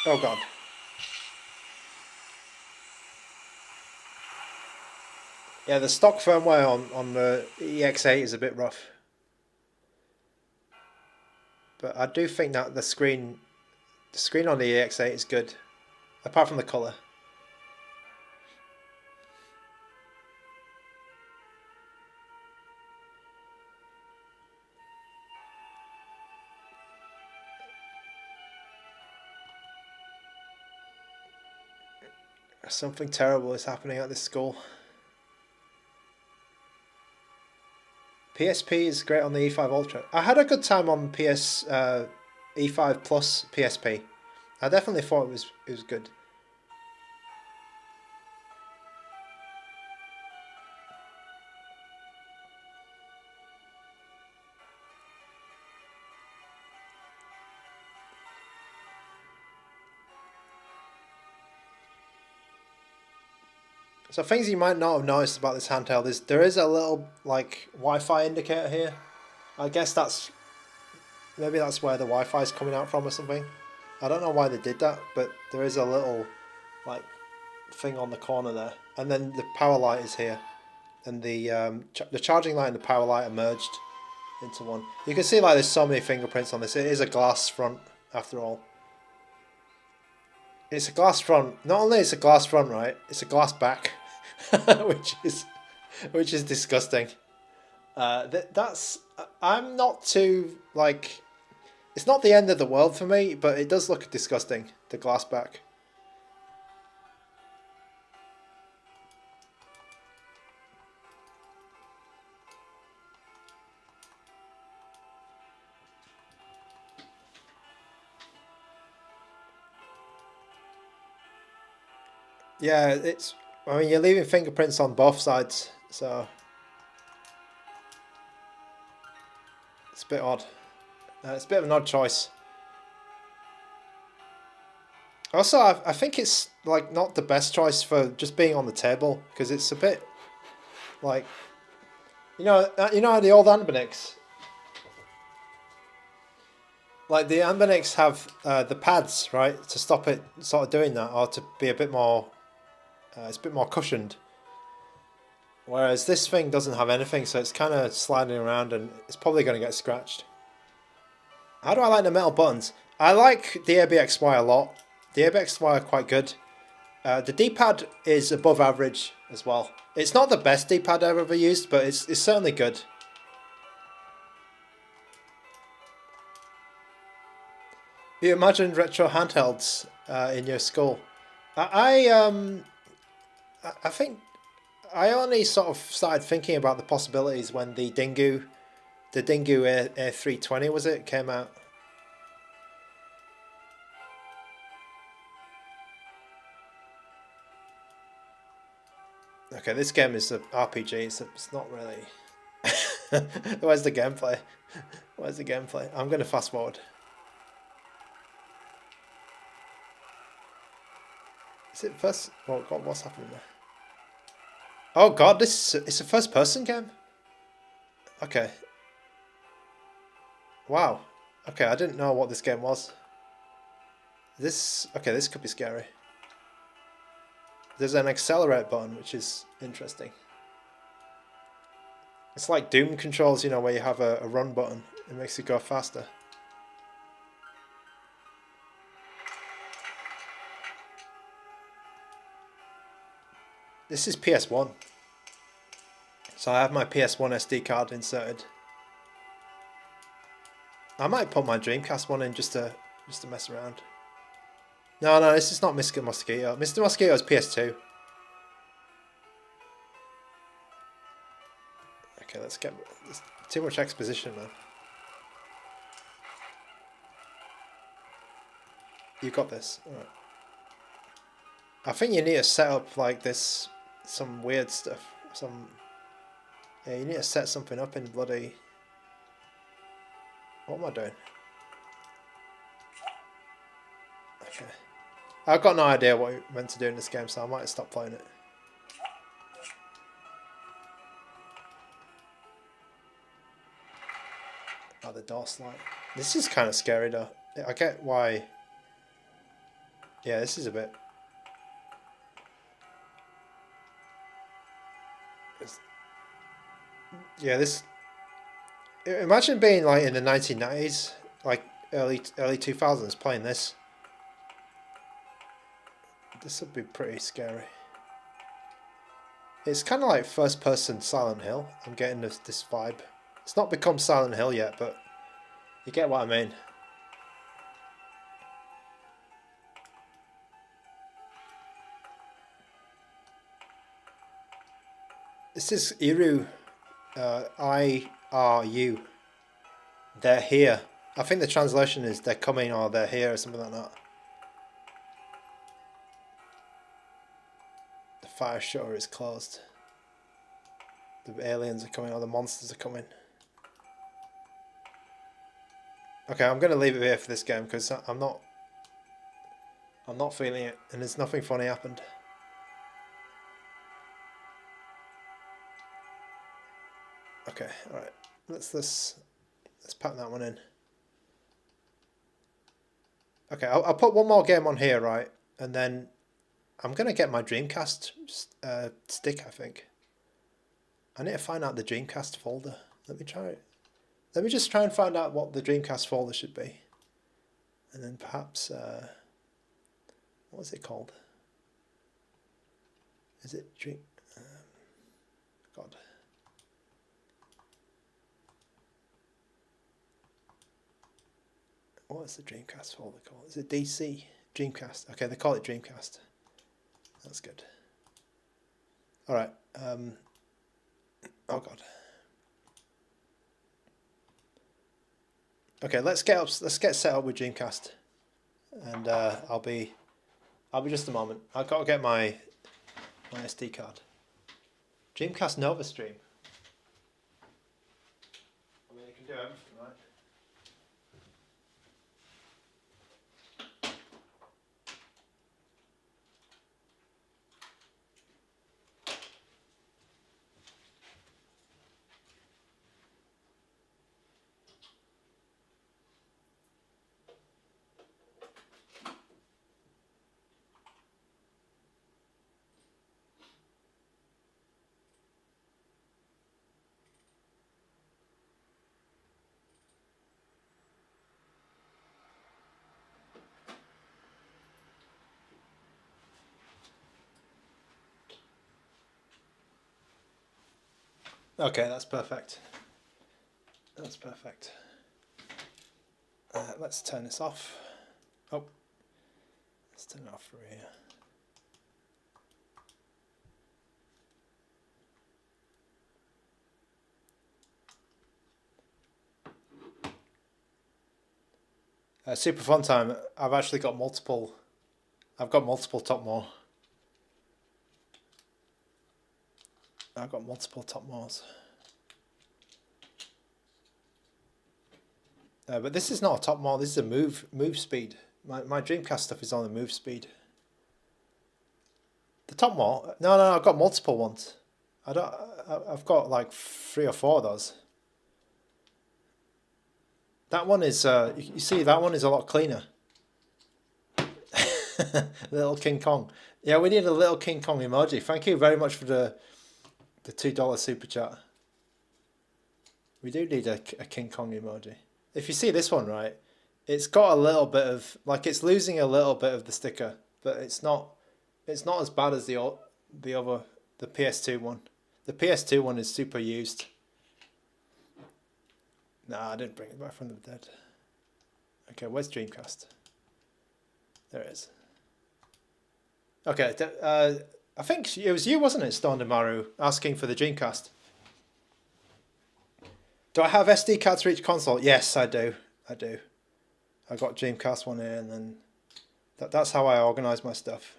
Oh god. Yeah, the stock firmware on the EX8 is a bit rough. But I do think that the screen on the EX8 is good. Apart from the colour. Something terrible is happening at this school. PSP is great on the E5 Ultra. I had a good time on E5 Plus PSP. I definitely thought it was good. So things you might not have noticed about this handheld is there is a little like Wi-Fi indicator here. I guess maybe that's where the Wi-Fi is coming out from or something. I don't know why they did that, but there is a little like thing on the corner there, and then the power light is here, and the charging light and the power light are merged into one. You can see like there's so many fingerprints on this. It is a glass front after all. It's a glass front. Not only is it a glass front, right? It's a glass back, which is disgusting. That's I'm not too like. It's not the end of the world for me, but it does look disgusting. The glass back. Yeah, it's. I mean, you're leaving fingerprints on both sides, so it's a bit odd. It's a bit of an odd choice. Also, I think it's like not the best choice for just being on the table because it's a bit like, you know the old ANBERNICs. Like the ANBERNICs have the pads, right, to stop it sort of doing that, or to be a bit more. It's a bit more cushioned. Whereas this thing doesn't have anything, so it's kind of sliding around and it's probably going to get scratched. How do I like the metal buttons? I like the ABXY a lot. The ABXY are quite good. The D-pad is above average as well. It's not the best D-pad I've ever used, but it's certainly good. You imagine retro handhelds in your school. I think I only sort of started thinking about the possibilities when the Dingu A320 was it came out. Okay, this game is an RPG, so it's not really. Where's the gameplay? Where's the gameplay? I'm going to fast forward. Is it first? Oh God, what's happening there? Oh God, it's a first-person game. Okay. Wow. Okay, I didn't know what this game was. This could be scary. There's an accelerate button, which is interesting. It's like Doom controls, you know, where you have a run button. It makes you go faster. This is PS1. So I have my PS1 SD card inserted. I might put my Dreamcast one in just to mess around. No, this is not Mr. Mosquito. Mr. Mosquito is PS2. Okay, let's get... There's too much exposition, man. You got this. Alright. I think you need to set up like this... Some weird stuff. Yeah, you need to set something up in bloody... What am I doing? Okay. I've got no idea what you're meant to do in this game, so I might stop playing it. Oh, the door slide. This is kind of scary though. I get why... Yeah, this is a bit... Yeah, this... Imagine being like in the 1990s, like early 2000s, playing this. This would be pretty scary. It's kind of like first-person Silent Hill. I'm getting this vibe. It's not become Silent Hill yet, but you get what I mean. This is Iru. IRU. They're here. I think the translation is they're coming or they're here or something like that. The fire shutter is closed. The aliens are coming or the monsters are coming. Okay, I'm going to leave it here for this game because I'm not feeling it and there's nothing funny happened. Okay, alright. Let's pack that one in. Okay, I'll put one more game on here, right? And then I'm going to get my Dreamcast stick, I think. I need to find out the Dreamcast folder. Let me try it. Let me just try and find out what the Dreamcast folder should be. And then perhaps What's it called? Is it Dream? God. What is the Dreamcast folder called? Is it DC? Dreamcast. Okay, they call it Dreamcast. That's good. All right. Oh God. Okay, let's get set up with Dreamcast, and I'll be just a moment. I've got to get my SD card. Dreamcast Nova Stream. I mean, you can do everything, right? Okay, that's perfect. That's perfect. Let's turn this off. Oh, let's turn it off for here. Super fun time. I've actually got multiple. I've got multiple top more. I've got multiple top mores. But this is not a top more. This is a move speed. My Dreamcast stuff is on the move speed. The top more? No, I've got multiple ones. I've got like 3 or 4 of those. That one is. You see, that one is a lot cleaner. Little King Kong. Yeah, we need a little King Kong emoji. Thank you very much for the $2 super chat. We do need a King Kong emoji. If you see this one, right, it's got a little bit of, like, it's losing a little bit of the sticker, but it's not as bad as the PS2 one. The PS2 one is super used. Nah, I didn't bring it back from the dead. Okay, where's Dreamcast? There it is. Okay, I think it was you, wasn't it, Stonemaru, asking for the Dreamcast? Do I have SD cards for each console? Yes, I do. I got Dreamcast one here, and then that's how I organise my stuff.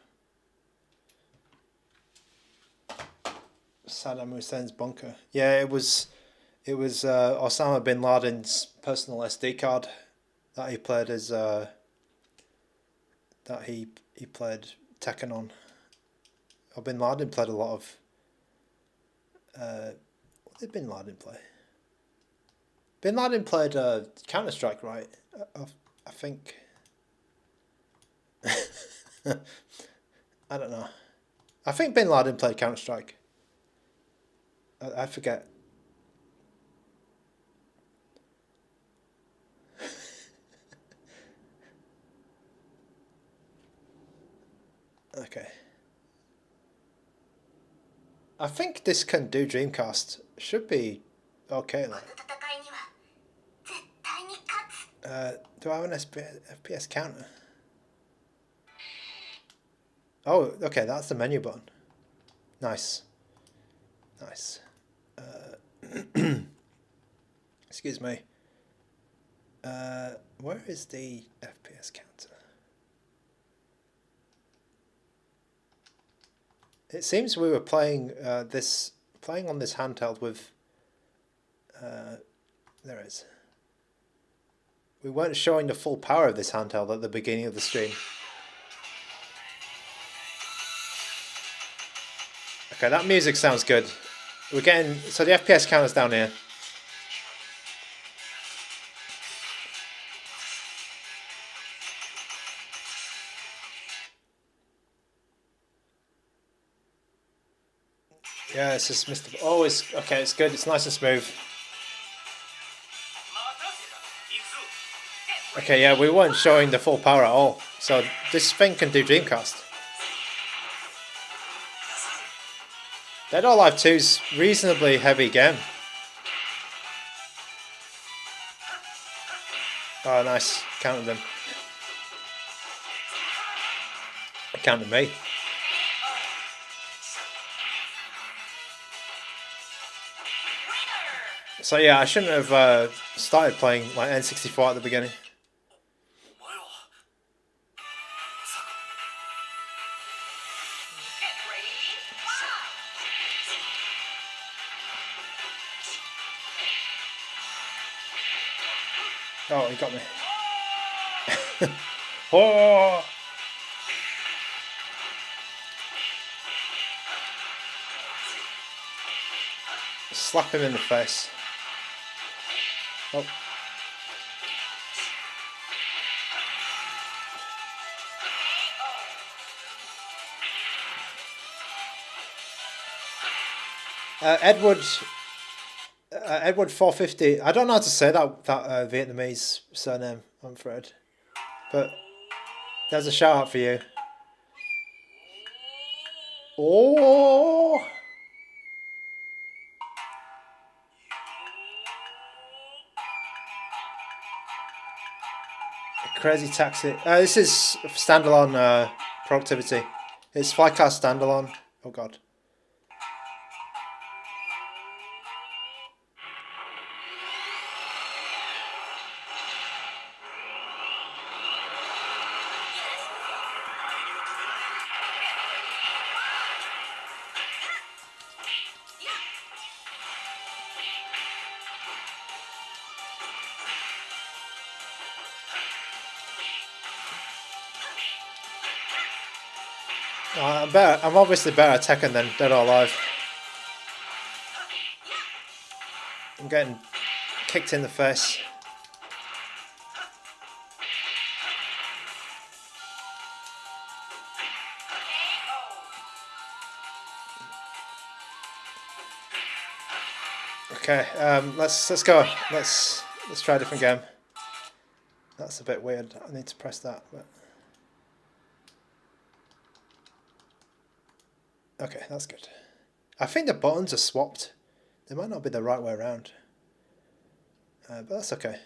Saddam Hussein's bunker. Yeah, it was Osama bin Laden's personal SD card that he played as that he played Tekken on. Or Bin Laden played a lot of. What did Bin Laden play? Bin Laden played Counter-Strike, right? I think. I don't know. I think Bin Laden played Counter-Strike. I forget. Okay. I think this can do Dreamcast. Should be okay. Like. Do I have an FPS counter? Oh, okay, that's the menu button. Nice. Nice. Excuse me. Where is the FPS counter? It seems we were playing on this handheld with. There it is. We weren't showing the full power of this handheld at the beginning of the stream. Okay, that music sounds good. We're getting, so the FPS counter's down here. Yeah, it's just Mr. Oh, it's okay. It's good. It's nice and smooth. Okay, yeah, we weren't showing the full power at all. So this thing can do Dreamcast. Dead or Alive 2's reasonably heavy game. Oh, nice. Counted them. It counted me. So yeah, I shouldn't have started playing like N64 at the beginning. Oh, he got me. Oh! Slap him in the face. Oh. Edward 450. I don't know how to say that Vietnamese surname, I'm afraid. But there's a shout out for you. Oh! Crazy Taxi. This is standalone productivity. It's Flycast standalone. Oh god. I'm obviously better at Tekken than Dead or Alive. I'm getting kicked in the face. Okay, let's go. Let's try a different game. That's a bit weird. I need to press that. But... okay, that's good. I think the buttons are swapped. They might not be the right way around. But that's okay.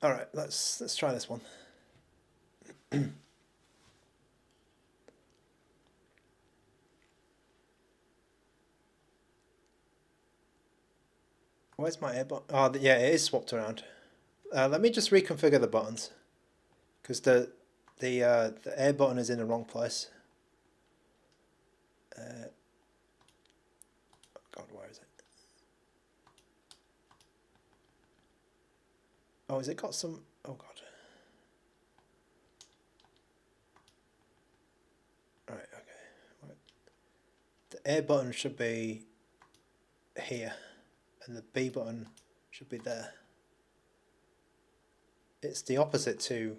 Alright, let's try this one. Where's my A button? Oh, yeah, it is swapped around. Let me just reconfigure the buttons. Because the A button is in the wrong place. God, where is it? Oh, has it got some? Oh God. Right. Okay. Right. The A button should be here, and the B button should be there. It's the opposite to.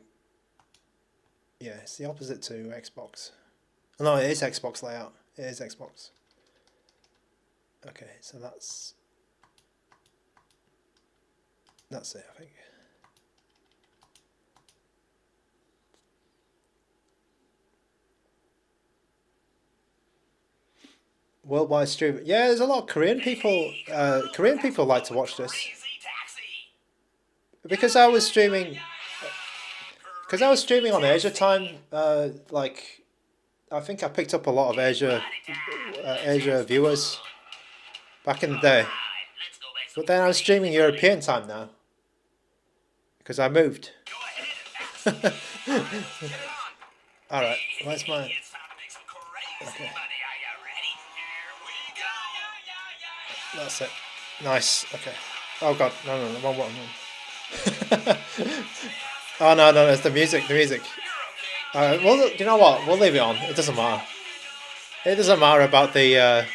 Yeah, it's the opposite to Xbox. No, it is Xbox layout. It is Xbox. Okay, so that's it, I think. Worldwide stream. Yeah, there's a lot of Korean people. Korean people like to watch this. Because I was streaming. Because I was streaming on Asia time. Like, I think I picked up a lot of Asia viewers back in the day. But then I'm streaming European time now. Because I moved. Alright, where's my... okay. That's it. Nice, okay. Oh god, no, wrong button. Oh no, it's the music, well, you know what, we'll leave it on, it doesn't matter. It doesn't matter about the,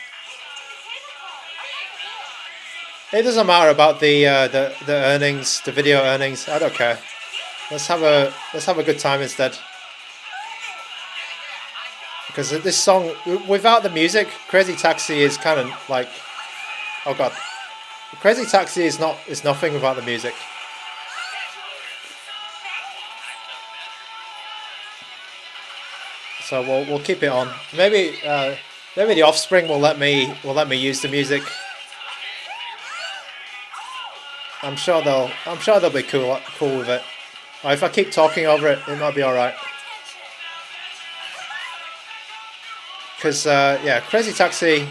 it doesn't matter about the earnings, the video earnings, I don't care. Let's have a good time instead. Because this song, without the music, Crazy Taxi is kind of like, Oh god. Crazy Taxi is nothing without the music. So we'll keep it on. Maybe maybe the Offspring will let me use the music. I'm sure they'll be cool with it. Or if I keep talking over it, it might be all right. Because yeah, Crazy Taxi.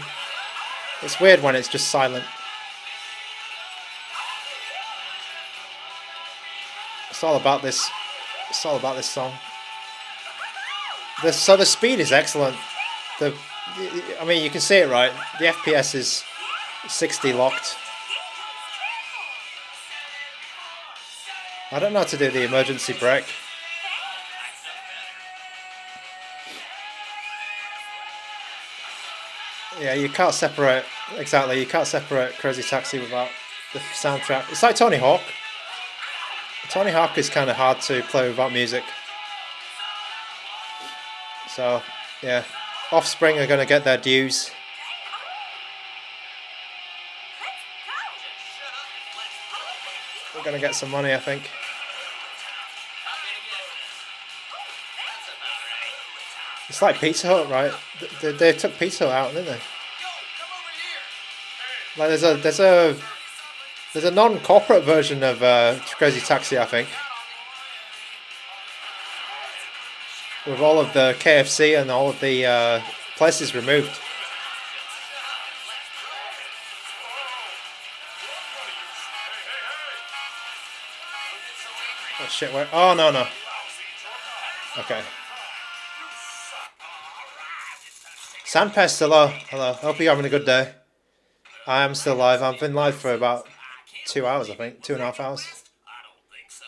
It's weird when it's just silent. It's all about this. It's all about this song. So the speed is excellent. I mean, you can see it, right? The FPS is 60 locked. I don't know how to do the emergency brake. Yeah, you can't separate, exactly, you can't separate Crazy Taxi without the soundtrack. It's like Tony Hawk. Tony Hawk is kind of hard to play without music. So, yeah, Offspring are going to get their dues. We're going to get some money, I think. It's like Pizza Hut, right? They took Pizza Hut out, didn't they? Like there's a non-corporate version of Crazy Taxi, I think, with all of the KFC and all of the places removed. Oh shit! Where? Oh no. Okay. Sandpest, hello. Hope you're having a good day. I am still live. I've been live for about 2 hours, I think. 2.5 hours. I don't think so.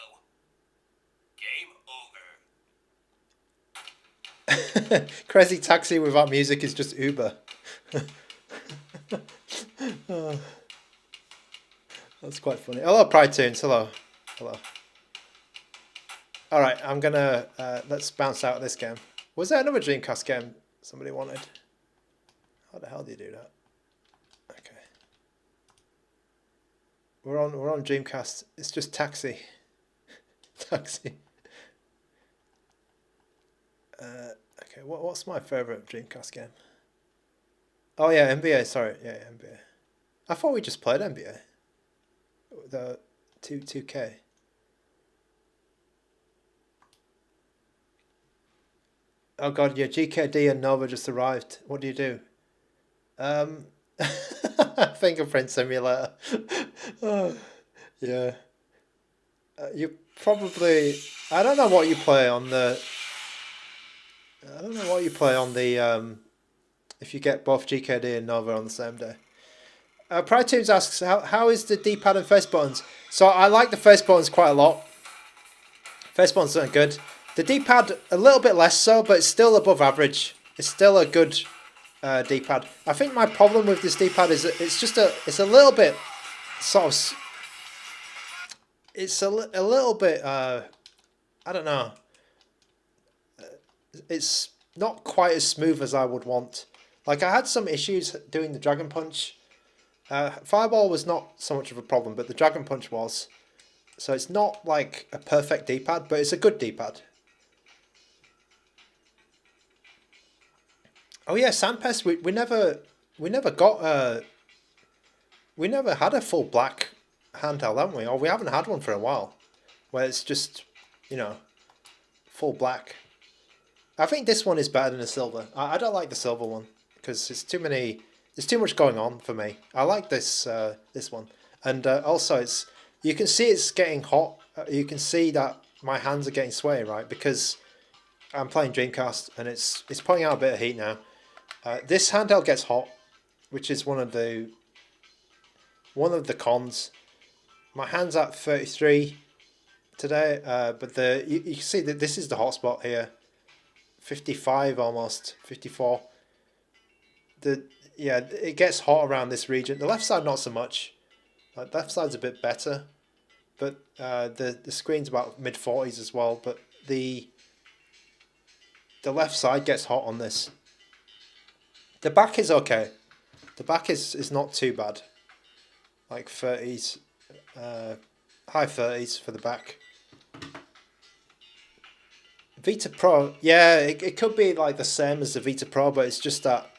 Game over. Crazy Taxi without music is just Uber. Oh, that's quite funny. Hello, Pride Tunes. Hello. Alright, I'm gonna... let's bounce out of this game. Was there another Dreamcast game somebody wanted? How the hell do you do that? Okay. We're on Dreamcast. It's just Taxi. Taxi. Okay, what's my favourite Dreamcast game? Oh yeah, NBA, sorry. Yeah, NBA. I thought we just played NBA. The 2K. Oh god, yeah, GKD and Nova just arrived. What do you do? Fingerprint Simulator. Oh, yeah. You probably... I don't know what you play on the... if you get both GKD and Nova on the same day. Pride Tunes asks, how is the D-pad and face buttons? So I like the face buttons quite a lot. Face buttons are good. The D-pad a little bit less so, but it's still above average. It's still a good D-pad. I think my problem with this D-pad is that it's a little bit sort of... It's a little bit... I don't know. It's not quite as smooth as I would want. Like, I had some issues doing the Dragon Punch. Fireball was not so much of a problem, but the Dragon Punch was. So it's not like a perfect D-pad, but it's a good D-pad. Oh yeah, Sandpest. We never got we never had a full black handheld, haven't we? Or we haven't had one for a while, where it's just, you know, full black. I think this one is better than the silver. I don't like the silver one because it's too many. There's too much going on for me. I like this this one, and also you can see it's getting hot. You can see that my hands are getting sweaty, right? Because I'm playing Dreamcast and it's putting out a bit of heat now. This handheld gets hot, which is one of the cons. My hand's at 33 today, but you can see that this is the hot spot here. 55 almost, 54. Yeah, it gets hot around this region. The left side not so much. The left side's a bit better, but the screen's about mid 40s as well. But the left side gets hot on this. The back is okay. The back is not too bad. like 30s, high 30s for the back. Vita Pro, yeah, it could be like the same as the Vita Pro, but it's just that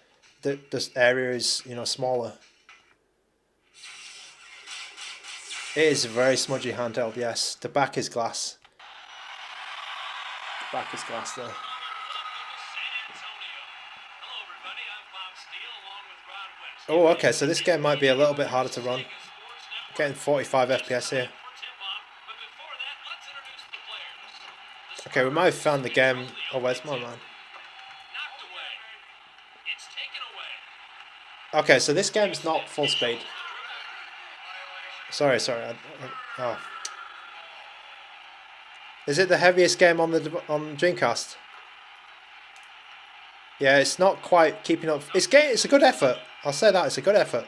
this area is, you know, smaller. It is a very smudgy handheld, yes. The back is glass. The back is glass there. Oh, okay, so this game might be a little bit harder to run. Getting 45 FPS here. Okay, we might have found the game. Oh, where's my man? Okay, so this game's not full speed. Sorry. Oh. Is it the heaviest game on Dreamcast? Yeah, it's not quite keeping up. It's a good effort. I'll say that, it's a good effort.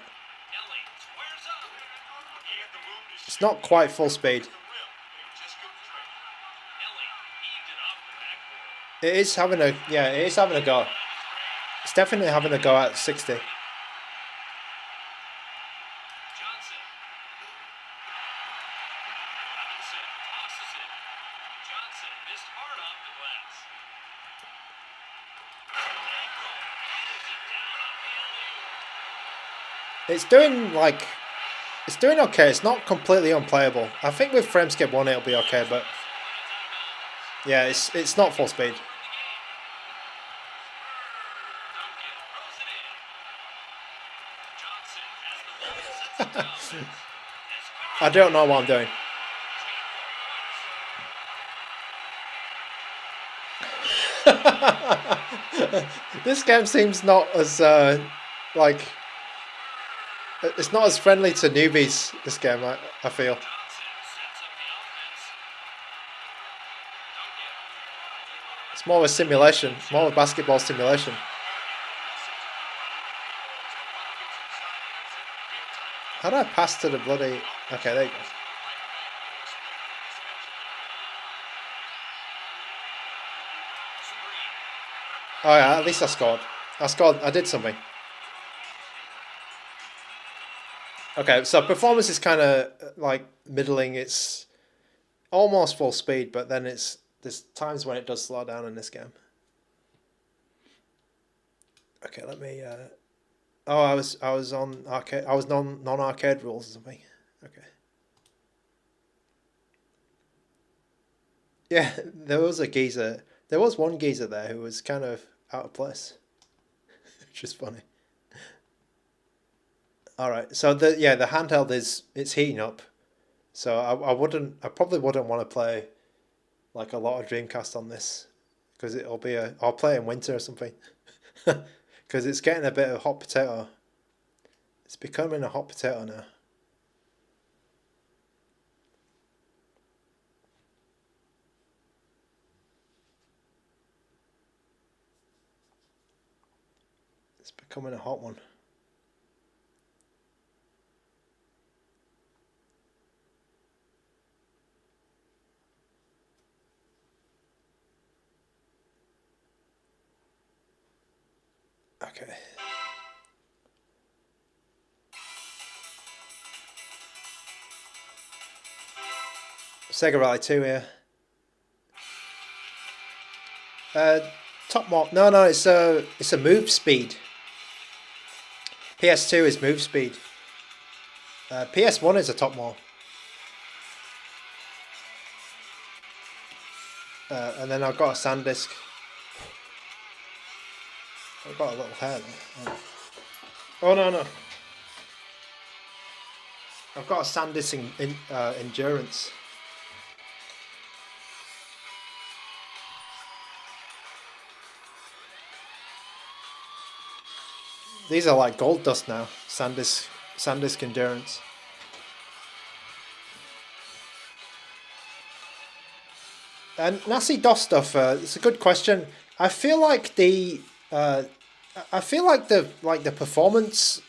It's not quite full speed. It is having a go. It's definitely having a go at 60. It's doing okay. It's not completely unplayable. I think with Frameskip 1 it'll be okay, but yeah, it's not full speed. I don't know what I'm doing. This game seems not as like, it's not as friendly to newbies, this game, I feel. It's more of a simulation, more of a basketball simulation. How do I pass to the bloody... Okay, there you go. Oh yeah, at least I scored. I did something. Okay, so performance is kind of like middling. It's almost full speed, but then there's times when it does slow down in this game. Okay, let me. Oh, I was on arcade. I was non-arcade rules or something. Okay. Yeah, there was a geezer. There was one geezer there who was kind of out of place, which is funny. All right, so the handheld it's heating up, so I probably wouldn't want to play like a lot of Dreamcast on this, because I'll play it in winter or something, because it's getting a bit of hot potato. It's becoming a hot potato now. It's becoming a hot one. Okay. Sega Rally 2 here. Top mark. No, it's a move speed. PS2 is move speed. PS1 is a top more. And then I've got a SanDisk. I've got a little hair there. Oh no. I've got a SanDisk Endurance. These are like gold dust now. SanDisk Endurance. And Nasi DOS stuff. It's a good question. I feel like the performance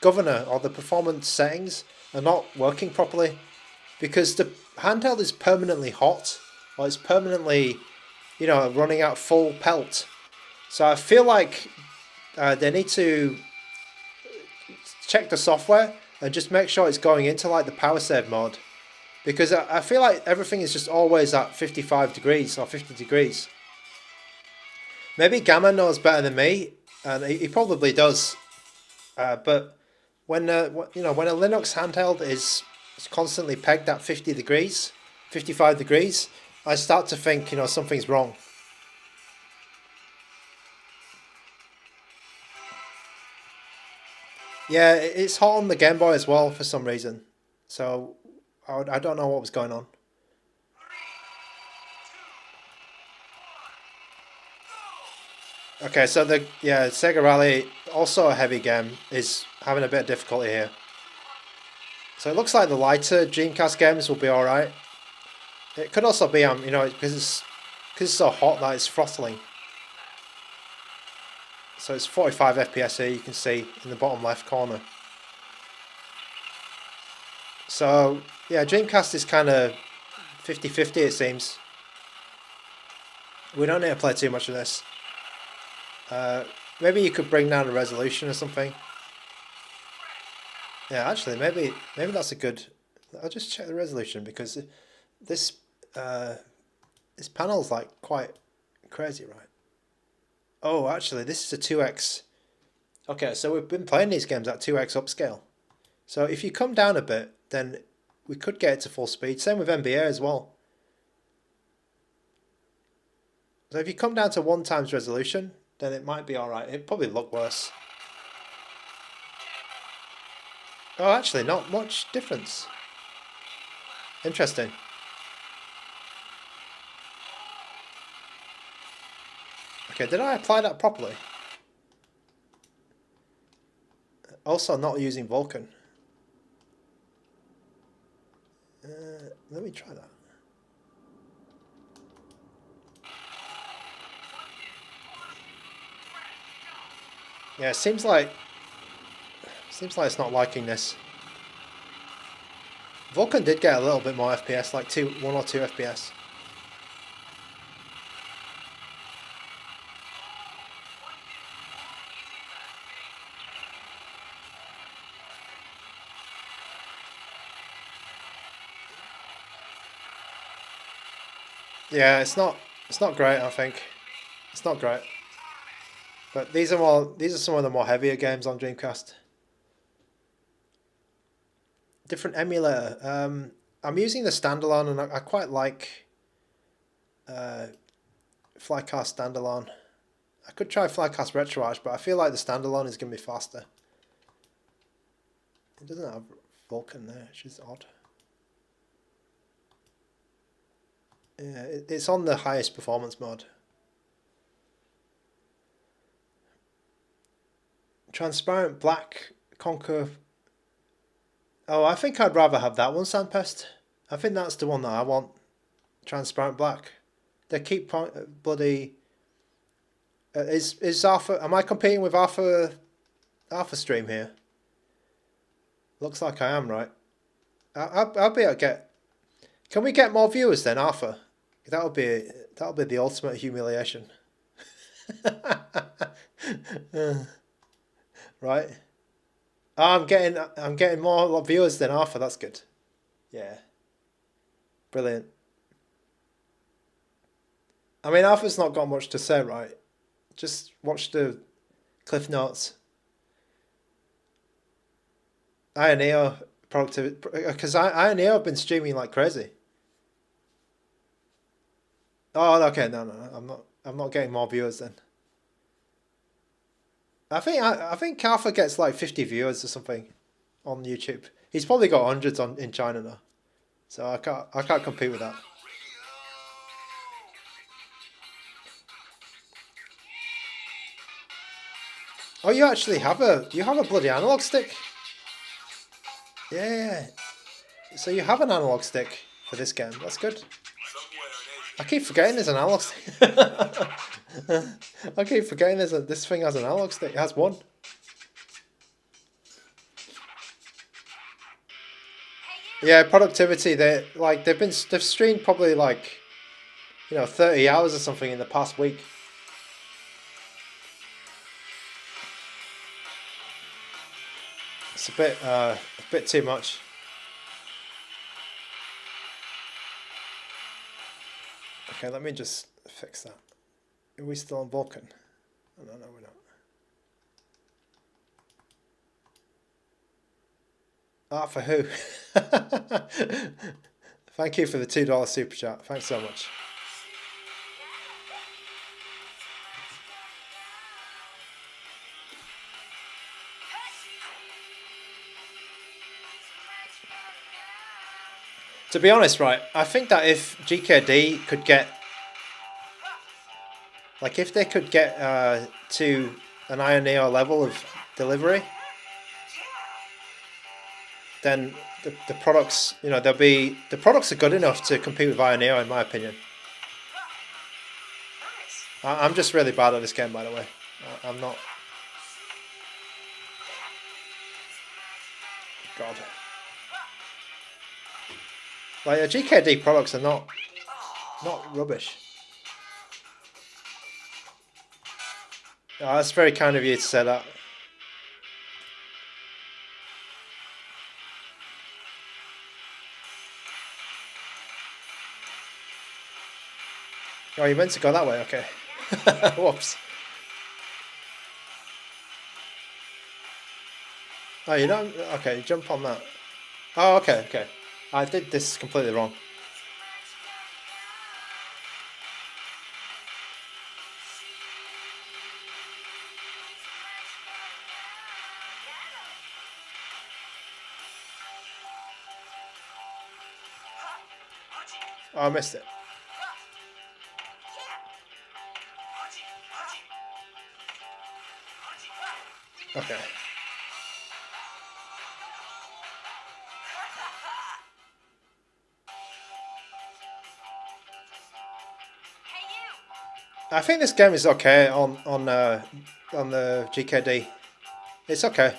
governor or the performance settings are not working properly, because the handheld is permanently hot, or it's permanently, running out full pelt. So I feel like they need to check the software and just make sure it's going into like the power save mode, because I feel like everything is just always at 55 degrees or 50 degrees. Maybe Gamma knows better than me, and he probably does. But when you know, when a Linux handheld is constantly pegged at 50 degrees, 55 degrees, I start to think, you know, something's wrong. Yeah, it's hot on the Game Boy as well for some reason. So I don't know what was going on. Okay, so the Sega Rally, also a heavy game, is having a bit of difficulty here. So it looks like the lighter Dreamcast games will be alright. It could also be, you know, because it's so hot that it's throttling. So it's 45 FPS here, you can see in the bottom left corner. So yeah, Dreamcast is kind of 50-50 it seems. We don't need to play too much of this. Maybe you could bring down the resolution or something. Yeah, actually, maybe that's a good. I'll just check the resolution, because this panel's like quite crazy, right? Oh, actually, this is a 2x. Okay, so we've been playing these games at 2x upscale. So if you come down a bit, then we could get it to full speed. Same with NBA as well. So if you come down to 1x resolution, then it might be alright. It'd probably look worse. Oh, actually, not much difference. Interesting. Okay, did I apply that properly? Also, not using Vulkan. Let me try that. Yeah, it seems like it's not liking this. Vulkan did get a little bit more FPS, like 1 or 2 FPS. Yeah, it's not great, I think. It's not great. But these are some of the more heavier games on Dreamcast. Different emulator. I'm using the standalone, and I quite like Flycast standalone. I could try Flycast Retroid, but I feel like the standalone is going to be faster. It doesn't have Vulkan there, which is odd. Yeah, it's on the highest performance mode. Transparent black Conquer. Oh, I think I'd rather have that one, Sandpest. I think that's the one that I want. Transparent black. They keep bloody. Is Alpha? Am I competing with Alpha Stream here? Looks like I am, right? I'll be able to get. Can we get more viewers then, Alpha? That'll be the ultimate humiliation. Right. Oh, I'm getting more viewers than Alpha. That's good. Yeah. Brilliant. I mean, Alpha's not got much to say, right? Just watch the cliff notes. AYANEO productivity, because AYANEO have been streaming like crazy. Oh, okay, no, I'm not getting more viewers then. I think Alpha gets like 50 viewers or something on YouTube. He's probably got hundreds in China now, so I can't compete with that. Oh, you actually have a bloody analog stick. Yeah. So you have an analog stick for this game. That's good. I keep forgetting there's an analog stick. I keep forgetting this thing has an analog stick. It has one. Yeah, productivity. They've streamed probably like, 30 hours or something in the past week. It's a bit too much. Okay, let me just fix that. Are we still on Vulcan? Oh, no, we're not. Ah, for who? Thank you for the $2 super chat. Thanks so much. To be honest, right, I think that if GKD could get, like, if they could get to an AYANEO level of delivery, then the products, you know, the products are good enough to compete with AYANEO, in my opinion. I'm just really bad at this game, by the way. I'm not. God. Like, GKD products are not rubbish. Oh, that's very kind of you to say that. Oh, you meant to go that way, okay. Whoops. Oh, you don't? Okay, jump on that. Oh, okay. I did this completely wrong. Oh, I missed it. Okay. I think this game is okay on the GKD. It's okay.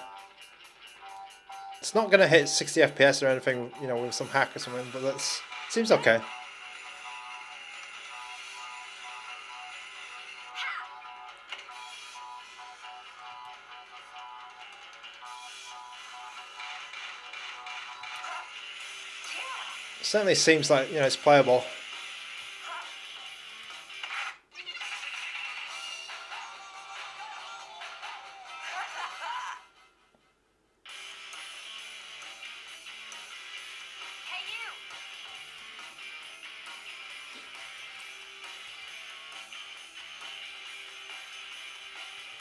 It's not gonna hit 60 FPS or anything, you know, with some hack or something, but it seems okay. It certainly seems like, you know, it's playable.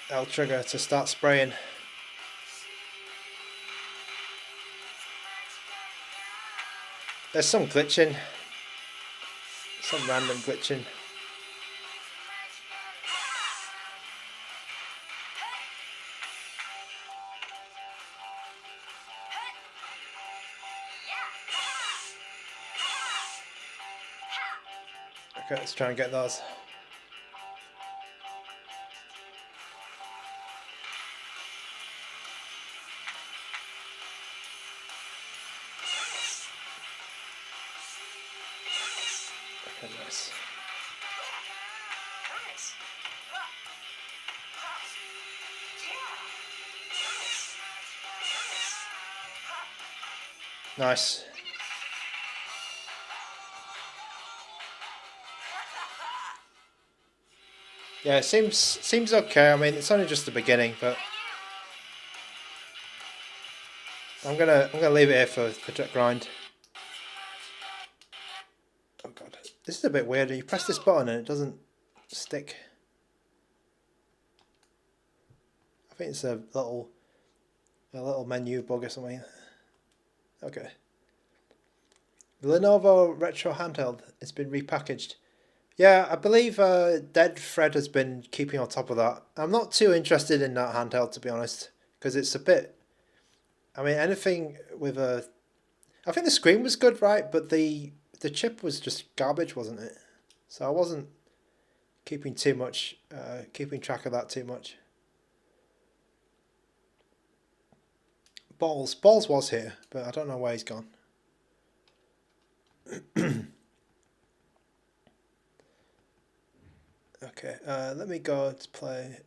L trigger to start spraying. There's some glitching. Some random glitching. Okay, let's try and get those. Okay, nice. Nice. Yeah, it seems okay. I mean, it's only just the beginning, but I'm gonna leave it here for grind. Oh god, this is a bit weird. You press this button and it doesn't stick. I think it's a little menu bug or something. Okay. The Lenovo Retro handheld has been repackaged. Yeah, I believe Dead Fred has been keeping on top of that. I'm not too interested in that handheld, to be honest, because it's a bit. I mean, anything with a. I think the screen was good, right? But the chip was just garbage, wasn't it? So I wasn't keeping track of that too much. Balls was here, but I don't know where he's gone. Okay, let me go to play.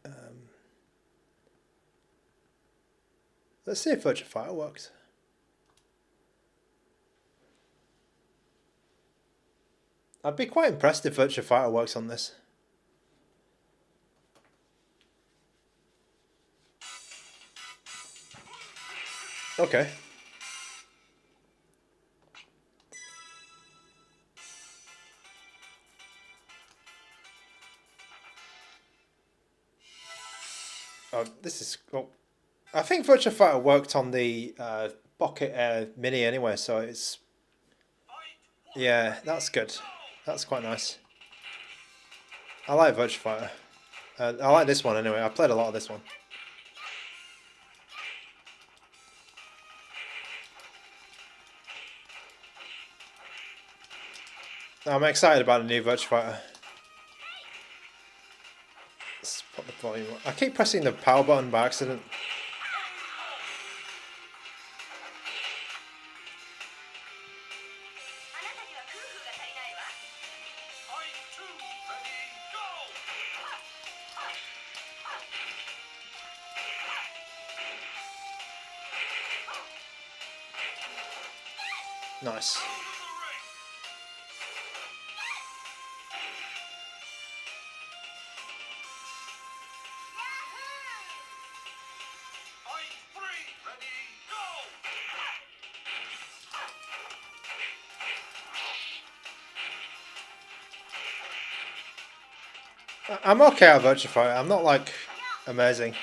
Let's see if Virtua Fighter works. I'd be quite impressed if Virtua Fighter works on this. Okay. Oh, this is... Oh. I think Virtua Fighter worked on the Pocket Mini anyway, so it's... Yeah, that's good. That's quite nice. I like Virtua Fighter. I like this one anyway. I played a lot of this one. I'm excited about the new Virtua Fighter. Let's put the volume up. I keep pressing the power button by accident. Nice. I'm okay at Virtua Fighter. I'm not like amazing.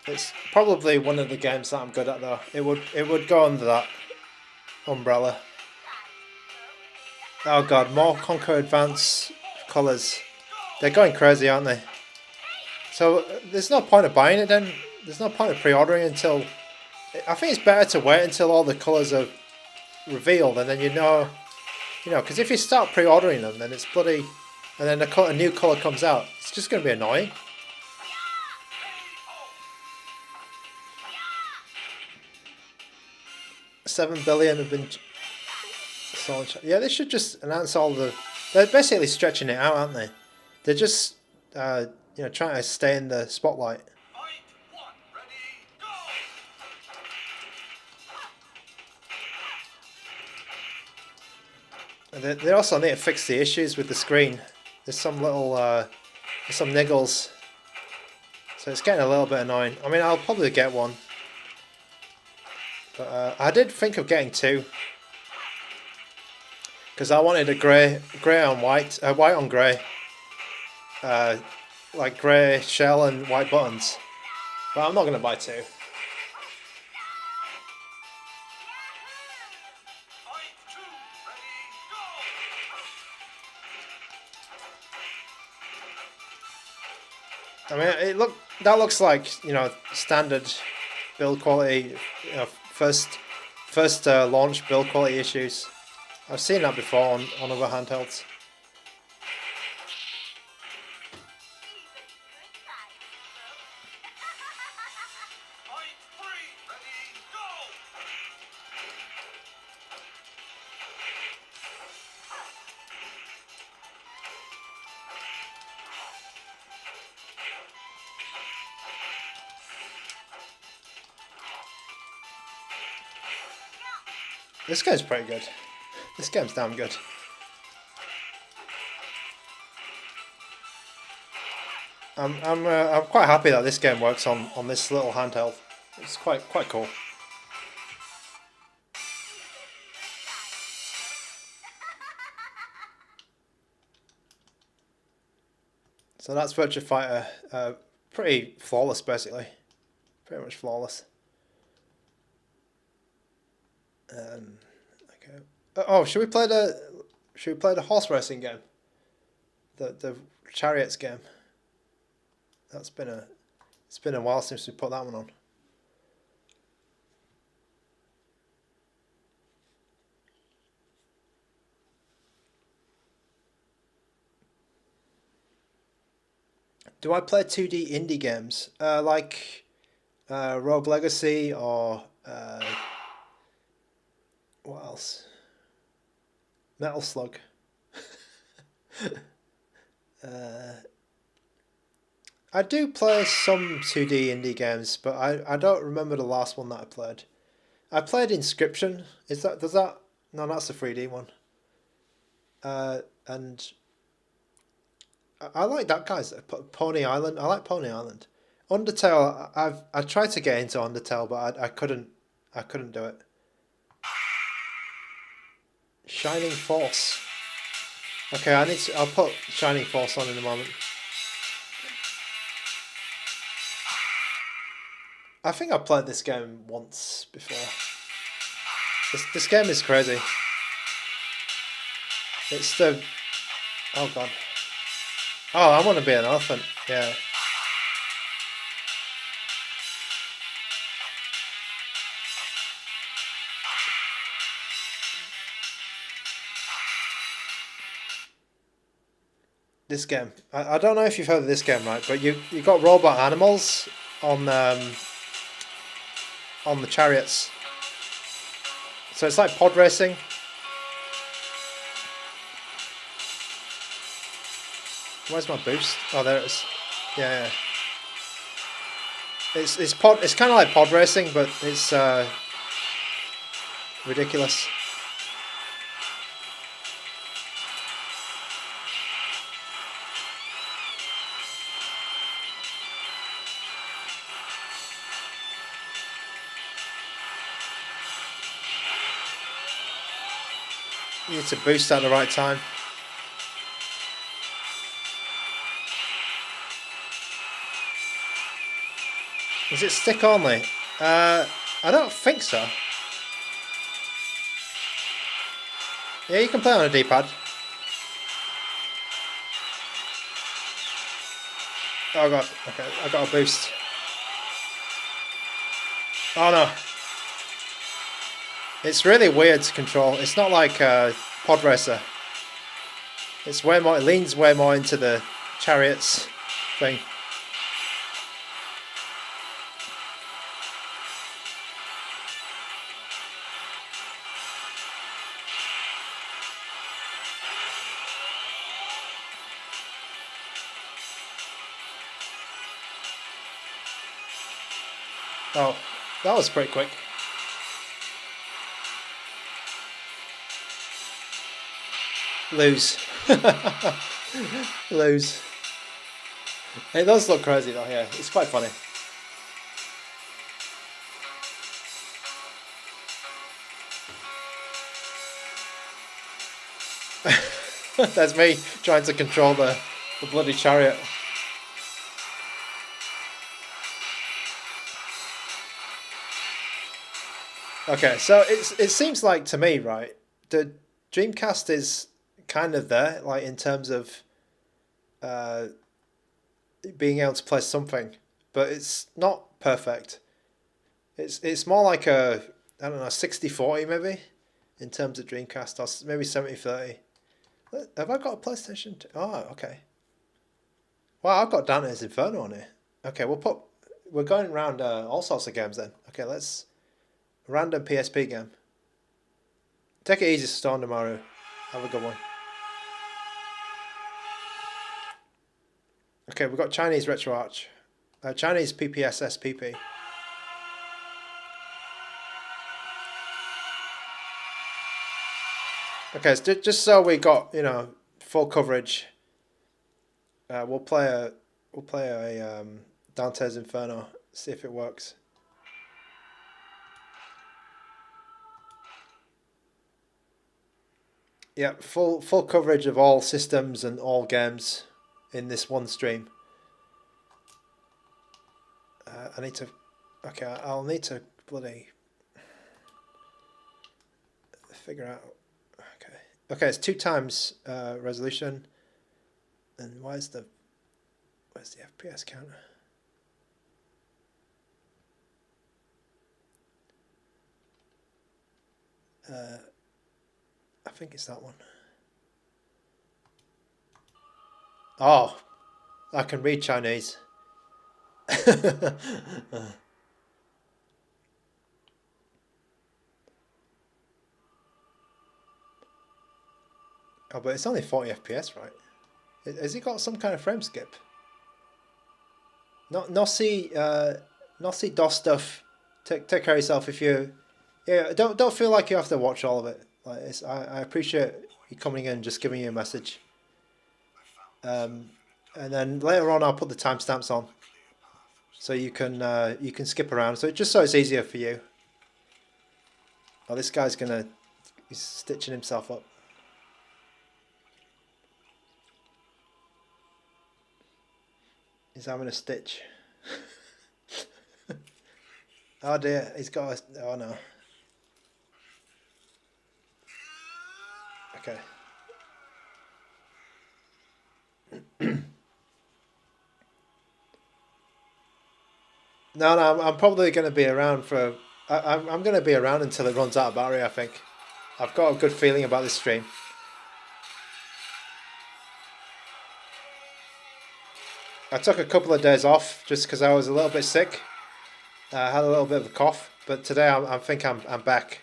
It's probably one of the games that I'm good at though. It would go under that umbrella. Oh god, more Conquer Advance colours. They're going crazy, aren't they? So there's no point of buying it then. There's no point of pre-ordering until... I think it's better to wait until all the colours are revealed, and then you know, because if you start pre-ordering them, then it's bloody... And then a new colour comes out. It's just going to be annoying. $7 billion have been sold. Yeah, they should just announce all the... They're basically stretching it out, aren't they? They're just, trying to stay in the spotlight. And they also need to fix the issues with the screen. There's some little, there's some niggles. So it's getting a little bit annoying. I mean, I'll probably get one. But I did think of getting two. Because I wanted a grey on white, white on grey. Like grey shell and white buttons. But I'm not going to buy two. I mean, that looks like, standard build quality, first launch build quality issues. I've seen that before on other handhelds. This game's pretty good. This game's damn good. I'm quite happy that this game works on this little handheld. It's quite cool. So that's Virtua Fighter. Pretty flawless, basically. Pretty much flawless. Okay. Oh, should we play the horse racing game? The chariots game. It's been a while since we put that one on. Do I play 2D indie games like Rogue Legacy or what else? Metal Slug. I do play some 2D indie games, but I don't remember the last one that I played. I played Inscription. Does that? No, that's the 3D one. And I like that guy's Pony Island. I like Pony Island. Undertale. I tried to get into Undertale, but I couldn't do it. Shining Force. Okay, I'll put Shining Force on in a moment. I think I played this game once before. This game is crazy. It's the... Oh god. Oh, I want to be an elephant. Yeah. This game. I don't know if you've heard of this game, right? But you got robot animals on the chariots. So it's like pod racing. Where's my boost? Oh, there it is. Yeah. It's kind of like pod racing, but it's ridiculous. You need to boost at the right time. Is it stick only? I don't think so. Yeah, you can play on a D-pad. Oh god, okay, I got a boost. Oh no. It's really weird to control. It's not like Pod Racer. It's way more. It leans way more into the chariots thing. Oh, that was pretty quick. Lose. Lose. It does look crazy though, yeah. It's quite funny. That's me trying to control the bloody chariot. Okay, so it seems like to me, right, the Dreamcast is kind of there, like in terms of being able to play something, but it's not perfect. It's more like a, I don't know, 60-40 maybe, in terms of Dreamcast, or maybe 70-30. Have I got a PlayStation 2? Oh, okay. Wow, I've got Dante's Inferno on here. Okay, we're going around all sorts of games then. Okay, let's, random PSP game. Take it easy, Storm Mario. Have a good one. Okay, we've got Chinese Retro Arch. Chinese PPS SPP. Okay, so just so we got, you know, full coverage, we'll play a Dante's Inferno, see if it works. Yeah, full coverage of all systems and all games in this one stream. I need to, okay, I'll need to bloody figure out. Okay, it's 2 times resolution. And where's the FPS counter? I think it's that one. Oh, I can read Chinese. Oh, but it's only 40 FPS, right? Has it got some kind of frame skip? Nosy DOS stuff. Take care of yourself if you. Yeah, don't feel like you have to watch all of it. Like I appreciate you coming in and just giving you a message. And then later on I'll put the timestamps on, so you can skip around. So just so it's easier for you. Oh, this guy's he's stitching himself up. He's having a stitch. Oh dear, he's got a, oh no. Okay. No, I'm probably going to be around for, I'm going to be around until it runs out of battery, I think. I've got a good feeling about this stream. I took a couple of days off just because I was a little bit sick. I had a little bit of a cough, but today I think I'm back.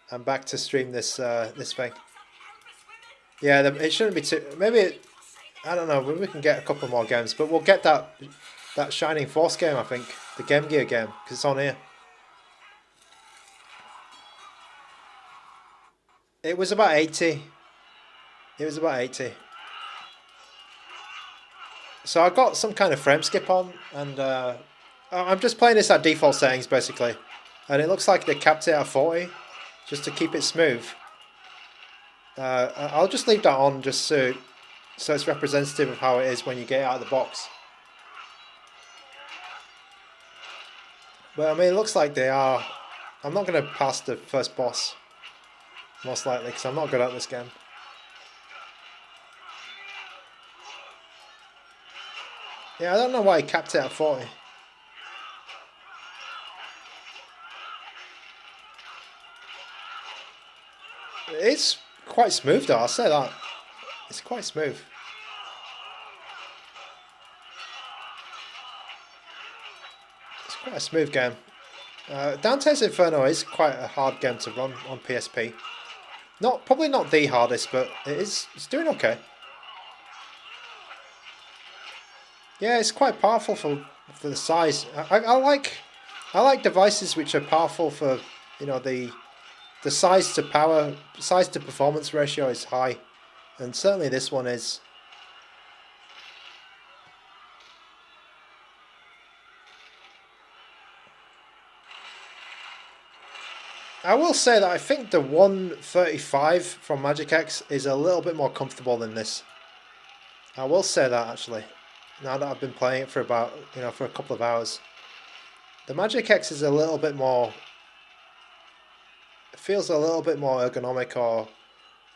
I'm back to stream this this thing. Yeah, it shouldn't be too. Maybe I don't know. Maybe we can get a couple more games, but we'll get that Shining Force game. I think the Game Gear game because it's on here. It was about 80. It was about 80. So I got some kind of frame skip on, and I'm just playing this at default settings basically, and it looks like they capped it at 40, just to keep it smooth. I'll just leave that on just so it's representative of how it is when you get it out of the box. But I mean, it looks like they are. I'm not going to pass the first boss, most likely, because I'm not good at this game. Yeah, I don't know why he capped it at 40. It's quite smooth though, I'll say that. It's quite smooth. It's quite a smooth game. Dante's Inferno is quite a hard game to run on PSP. Probably not the hardest, but it's doing okay. Yeah, it's quite powerful for the size. I like devices which are powerful for, you know, the size to performance ratio is high, and certainly this one is. I will say that I think the 135 from MagicX is a little bit more comfortable than this. I will say that actually. Now that I've been playing it for about, for a couple of hours. The MagicX is a little bit more, it feels a little bit more ergonomic, or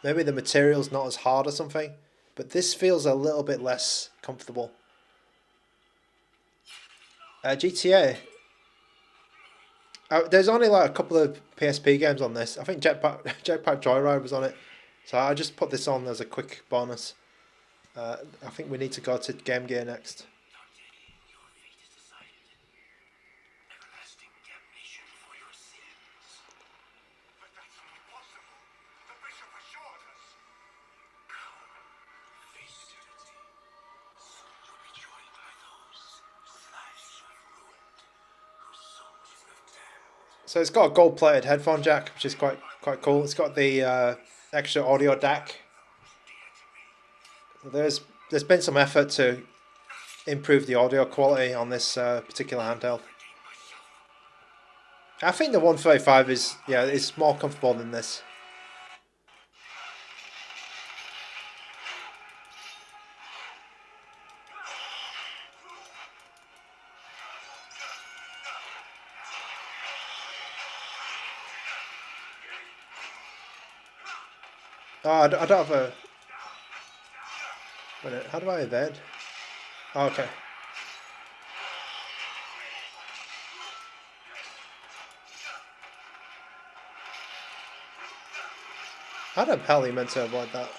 maybe the material's not as hard or something, but this feels a little bit less comfortable. GTA. There's only like a couple of PSP games on this. I think Jetpack Joyride was on it, so I just put this on as a quick bonus. I think we need to go to Game Gear next. So it's got a gold-plated headphone jack, which is quite cool. It's got the extra audio DAC. There's been some effort to improve the audio quality on this particular handheld. I think the 135 is more comfortable than this. Oh, I don't have a... Wait, how do I evade? Oh, okay. How the hell are you meant to avoid that?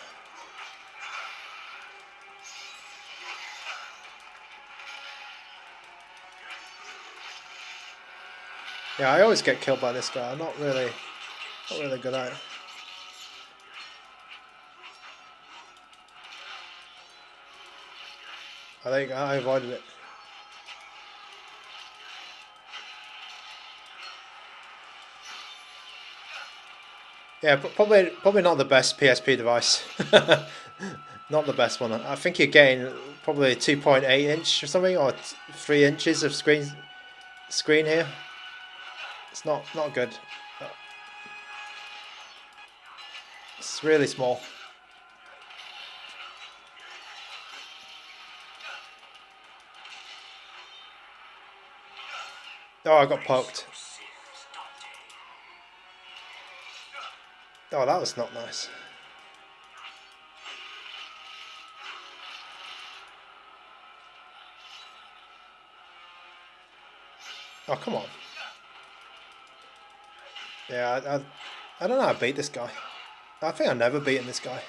Yeah, I always get killed by this guy. I'm not really good at it. I think I avoided it. Yeah, probably not the best PSP device. Not the best one. I think you're getting probably a 2.8 inch or something, or 3 inches of screen here. It's not good. It's really small. Oh, I got poked. Oh, that was not nice. Oh, come on. Yeah, I don't know how to beat this guy. I think I've never beaten this guy.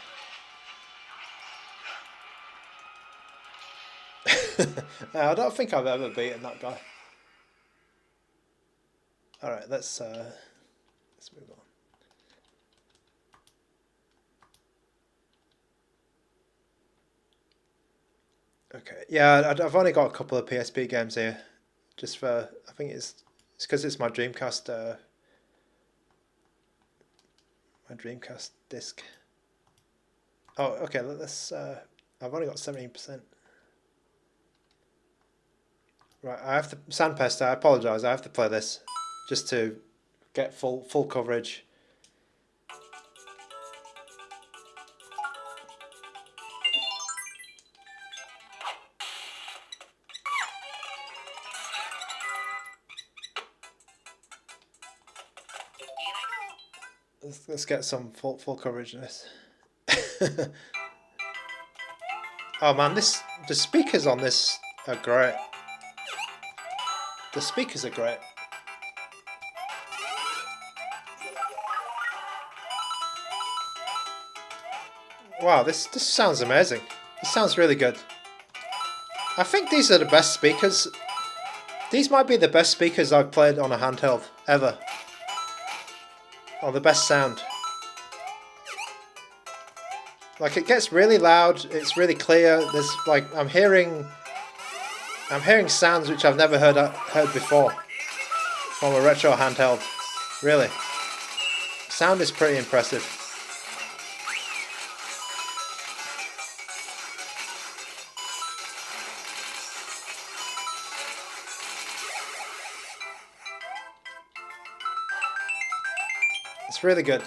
I don't think I've ever beaten that guy. Alright, let's move on. Okay, yeah, I've only got a couple of PSP games here. Just for, I think it's because it's my Dreamcast disc. Oh, okay, let's, I've only got 17%. Right, I have to, Sandpest, I apologise, I have to play this just to get full coverage. Let's get some full coverage in this. Oh man, the speakers on this are great. The speakers are great. Wow, this sounds amazing. This sounds really good. I think these are the best speakers. These might be the best speakers I've played on a handheld ever. Or the best sound. Like, it gets really loud, it's really clear. There's like, I'm hearing sounds which I've never heard before from a retro handheld. Really. Sound is pretty impressive. It's really good.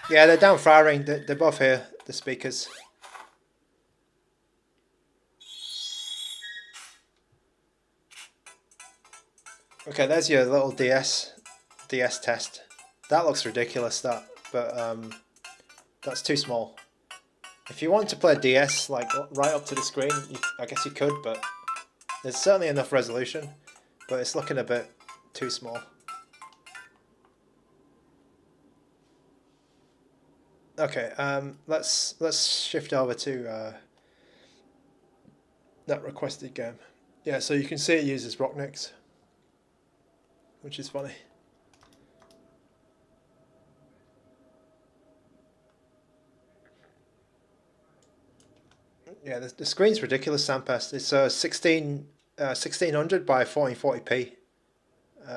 Yeah, they're down firing. They're both here, the speakers. Okay, there's your little DS test. That looks ridiculous, that, but that's too small. If you want to play DS like right up to the screen, I guess you could, but there's certainly enough resolution, but it's looking a bit too small. Okay, let's shift over to that requested game. Yeah, so you can see it uses Rocknix, which is funny. Yeah, the screen's ridiculous, Sandpest. It's 1600 by 1440p,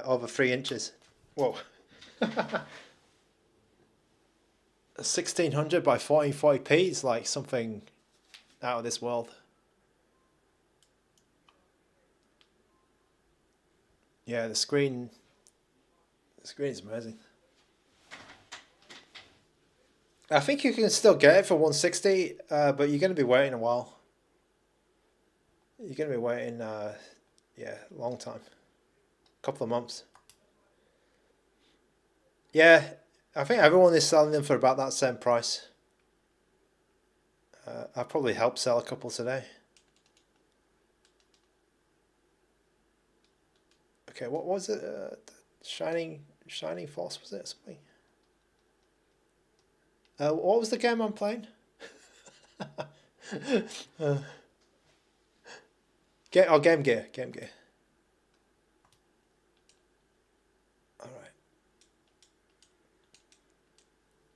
over 3 inches. Whoa. 1600 by 1440p is like something out of this world. Yeah, the screen is amazing. I think you can still get it for 160, but you're going to be waiting a while. You're going to be waiting, yeah, a long time. A couple of months. Yeah, I think everyone is selling them for about that same price. I probably helped sell a couple today. Okay, what was it? Shining Force, was it? Something. What was the game I'm playing? Game Gear. Alright.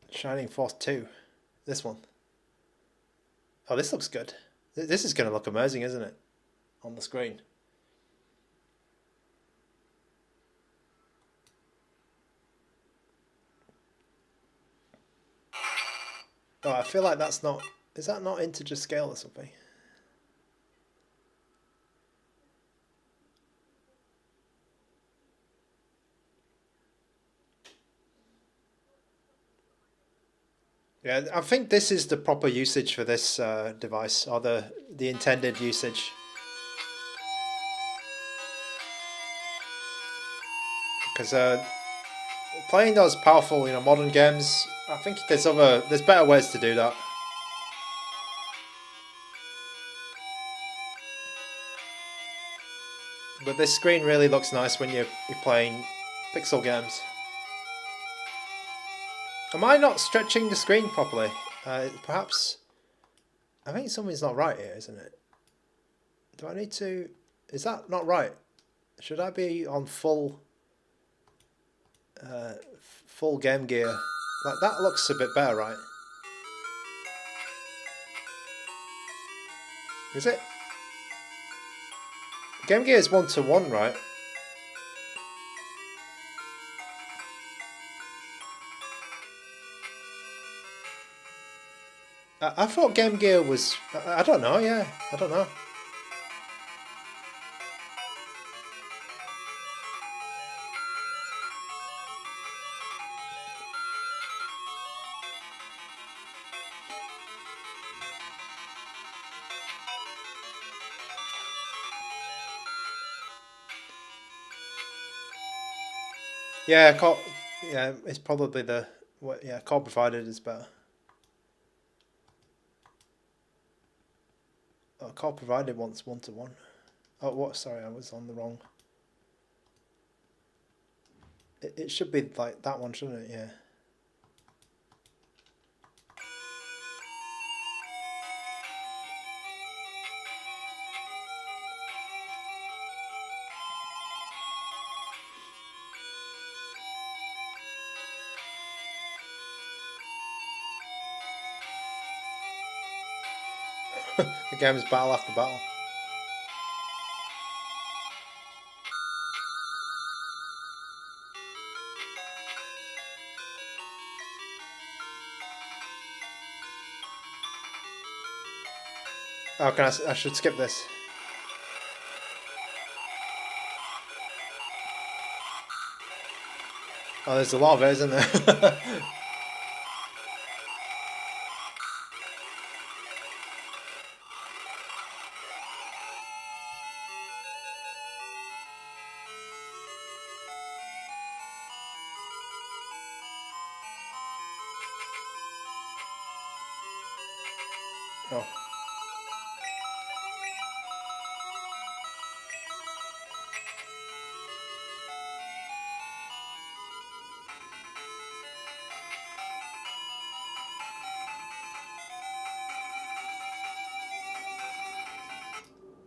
Shining Force 2. This one. Oh, this looks good. This is going to look amazing, isn't it? On the screen. Oh, I feel like that's not... Is that not integer scale or something? Yeah, I think this is the proper usage for this device, or the intended usage. Because playing those powerful, modern games, I think there's better ways to do that. But this screen really looks nice when you're playing pixel games. Am I not stretching the screen properly? Perhaps... I think something's not right here, isn't it? Do I need to... Is that not right? Should I be on full Game Gear? Like, that looks a bit better, right? Is it? Game Gear is 1-to-1, right? I thought Game Gear was... I don't know, yeah. I don't know. Yeah, yeah, it's probably core provided is better. Oh, core provided wants 1-to-1. Oh, what? Sorry, I was on the wrong. It should be like that one, shouldn't it? Yeah. The game is battle after battle. Oh, I should skip this. Oh, there's a lot of it, isn't there? Oh.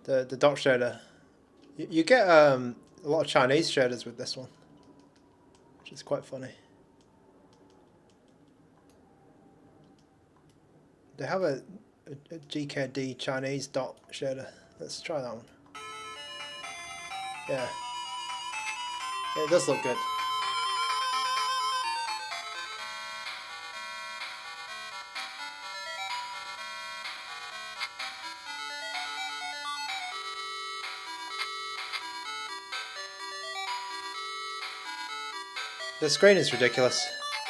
The dot shader. You get a lot of Chinese shaders with this one, which is quite funny. They have a GKD Chinese dot shader. Let's try that one. Yeah. It does look good. The screen is ridiculous.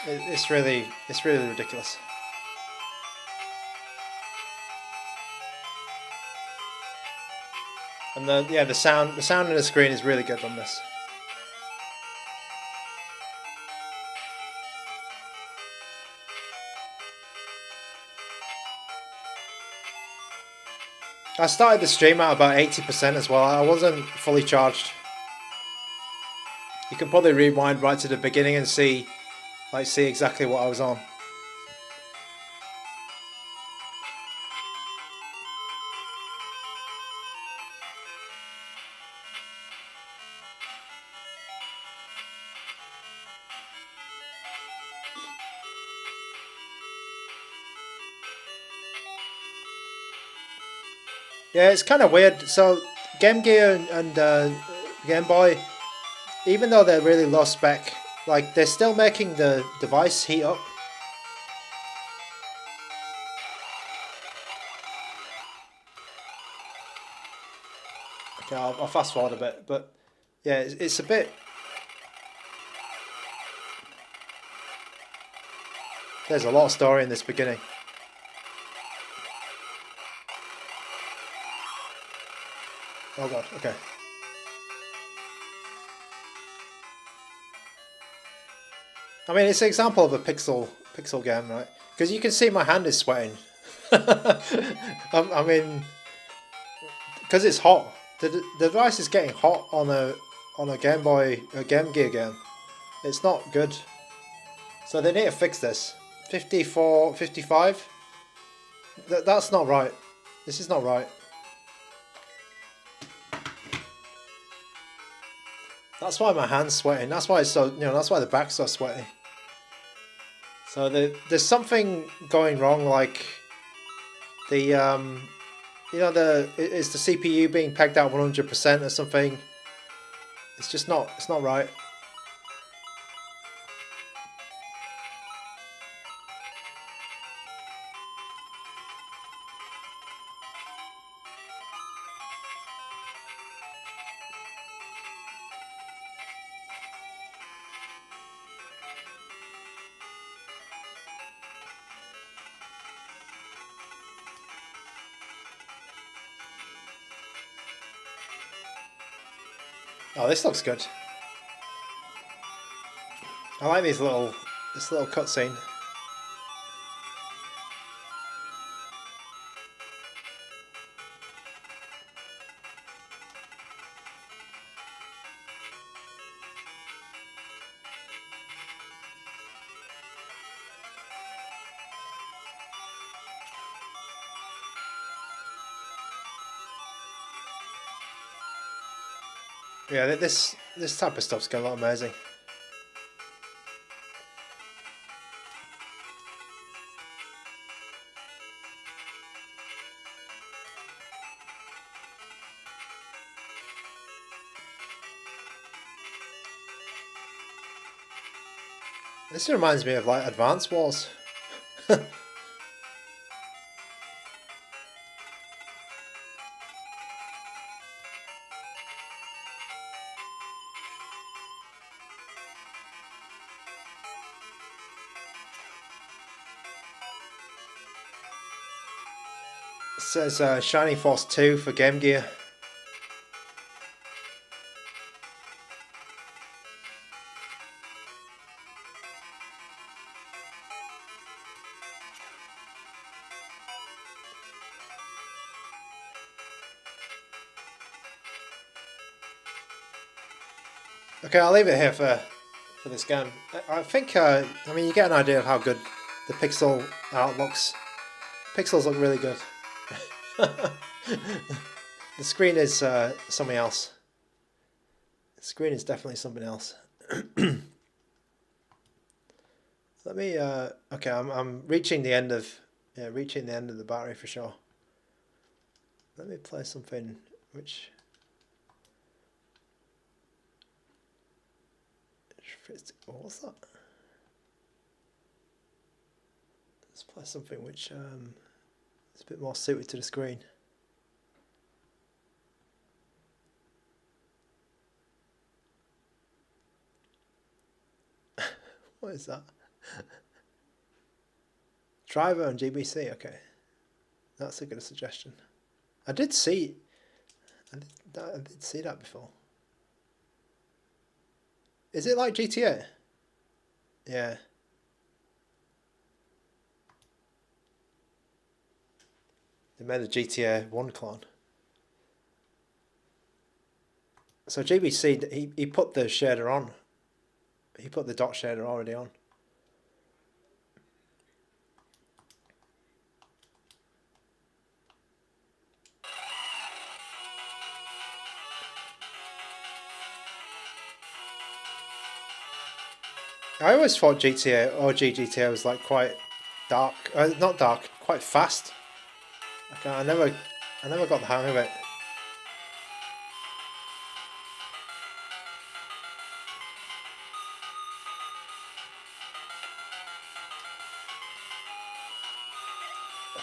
It's really ridiculous. And the sound in the screen is really good on this. I started the stream at about 80% as well. I wasn't fully charged. You can probably rewind right to the beginning and see exactly what I was on. Yeah, it's kind of weird. So Game Gear and Game Boy, even though they're really low spec, like they're still making the device heat up. Okay, I'll fast forward a bit, but yeah, it's a bit. There's a lot of story in this beginning. Oh god, okay. I mean, it's an example of a pixel game, right? Because you can see my hand is sweating. I mean, because it's hot. The device is getting hot on a Game Boy, a Game Gear game. It's not good. So they need to fix this. 54, 55? That's not right. This is not right. That's why my hand's sweating. That's why it's so, you know, that's why the back's so sweaty. So there's something going wrong, like the you know, is the CPU being pegged out 100% or something? It's just not. It's not right. Oh, this looks good. I like this little cutscene. Yeah, this type of stuff's gonna look amazing. This reminds me of like Advance Wars. It says Shining Force 2 for Game Gear. Okay, I'll leave it here for this game. I think, I mean, you get an idea of how good the pixel art looks. Pixels look really good. The screen is something else. The screen is definitely something else. Let me. Okay, I'm reaching the end of the battery for sure. Let me play something which fits. Oh, what's that? Let's play something which is a bit more suited to the screen. What is that? Driver and GBC, okay. That's a good suggestion. I did see that before. Is it like GTA? Yeah. They made a GTA 1 clone. So GBC, he put the shader on. He put the dot shader already on. I always thought GTA, OG GTA was like quite dark, not dark, quite fast. I never I never got the hang of it.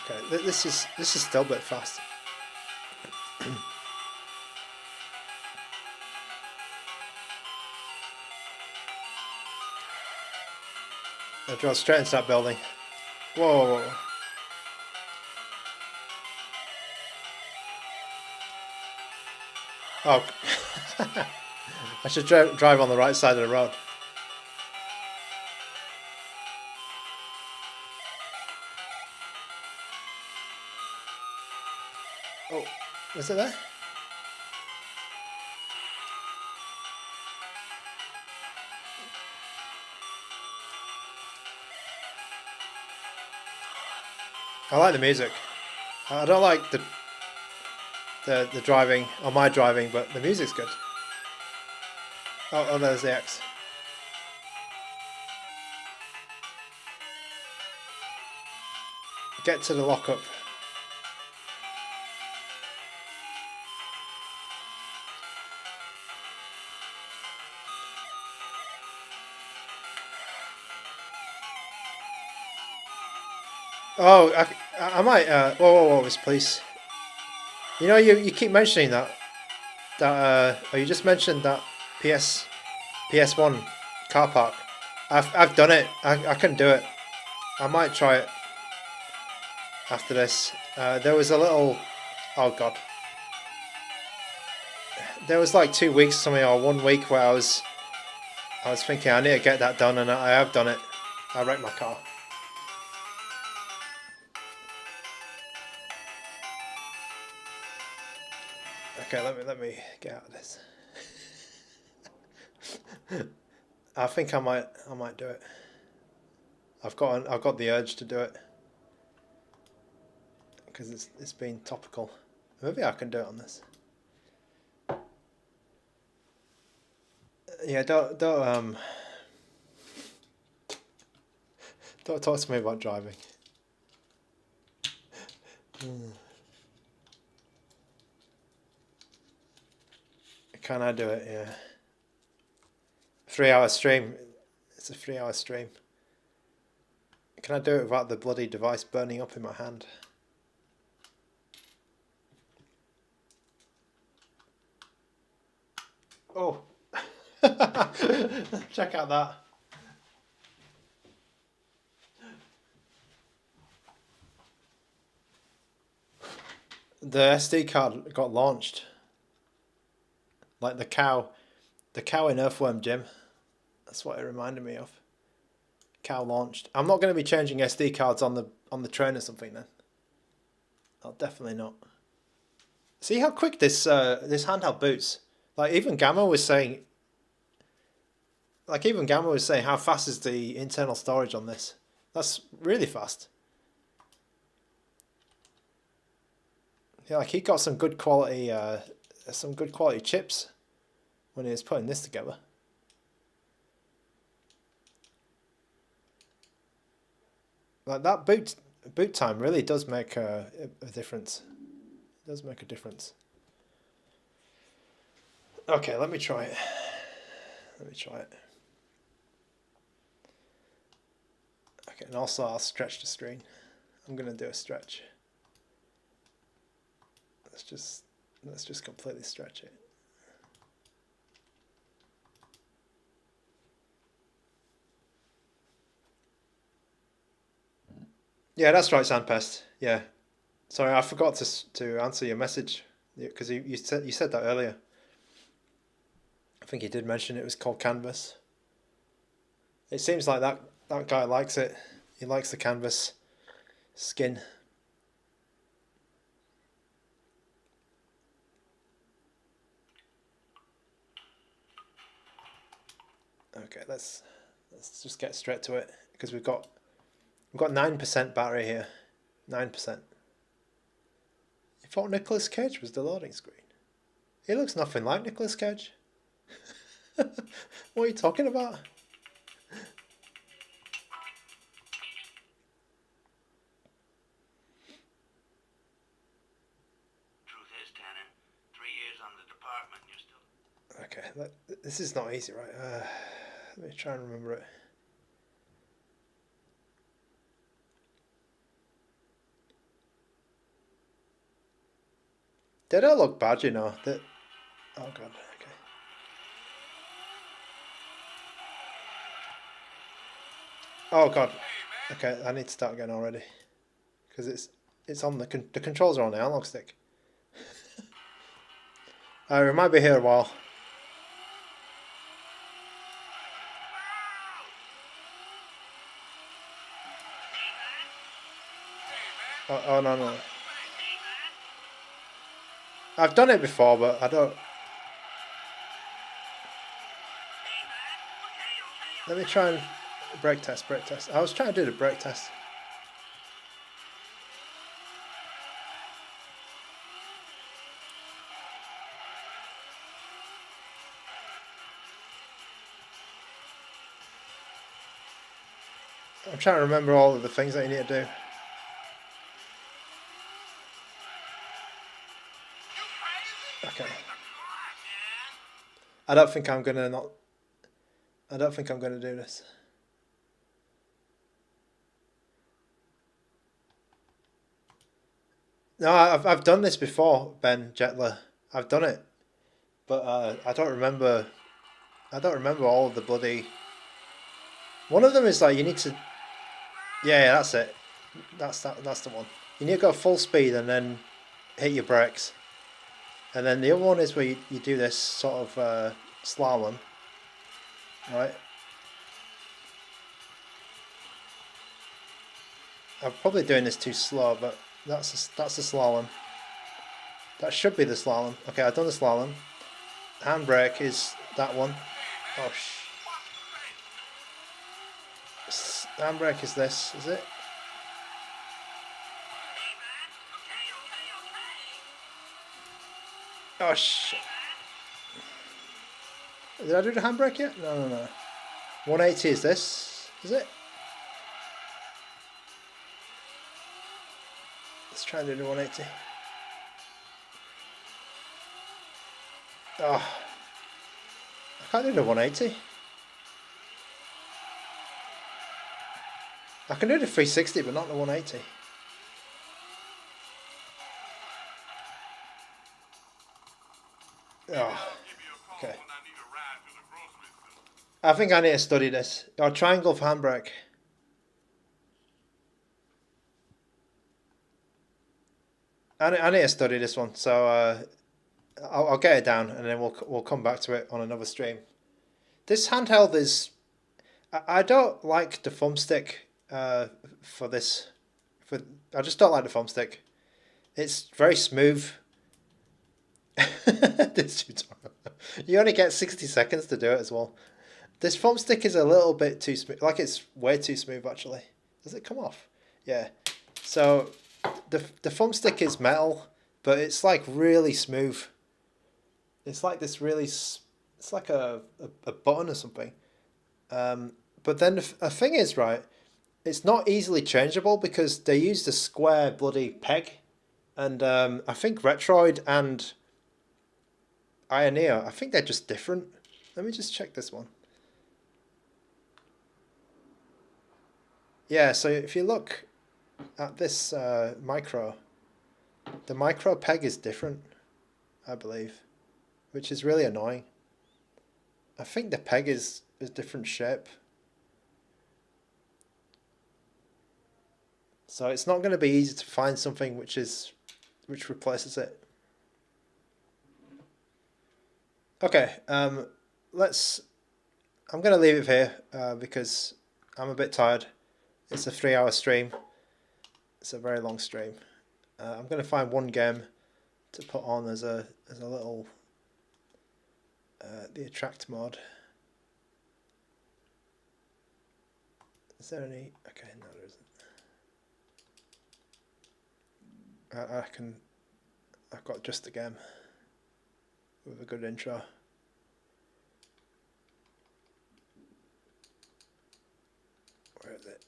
Okay, this is still a bit fast. I drove straight into that building. Whoa. Oh. I should drive on the right side of the road. Oh, is it there? I like the music. I don't like the driving, or my driving, but the music's good. Oh, there's the X. Get to the lockup. Oh, I might. Whoa, Miss Police. You know, you keep mentioning that. Oh, you just mentioned that PS1 car park. I've done it. I can do it. I might try it after this. There was a little. Oh God. There was like 2 weeks, something, or 1 week where I was thinking I need to get that done, and I have done it. I wrecked my car. Okay, let me get out of this. I think I might do it. I've got the urge to do it because it's been topical. Maybe I can do it on this. Yeah, don't talk to me about driving. Can I do it? Yeah. 3-hour stream. It's a 3-hour stream. Can I do it without the bloody device burning up in my hand? Oh. Check out that. The SD card got launched. Like the cow in Earthworm Jim. That's what it reminded me of. Cow launched. I'm not going to be changing SD cards on the train or something then. I'll definitely not. See how quick this handheld boots. Like even Gamma was saying. How fast is the internal storage on this? That's really fast. Yeah, like he got some good quality chips when he was putting this together. Like that boot time really does make a difference. It does make a difference. Okay, let me try it. Okay, and also I'll stretch the screen. I'm gonna do a stretch. Let's just completely stretch it. Yeah, that's right, Sandpest. Yeah, sorry, I forgot to answer your message because you said that earlier. I think you did mention it was called Canvas. It seems like that guy likes it. He likes the canvas skin. Okay, let's just get straight to it because we've got 9% battery here. 9%. You thought Nicolas Cage was the loading screen? He looks nothing like Nicolas Cage. What are you talking about? compartment, you still. Okay, this is not easy, right? Let me try and remember it. They don't look bad, you know. Oh god, okay. Oh god. Okay, I need to start again already. Because it's on the controls are on the analog stick. We might be here a while. Oh no no. I've done it before, but I don't. Let me try and brake test. I was trying to do the brake test. I'm trying to remember all of the things that you need to do. Okay. I don't think I'm gonna do this. No, I've done this before, Ben Jetler. I've done it, but I don't remember. I don't remember all of the bloody. One of them is like you need to. Yeah, that's it. That's the one. You need to go full speed and then hit your brakes. And then the other one is where you do this sort of slalom, right? I'm probably doing this too slow, but that's the slalom. That should be the slalom. Okay, I've done the slalom. Handbrake is that one. Oh handbrake is this, is it? Oh shit. Did I do the handbrake yet? No. 180 is this, is it? Let's try and do the 180. Oh, I can't do the 180. I can do the 360, but not the 180. Oh, okay. I think I need to study this. Or triangle for handbrake. I need to study this one, so I'll get it down and then we'll come back to it on another stream. This handheld is, I don't like the thumbstick for this. I just don't like the thumbstick. It's very smooth. This tutorial. You only get 60 seconds to do it as well. This thumbstick is a little bit too smooth. Like it's way too smooth actually. Does it come off? Yeah. So the thumbstick is metal, but it's like really smooth. It's like this really. It's like a button or something. But then the thing is, right, it's not easily changeable because they used a square bloody peg. And I think Retroid and AYANEO, I think they're just different. Let me just check this one. Yeah, so if you look at this micro, the micro peg is different, I believe, which is really annoying. I think the peg is a different shape. So it's not going to be easy to find something which replaces it. Okay, I'm going to leave it here because I'm a bit tired. It's a 3-hour stream. It's a very long stream. I'm going to find one game to put on as a little the attract mode. Is there any? Okay, no, there isn't. I've got just a game with a good intro. Where is it?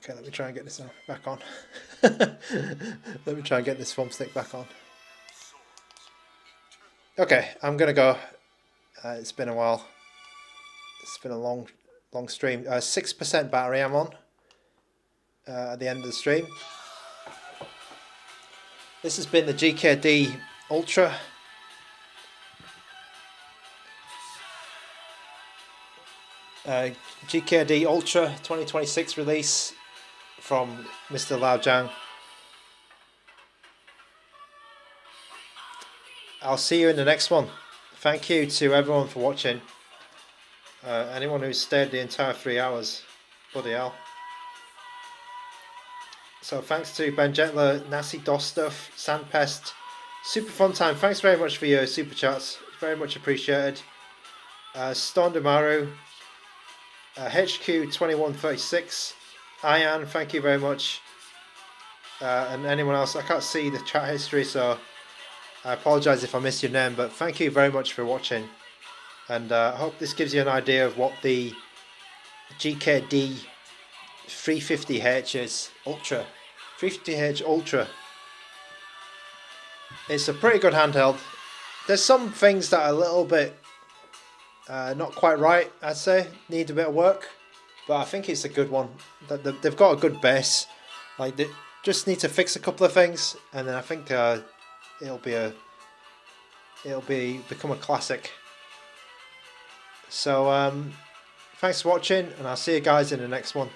Okay, let me try and get this back on. Let me try and get this thumbstick back on. Okay, I'm gonna go. It's been a while. It's been a long stream. 6% battery I'm on at the end of the stream. This has been the GKD Ultra. GKD Ultra 2026 release from Mr. Lao Jiang. I'll see you in the next one. Thank you to everyone for watching. Anyone who's stayed the entire 3 hours. Bloody hell. So thanks to Ben Jetler, Nasi Dostuff, Sandpest, Super Fun Time. Thanks very much for your super chats. Very much appreciated. Stondamaru, HQ2136, Ian, thank you very much. And anyone else, I can't see the chat history, so I apologise if I missed your name, but thank you very much for watching. And I hope this gives you an idea of what the GKD 350H is. Ultra. 350H Ultra. It's a pretty good handheld. There's some things that are a little bit not quite right, I'd say. Need a bit of work. But I think it's a good one. They've got a good base. Like, they just need to fix a couple of things, and then I think it'll become a classic. So thanks for watching, and I'll see you guys in the next one.